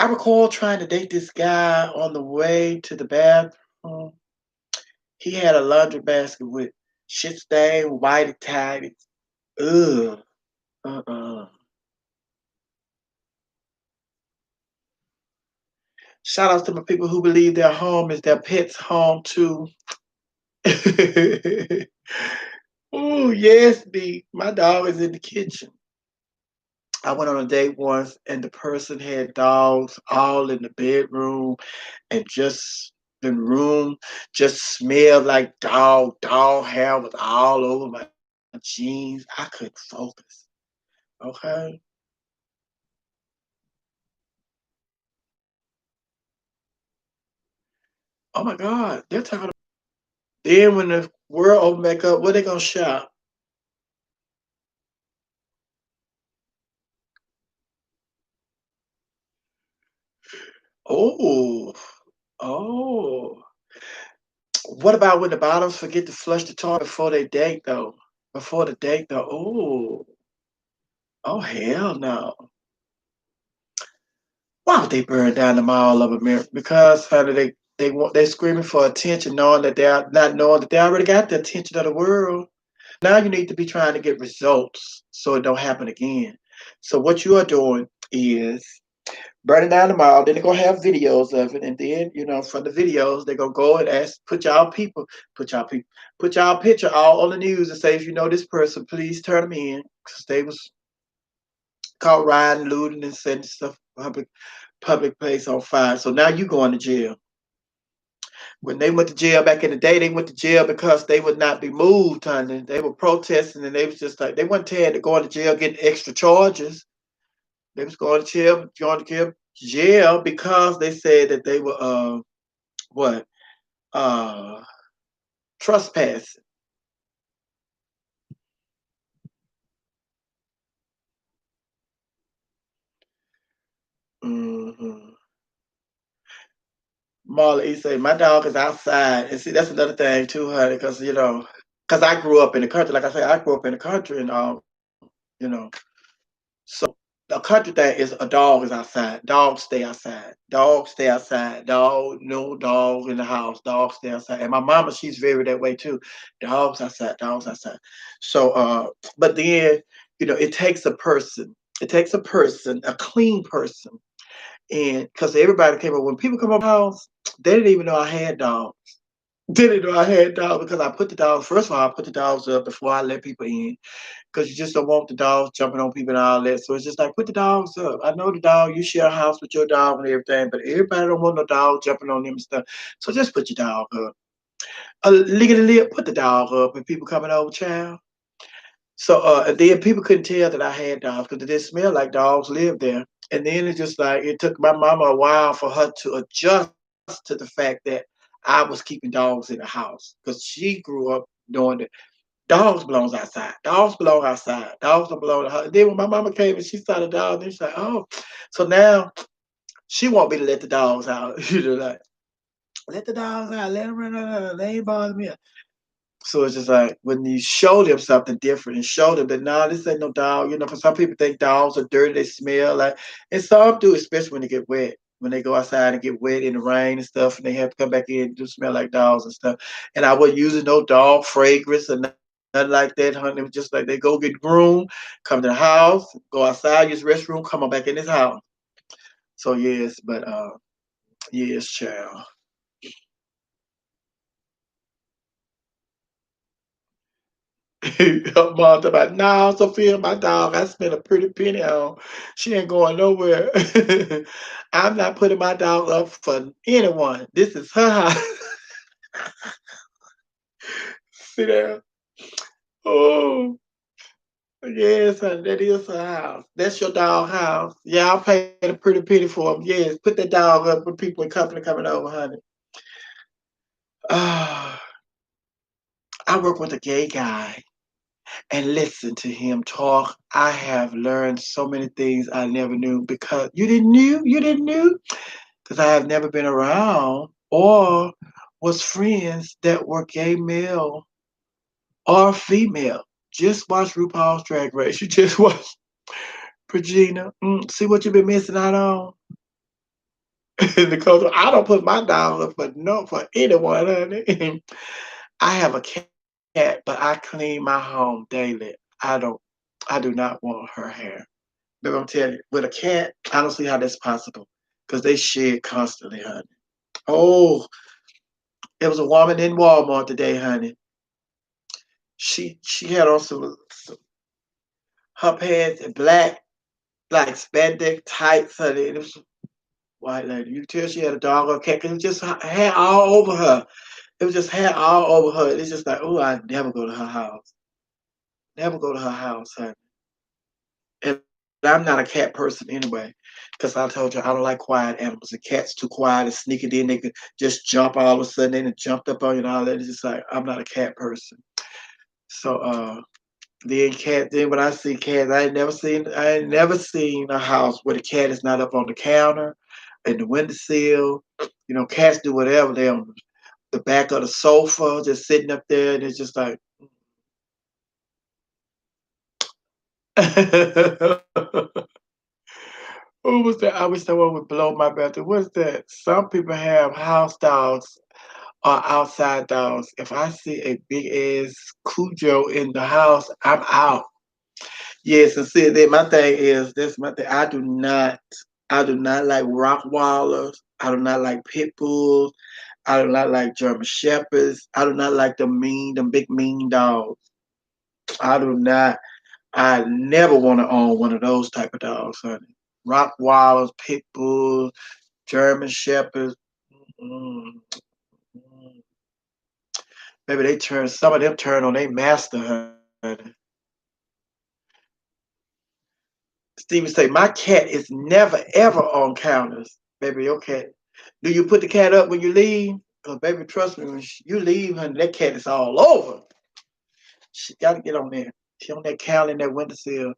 Speaker 1: I recall trying to date this guy on the way to the bathroom. He had a laundry basket with shit stain, white tied. Ugh. Uh-uh. Shout outs to my people who believe their home is their pet's home too. Oh, yes, B. My dog is in the kitchen. I went on a date once and the person had dogs all in the bedroom and just the room just smelled like dog hair was all over my jeans. I couldn't focus. Okay. Oh my God. They're talking. Then when the world open back up, where they gonna shop? Oh, oh. What about when the bottoms forget to flush the toilet before they date though? Before the date though. Oh, oh hell no. Why would they burn down the Mall of America? Because honey, they're screaming for attention, knowing that they're not knowing that they already got the attention of the world. Now you need to be trying to get results so it don't happen again. So what you are doing is burning down the mall. Then they're gonna have videos of it, and then from the videos they're gonna go and ask, put y'all people, put y'all picture all on the news and say, if you know this person, please turn them in because they was caught riding, looting, and setting stuff public place on fire. So now you going to jail. When they went to jail back in the day, they went to jail because they would not be moved, honey. They were protesting, and they was just like they weren't tired to go to jail getting extra charges. They was going to jail because they said that they were what uh trespassing. Mm-hmm. Marla E say my dog is outside, and see that's another thing too, honey, because because I grew up in the country. Like I said, I grew up in the country, and you know, so the country thing is a dog is outside. Dogs stay outside. Dogs stay outside. Dog, no dog in the house. Dogs stay outside. And my mama, she's very that way too. Dogs outside. Dogs outside. So, but then it takes a person. It takes a person, a clean person, and because everybody came up when people come up house, they didn't even know I had dogs. They didn't know I had dogs because I put the dogs. First of all, I put the dogs up before I let people in because you just don't want the dogs jumping on people and all that. So it's just like put the dogs up. I know the dog, you share a house with your dog and everything, but everybody don't want no dog jumping on them and stuff. So just put your dog up. Lickety lip, put the dog up and people coming over, child. So and then people couldn't tell that I had dogs because it didn't smell like dogs lived there. And then it's just like it took my mama a while for her to adjust to the fact that I was keeping dogs in the house because she grew up knowing that dogs belongs outside. Dogs belong outside. Dogs don't belong to her. Then when my mama came and she saw the dog, then she's like, oh, so now she want me to let the dogs out. Like let the dogs out, let them run, they ain't bother me. So it's just like when you show them something different and show them that no, this ain't no dog. Because some people think dogs are dirty, they smell like, and some do, especially when they get wet. When they go outside and get wet in the rain and stuff, and they have to come back in and do smell like dogs and stuff. And I wasn't using no dog fragrance or nothing like that, honey. It was just like they go get groomed, come to the house, go outside, use the restroom, come on back in this house. So yes, but yes, child. Her mom about, no, Sophia, my dog, I spent a pretty penny on. She ain't going nowhere. I'm not putting my dog up for anyone. This is her house. See there? Oh, yes, honey, that is her house. That's your dog house. Yeah, I'll pay a pretty penny for him. Yes, put that dog up when people in company coming over, honey. Ah, I work with a gay guy and listen to him talk. I have learned so many things I never knew because you didn't knew because I have never been around or was friends that were gay male or female. Just watch RuPaul's Drag Race. You just watch Regina. See what you've been missing out on. Because I don't put my dog up for no for anyone, honey. I have a cat, but I clean my home daily. I do not want her hair. But I'm telling you, with a cat, I don't see how that's possible. Because they shed constantly, honey. Oh, there was a woman in Walmart today, honey. She had on some her pants in black, like spandex tights, honey. And it was white lady. You can tell she had a dog or a cat 'cause it was just hair all over her. It was just hair all over her. It's just like, oh, I never go to her house. Never go to her house, honey. And I'm not a cat person anyway, because I told you I don't like quiet animals. The cat's too quiet and sneaky. Then they could just jump all of a sudden. They done jumped up on you and all that. It's just like I'm not a cat person. So then when I see cats, I ain't never seen a house where the cat is not up on the counter, in the windowsill. You know, cats do whatever. They on the back of the sofa, just sitting up there, and it's just like. Who was that? I wish someone would blow my bathroom. What's that? Some people have house dogs or outside dogs. If I see a big ass Cujo in the house, I'm out. Yes, and see that my thing is this my thing. I do not like Rottweilers. I do not like pit bulls. I do not like German shepherds. I do not like them big mean dogs. I do not. I never want to own one of those type of dogs, honey. Rottweilers, pit bulls, German shepherds. Mm, mm. Maybe some of them turn on their master, honey. Steven say, my cat is never ever on counters. Baby, your cat. Do you put the cat up when you leave? Because baby, trust me, when you leave, honey, that cat is all over. She gotta get on there. She on that counter in that windowsill.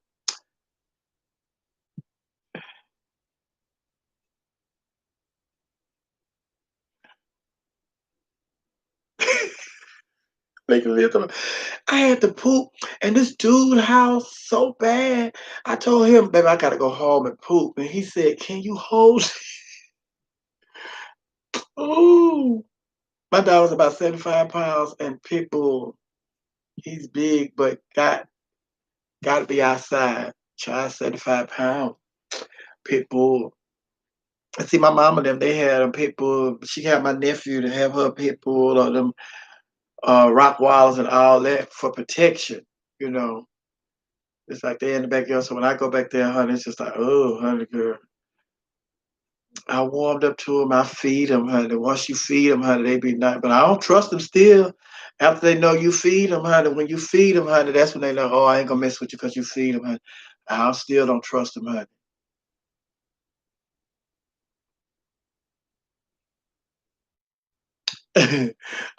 Speaker 1: Make a little. I had to poop in this dude house so bad. I told him, baby, I gotta go home and poop. And he said, can you hold? Ooh. My dog was about 75 pounds and pit bull. He's big, but gotta be outside. Child 75 pounds. Pit bull. I see my mama them, they had a pit bull. She had my nephew to have her pit bull or them Rottweilers and all that for protection, you know. It's like they in the backyard. So when I go back there, honey, it's just like, oh, honey, girl. I warmed up to them. I feed them, honey. Once you feed them, honey, they be nice. But I don't trust them still. After they know you feed them, honey, when you feed them, honey, that's when they know, oh, I ain't gonna mess with you because you feed them, honey. I still don't trust them, honey.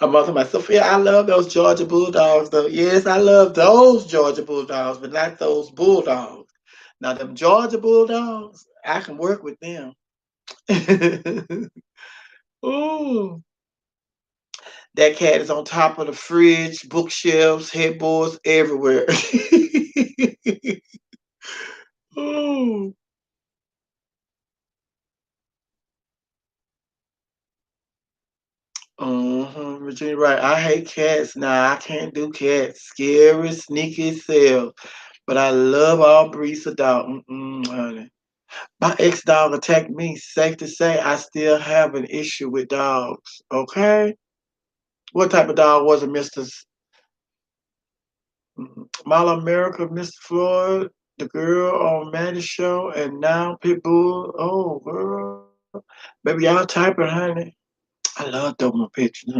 Speaker 1: I'm also myself. Yeah, I love those Georgia Bulldogs, though. Yes, I love those Georgia Bulldogs, but not those Bulldogs. Now, them Georgia Bulldogs, I can work with them. Ooh. That cat is on top of the fridge, bookshelves, headboards, everywhere. Ooh. Virginia, right. I hate cats. Nah, I can't do cats. Scary, sneaky self. But I love all breeds of dog. Honey. My ex dog attacked me. Safe to say, I still have an issue with dogs. Okay? What type of dog was it, Mister? Mall America, Mr. Floyd, the girl on Maddie's show, and now Pitbull. Oh, girl. Baby, y'all typing, honey. I love throwing my pictures.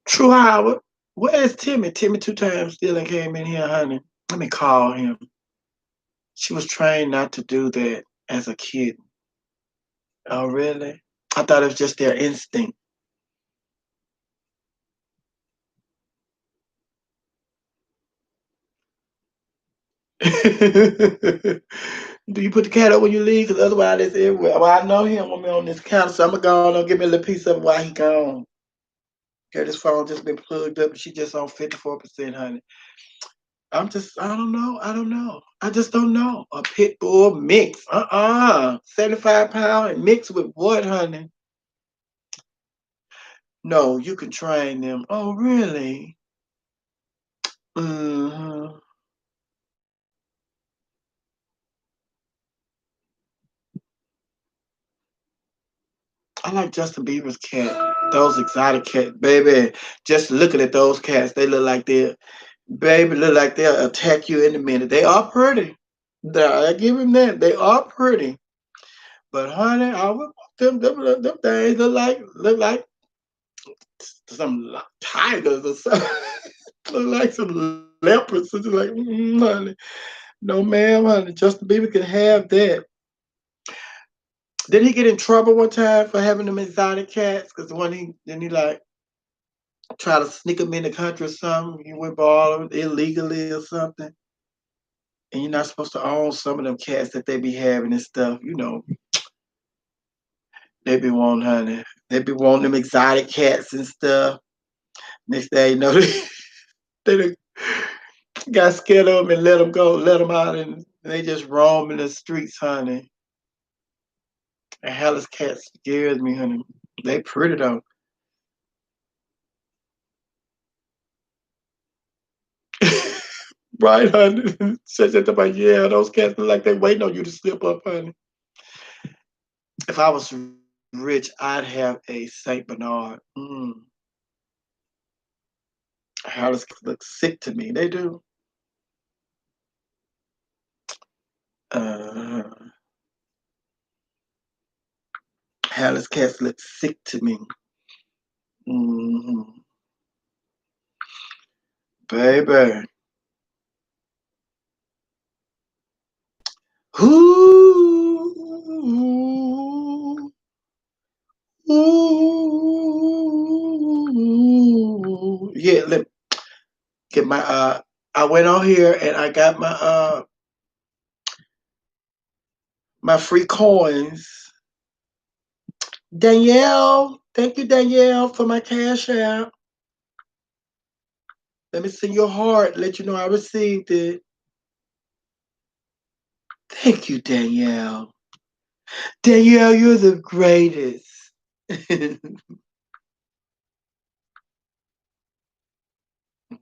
Speaker 1: True Howard. Where's Timmy? Timmy two times still ain't came in here, honey. Let me call him. She was trained not to do that as a kid. Oh, really? I thought it was just their instinct. Do you put the cat up when you leave? Because otherwise it's everywhere. Well, I know him when we're on this counter, so I'm gonna go on and give me a little piece of it while he gone. Okay, this phone just been plugged up and she just on 54%, honey. I don't know. I don't know. I just don't know. A pit bull mix. 75 pound and mixed with what, honey? No, you can train them. Oh, really? hmm I like Justin Bieber's cat. Those exotic cats, baby. Just looking at those cats, they look like they'll attack you in a minute. They are pretty. I give him that. They are pretty. But honey, I would them things look like some tigers or something. Look like some leopards. It's like, honey. No, ma'am, honey. Justin Bieber can have that. Did he get in trouble one time for having them exotic cats? Because when he like try to sneak them in the country or something, he went ball them illegally or something. And you're not supposed to own some of them cats that they be having and stuff. They be wanting, honey. They be wanting them exotic cats and stuff. Next thing you know, they done got scared of them and let them go, let them out, and they just roam in the streets, honey. And Hallis cat scares me, honey. They pretty though. Right, honey. Says that about, yeah, those cats look like they waiting on you to slip up, honey. If I was rich, I'd have a Saint Bernard. Hallis look sick to me. They do. Uh, Hallis cats look sick to me. hmm Baby. Ooh. Ooh. Yeah, let me get my I went on here and I got my free coins. Danielle, thank you, Danielle, for my cash out. Let me send your heart, let you know I received it. Thank you, Danielle. Danielle, you're the greatest.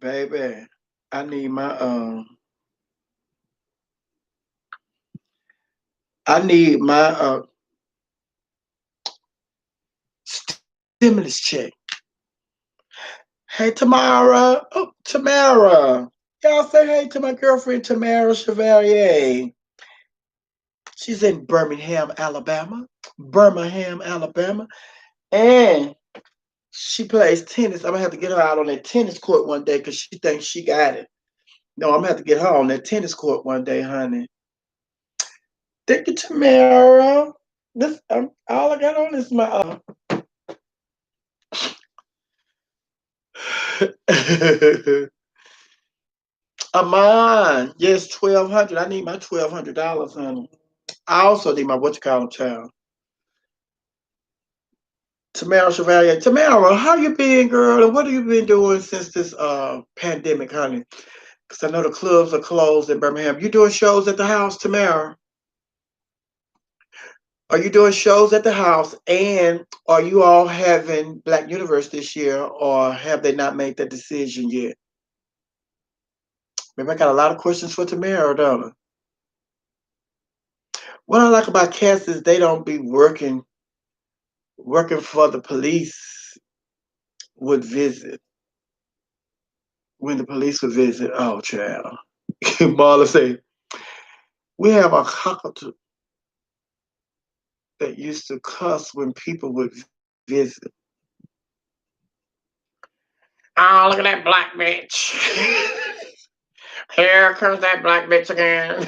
Speaker 1: Baby, I need my I need my stimulus check. Hey Tamara. Oh, Tamara. Y'all say hey to my girlfriend Tamara Chevalier. She's in Birmingham, Alabama. Birmingham, Alabama. And she plays tennis. I'm gonna have to get her out on that tennis court one day because she thinks she got it. No, I'm gonna have to get her on that tennis court one day, honey. Thank you, Tamara. This all I got on is my Amon. Yes, 1,200. I need my $1,200, honey. I also need my what you call them child. Tamara Chevalier. Tamara, how you been, girl? And what have you been doing since this pandemic, honey? Because I know the clubs are closed in Birmingham. You doing shows at the house, Tamara? Are you doing shows at the house? And are you all having Black Universe this year, or have they not made that decision yet? Maybe I got a lot of questions for Tamara, don't I? What I like about cats is they don't be working for the police would visit. when the police would visit. Oh, child. Marla say, we have a cockatoo that used to cuss when people would visit. Oh, look at that black bitch. Here comes that black bitch again.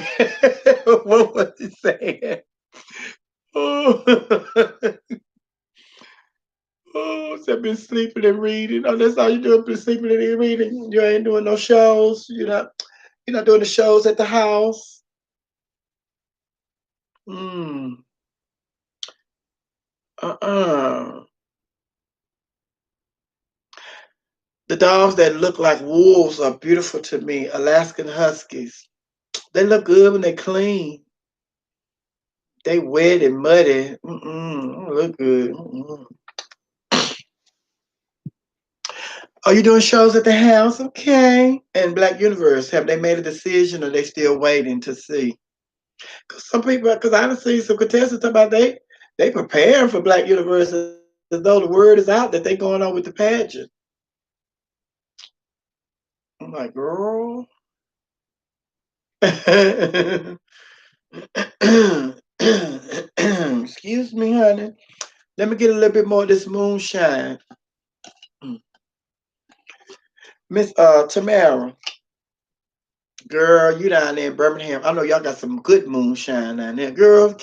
Speaker 1: What was he saying? Oh, oh, so I've been sleeping and reading. Oh, that's all you do, been sleeping and reading. You ain't doing no shows. You're not doing the shows at the house. Mm. Uh-uh. The dogs that look like wolves are beautiful to me. Alaskan Huskies. They look good when they clean. They wet and muddy. Don't look good. Are you doing shows at the house? Okay. And Black Universe, have they made a decision or they still waiting to see? Because some people, because I done seen some contestants talk about they preparing for Black Universe as though the word is out that they going on with the pageant. I'm like, girl. Excuse me, honey. Let me get a little bit more of this moonshine. Miss Tamara, girl, you down there in Birmingham. I know y'all got some good moonshine down there. Girl,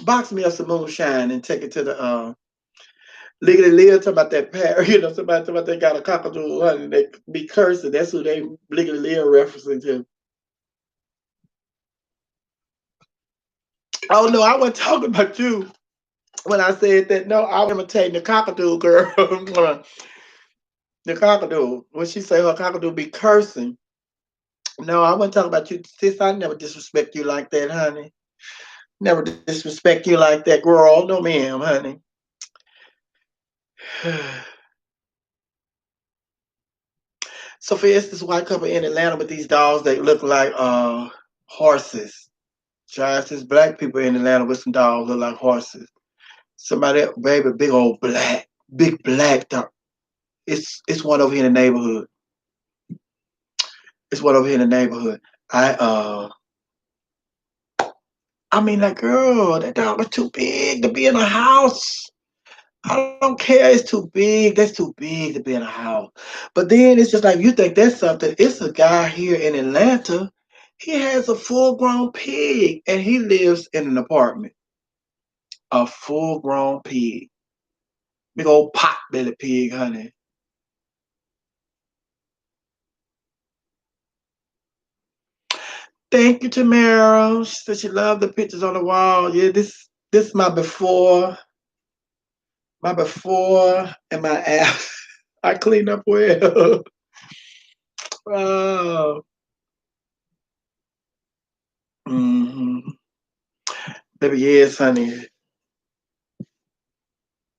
Speaker 1: box me up some moonshine and take it to the Legally Live. Talk about that pair, somebody talk about they got a cockatoo, honey. They be cursing. That's who they Legally Live referencing to. Oh no, I wasn't talking about you when I said that. No, I was imitating the cockatoo girl. The cockatoo. When she say her cockatoo be cursing. No, I wasn't talking about you, sis. I never disrespect you like that, honey. Never disrespect you like that, girl. No, ma'am, honey. Sophia, it's this white couple in Atlanta with these dogs that look like horses. Giants, there's black people in Atlanta with some dogs look like horses. Somebody, baby, big black dog. It's one over here in the neighborhood. It's one over here in the neighborhood. I I mean, like, girl, that dog is too big to be in a house. I don't care. It's too big. That's too big to be in a house. But then it's just like you think that's something. It's a guy here in Atlanta. He has a full grown pig and he lives in an apartment. A full grown pig. Big old pot belly pig, honey. Thank you, Tamara. She said she loved the pictures on the wall. Yeah, this my before and my after. I clean up well. Oh. Hmm. Baby, yes, honey.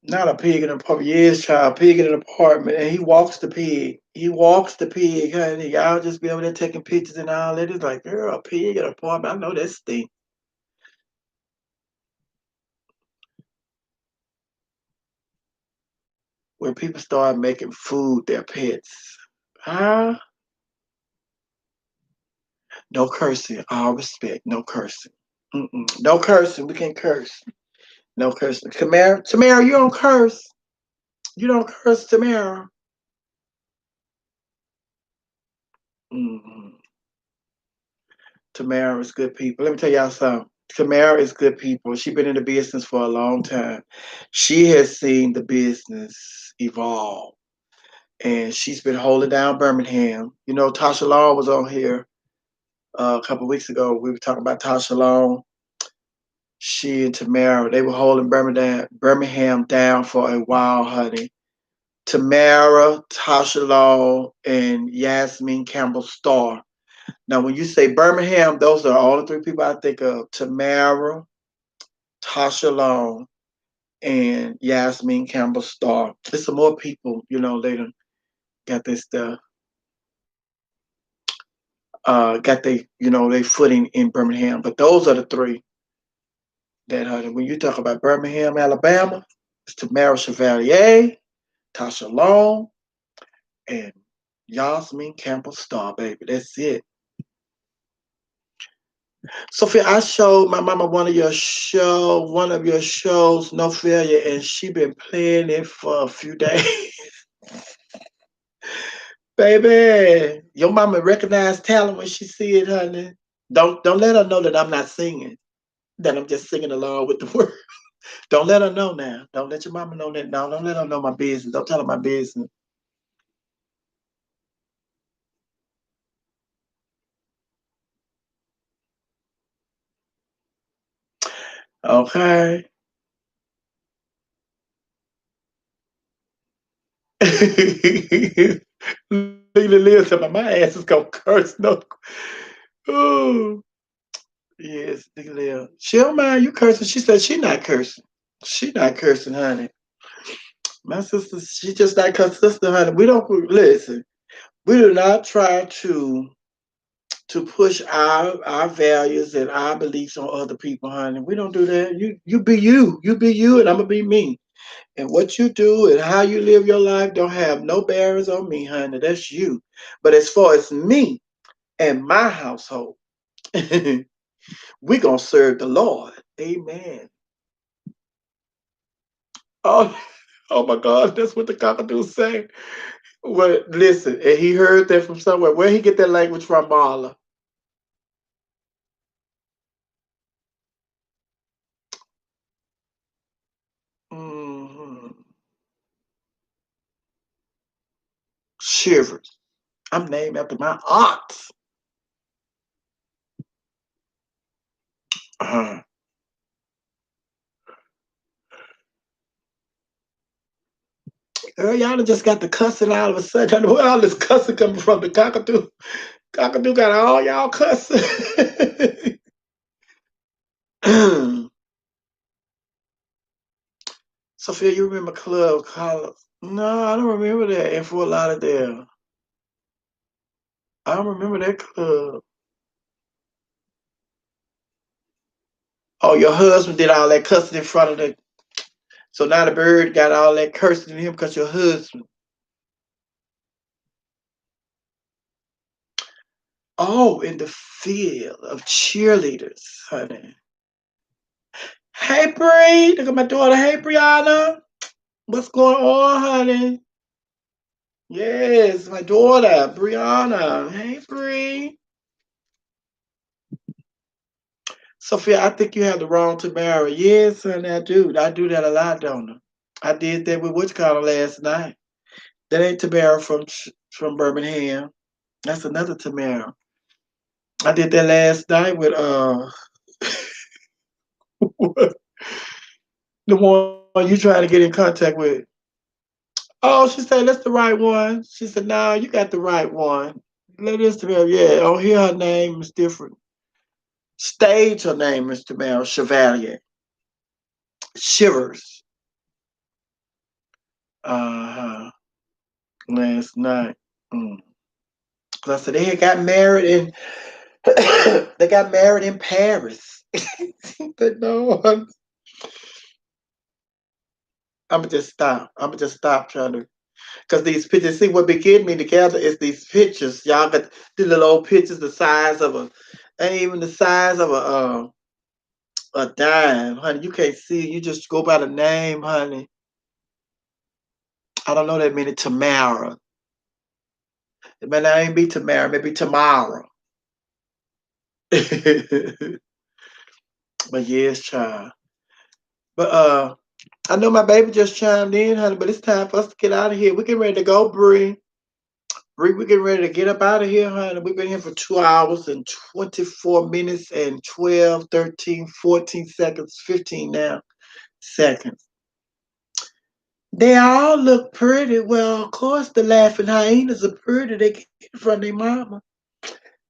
Speaker 1: Not a pig in an apartment. Yes, child. Pig in an apartment. And he walks the pig. He walks the pig, honey. Y'all just be over there taking pictures and all that. It's like, girl, a pig in an apartment. I know that stink. When people start making food their pets. Huh? No cursing. All respect. No cursing. Mm-mm. No cursing. We can't curse. No cursing. Tamara, you don't curse. You don't curse, Tamara. Mm-mm. Tamara is good people. Let me tell y'all something. Tamara is good people. She's been in the business for a long time. She has seen the business evolve, and she's been holding down Birmingham. Tasha Long was on here a couple of weeks ago. We were talking about Tasha Long. She and Tamara, they were holding Birmingham down for a while, honey. Tamara, Tasha Long, and Yasmin Campbell Starr. Now, when you say Birmingham, those are all the three people I think of: Tamara, Tasha Long, and Yasmin Campbell Starr. There's some more people, they done got this stuff, got they footing in Birmingham. But those are the three that, honey, when you talk about Birmingham, Alabama, it's Tamara Chevalier, Tasha Long, and Yasmin Campbell Star, baby. That's it. Sophia, I showed my mama one of your shows, No Failure, and she been playing it for a few days. Baby, your mama recognize talent when she see it, honey. Don't let her know that I'm not singing. That I'm just singing along with the word. Don't let her know now. Don't let your mama know that. No, don't let her know my business. Don't tell her my business. Okay. Leila Liz said my ass is gonna curse. No. Oh, yes, Leila. She don't mind you cursing. She said she not cursing. She not cursing, honey. My sister, she just like her sister, honey. We don't listen. We do not try to push our values and our beliefs on other people, honey. We don't do that. You be you. You be you, and I'm gonna be me. And what you do and how you live your life don't have no bearings on me, honey. That's you. But as far as me and my household, we gonna serve the Lord. Amen. Oh, oh my God, that's what the cockatoo say. Well, listen, and he heard that from somewhere. Where he get that language from, Marla? Hmm. Shivers. I'm named after my aunt. Uh, Girl, y'all done just got the cussing all of a sudden. Where all this cussing coming from? The cockatoo. Cockatoo got all y'all cussing. Sophia, you remember Club Collar? No, I don't remember that in Fort Lauderdale. I don't remember that club. Oh, your husband did all that cussing in front of the. So now the bird got all that cursing in him because your husband. Oh, in the field of cheerleaders, honey. Hey, Bree. Look at my daughter. Hey, Brianna. What's going on, honey? Yes, my daughter, Brianna. Hey, Bree. Sophia, I think you have the wrong Tamara. Yes, honey, I do. I do that a lot, don't I? I did that with Witch Collar last night. That ain't Tamara from Birmingham. That's another Tamara. I did that last night with the one you trying to get in contact with. Oh, she said that's the right one. She said, "No, you got the right one." Let us Tamara. Yeah, oh here her name is different. Stage her name is Tamara Chevalier. Shivers. Uh-huh. Last night. Mm. 'Cause I said they had got married in they got married in Paris. But no, I'ma just stop. I'ma just stop trying to because these pictures, see what be getting me together is these pictures. Y'all got the little old pictures the size of a ain't even the size of a dime, honey. You can't see. You just go by the name, honey. I don't know that many Tamara. It may not even be Tamara, maybe Tamara. But yes, child. But I know my baby just chimed in, honey, but it's time for us to get out of here. We getting ready to go, Bree. Bree, we getting ready to get up out of here, honey. We've been here for 2 hours and 24 minutes and 12, 13, 14 seconds, 15 now seconds. They all look pretty. Well, of course, the laughing hyenas are pretty. They get from their mama.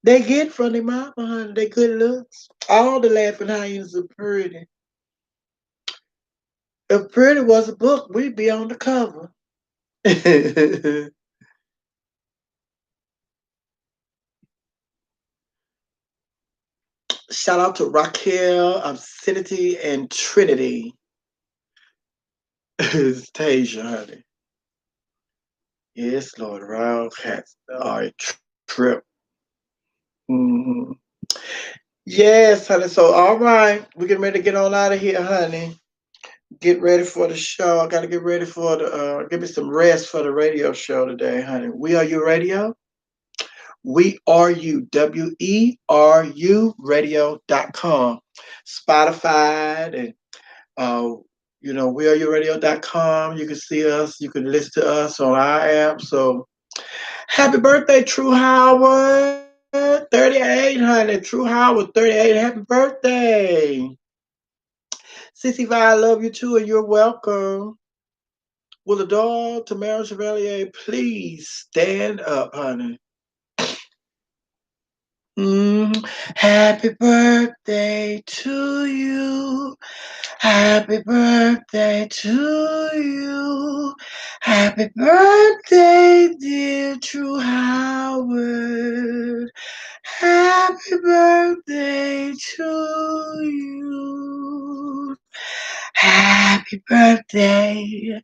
Speaker 1: They get from their mama, honey. They good looks. All the laughing hyenas are pretty. If pretty was a book, we'd be on the cover. Shout out to Raquel, Obscenity, and Trinity. It's Tasia, honey. Yes, Lord. Around cats. All right, trip. Hmm. Yes, honey. So, all right. We're getting ready to get on out of here, honey. Get ready for the show. I got to get ready for the, give me some rest for the radio show today, honey. We Are You Radio? We Are You, WERU radio.com. Spotify and, uh, weareyouRadio.com. You can see us. You can listen to us on our app. So, happy birthday, True Howard. 38, honey. True Howard, 38. Happy birthday. Sissy Vi, I love you too, and you're welcome. Will the dog, Tamara Chevalier, please stand up, honey? Happy birthday to you. Happy birthday to you. Happy birthday, dear True Howard. Happy birthday to you. Happy birthday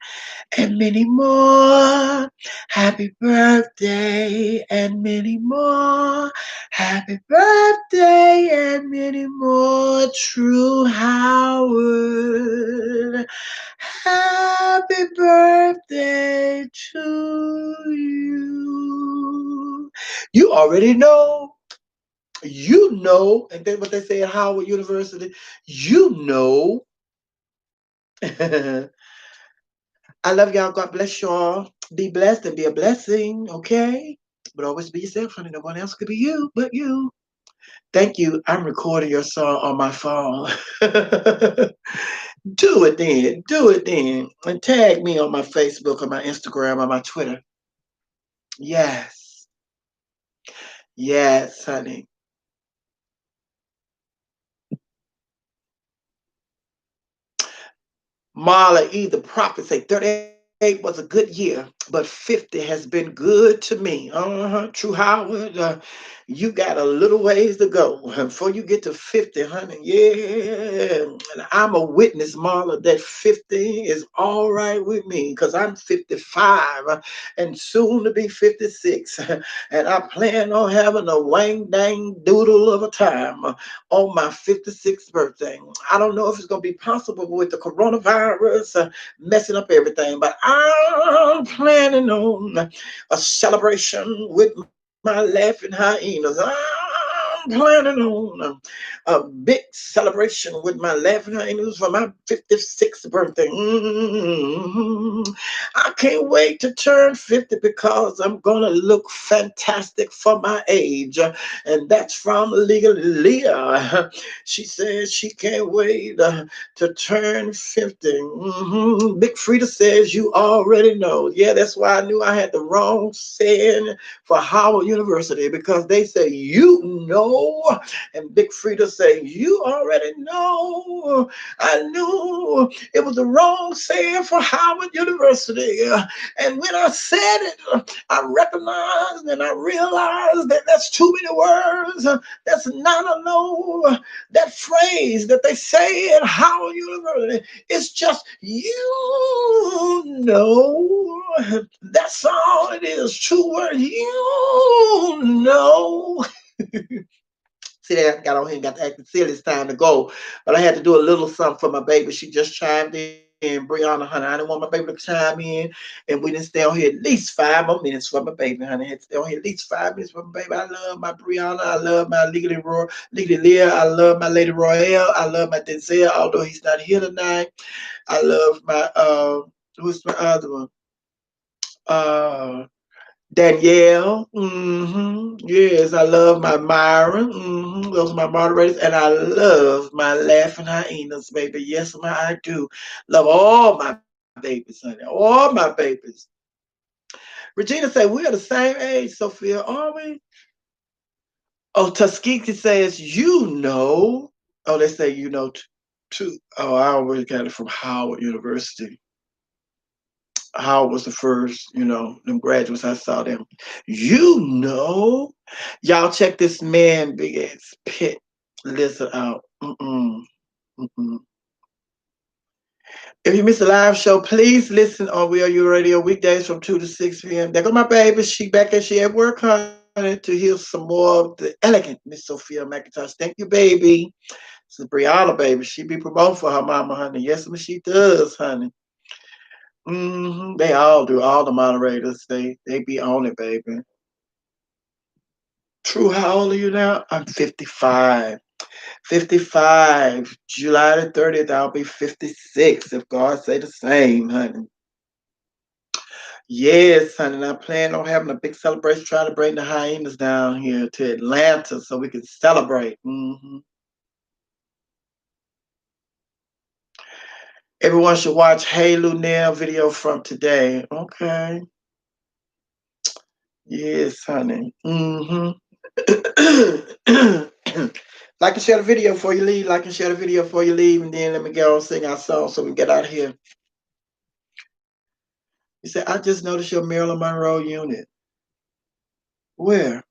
Speaker 1: and many more. Happy birthday and many more. Happy birthday and many more, True Howard. Happy birthday to you. You already know. You know, and then what they say at Howard University, you know. I love y'all. God bless y'all. Be blessed and be a blessing, okay? But always be yourself, honey. No one else could be you but you. Thank you. I'm recording your song on my phone. Do it then. Do it then. And tag me on my Facebook, on my Instagram, on my Twitter. Yes. Yes, honey. Marla E. The prophet say 38 was a good year, but 50 has been good to me. True Howard. You got a little ways to go before you get to 50, honey. Yeah. And I'm a witness, Marla, that 50 is all right with me because I'm 55 and soon to be 56. And I plan on having a wang dang doodle of a time on my 56th birthday. I don't know if it's going to be possible with the coronavirus messing up everything, but I'm planning on a celebration with my laughing hyenas. I'm planning on a big celebration with my laughing hyenas for my 56th birthday. I can't wait to turn 50 because I'm going to look fantastic for my age. And that's from Legally Leah. She says she can't wait to turn 50. Big Frida says you already know. Yeah, that's why I knew I had the wrong saying for Howard University because they say you know, and Big Frida say you already know. I knew it was the wrong saying for Howard University, and when I said it, I recognized and I realized that that's too many words. That's not alone. That phrase that they say at Howard University, it's just you know. That's all it is. Two words. You know. See, that I got on here and got to acting silly. It's time to go. But I had to do a little something for my baby. She just chimed in. Brianna, honey. I didn't want my baby to chime in. And we didn't stay on here at least 5 more minutes for my baby, honey. I had to stay on here at least 5 minutes for my baby. I love my Brianna. I love my Legally Leah. I love my Lady Royale. I love my Denzel, although he's not here tonight. I love my, who's my other one? Uh, Danielle. Yes, I love my Myron. Those are my moderators. And I love my laughing hyenas, baby. Yes, I do. Love all my babies, honey. All my babies. Regina said, we're the same age, Sophia, are we? Oh, Tuskegee says, you know. Oh, they say you know too. Oh, I always got it from Howard University. Howard was the first, them graduates. I saw them. You know, y'all check this man, big ass pit lizard out. Mm-mm, mm-mm. If you miss the live show, please listen on We Are You Radio weekdays from 2 to 6 p.m. There go my baby. She back and she at work, honey, to hear some more of the elegant Miss Sophia McIntosh. Thank you, baby. This is Brianna, baby. She be promoting for her mama, honey. Yes, she does, honey. They all do. All the moderators, they be on it, baby. True, how old are you now? I'm 55. 55. July the 30th, I'll be 56 if God say the same, honey. Yes, honey. And I plan on having a big celebration, trying to bring the hyenas down here to Atlanta so we can celebrate. Everyone should watch Hey Lunel video from today. Okay. Yes, honey. Like and share the video before you leave. Like and share the video before you leave, and then let me go and sing our song so we can get out of here. You said, I just noticed your Marilyn Monroe unit. Where?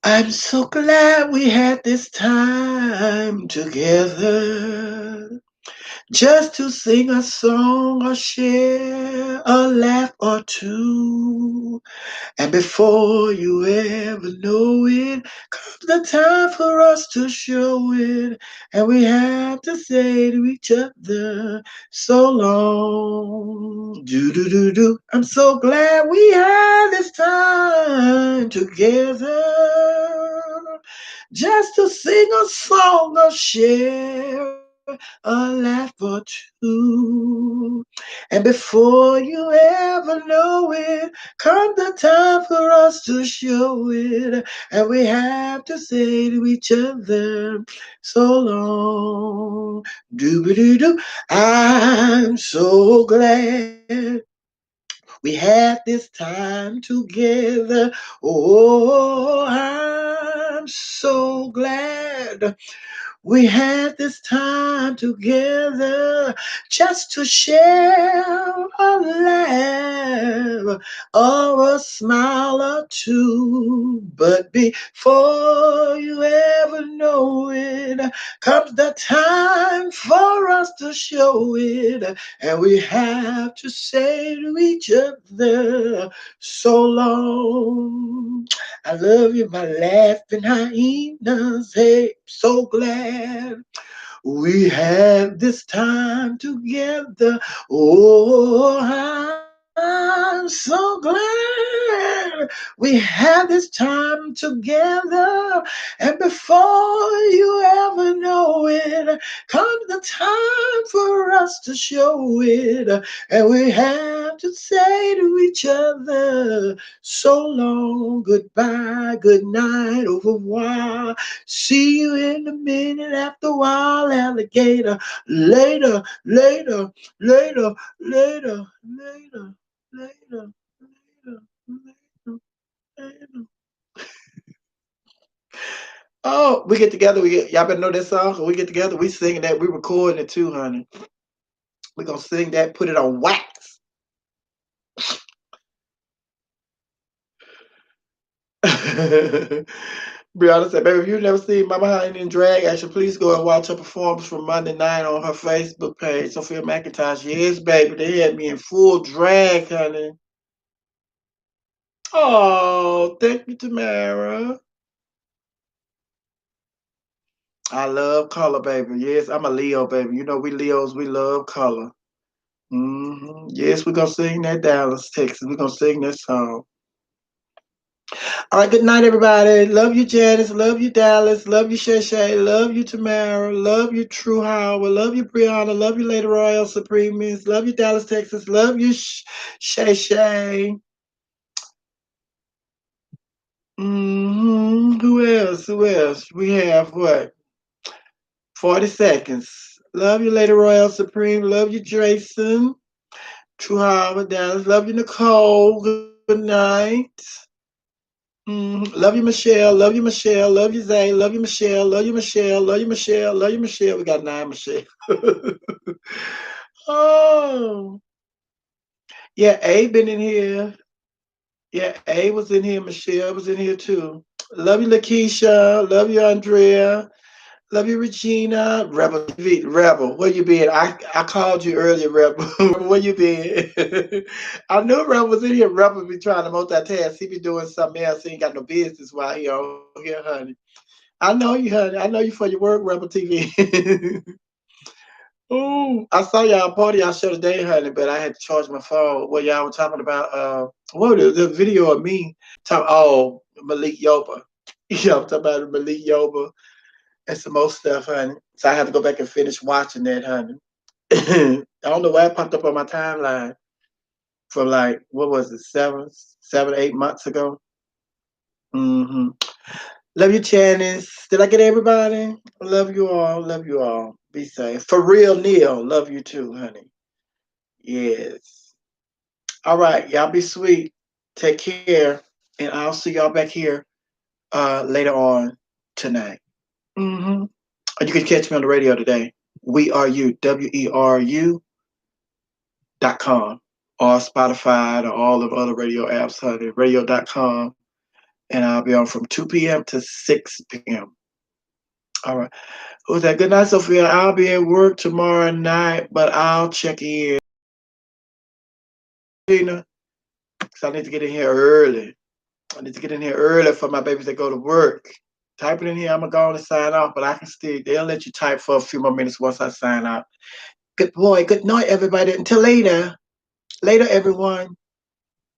Speaker 1: I'm so glad we had this time together. Just to sing a song or share a laugh or two. And before you ever know it, comes the time for us to show it. And we have to say to each other, so long. Do do do do. I'm so glad we had this time together. Just to sing a song or share a laugh or two. And before you ever know it, come the time for us to show it. And we have to say to each other, so long. Doo-ba-doo-doo. I'm so glad we had this time together. Oh, I'm so glad we had this time together just to share a laugh or a smile or two. But before you ever know it, comes the time for us to show it. And we have to say to each other, so long. I love you, my laughing hyenas. Hey, so glad we had this time together. Oh, I'm so glad we had this time together. And before you ever know it, comes the time for us to show it. And we have to say to each other, so long, goodbye, good night, au revoir. See you in a minute after a while, alligator. Later, later, later, later, later, later, later, later, later. Oh, we get together. Y'all better know that song. We get together. We singing that. We recording it too, honey. We gonna sing that. Put it on wax. Brianna said, baby, if you've never seen Mama Honey in drag action, please go and watch her performance from Monday night on her Facebook page, Sophia McIntosh. Yes, baby, they had me in full drag, honey. Oh, thank you, Tamara. I love color, baby. Yes, I'm a Leo, baby. You know, we Leos, we love color. Yes, we're going to sing that Dallas, Texas. We're going to sing that song. All right, good night, everybody. Love you, Janice. Love you, Dallas. Love you, Shay Shay. Love you, Tamara. Love you, True Howard. Love you, Brianna. Love you, Lady Royal Supremes. Love you, Dallas, Texas. Love you, Shay Shay. Who else? Who else? We have what? 40 seconds. Love you, Lady Royal Supreme. Love you, Jason. True Howard, Dallas. Love you, Nicole. Good night. Love you, Michelle. Love you, Michelle. Love you, Zay. Love you, Michelle. Love you, Michelle. Love you, Michelle. Love you, Michelle. We got 9 Michelle. Oh, yeah. A been in here. Yeah, A was in here. Michelle was in here too. Love you, Lakeisha. Love you, Andrea. Love you, Regina. Rebel TV. Rebel, where you been? I called you earlier, Rebel. Rebel, where you been? I knew Rebel was in here. Rebel be trying to multitask. He be doing something else. He ain't got no business while he on here, honey. I know you, honey. I know you for your work, Rebel TV. Ooh, I saw y'all party y'all show today, honey, but I had to charge my phone. What y'all were talking about? What was the video of me talking? Oh, Malik Yoba. Yeah, I'm talking about Malik Yoba and some more stuff, honey. So I have to go back and finish watching that, honey. I don't know why it popped up on my timeline from like what was it, 8 months ago. hmm Love you, Janice. Did I get everybody? Love you all. Love you all. Be safe. For real, Neil. Love you too, honey. Yes. All right, y'all be sweet. Take care, and I'll see y'all back here later on tonight. Mm-hmm. And you can catch me on the radio today. We are you, WERU.com, or Spotify, or all of other radio apps, honey, radio.com. And I'll be on from 2 p.m. to 6 p.m. All right. Who's that? Good night, Sophia. I'll be at work tomorrow night, but I'll check in. Gina, because I need to get in here early. I need to get in here early for my babies that go to work. Type it in here. I'm going to go on and sign off, but I can still, they'll let you type for a few more minutes once I sign out. Good boy. Good night, everybody. Until later. Later, everyone.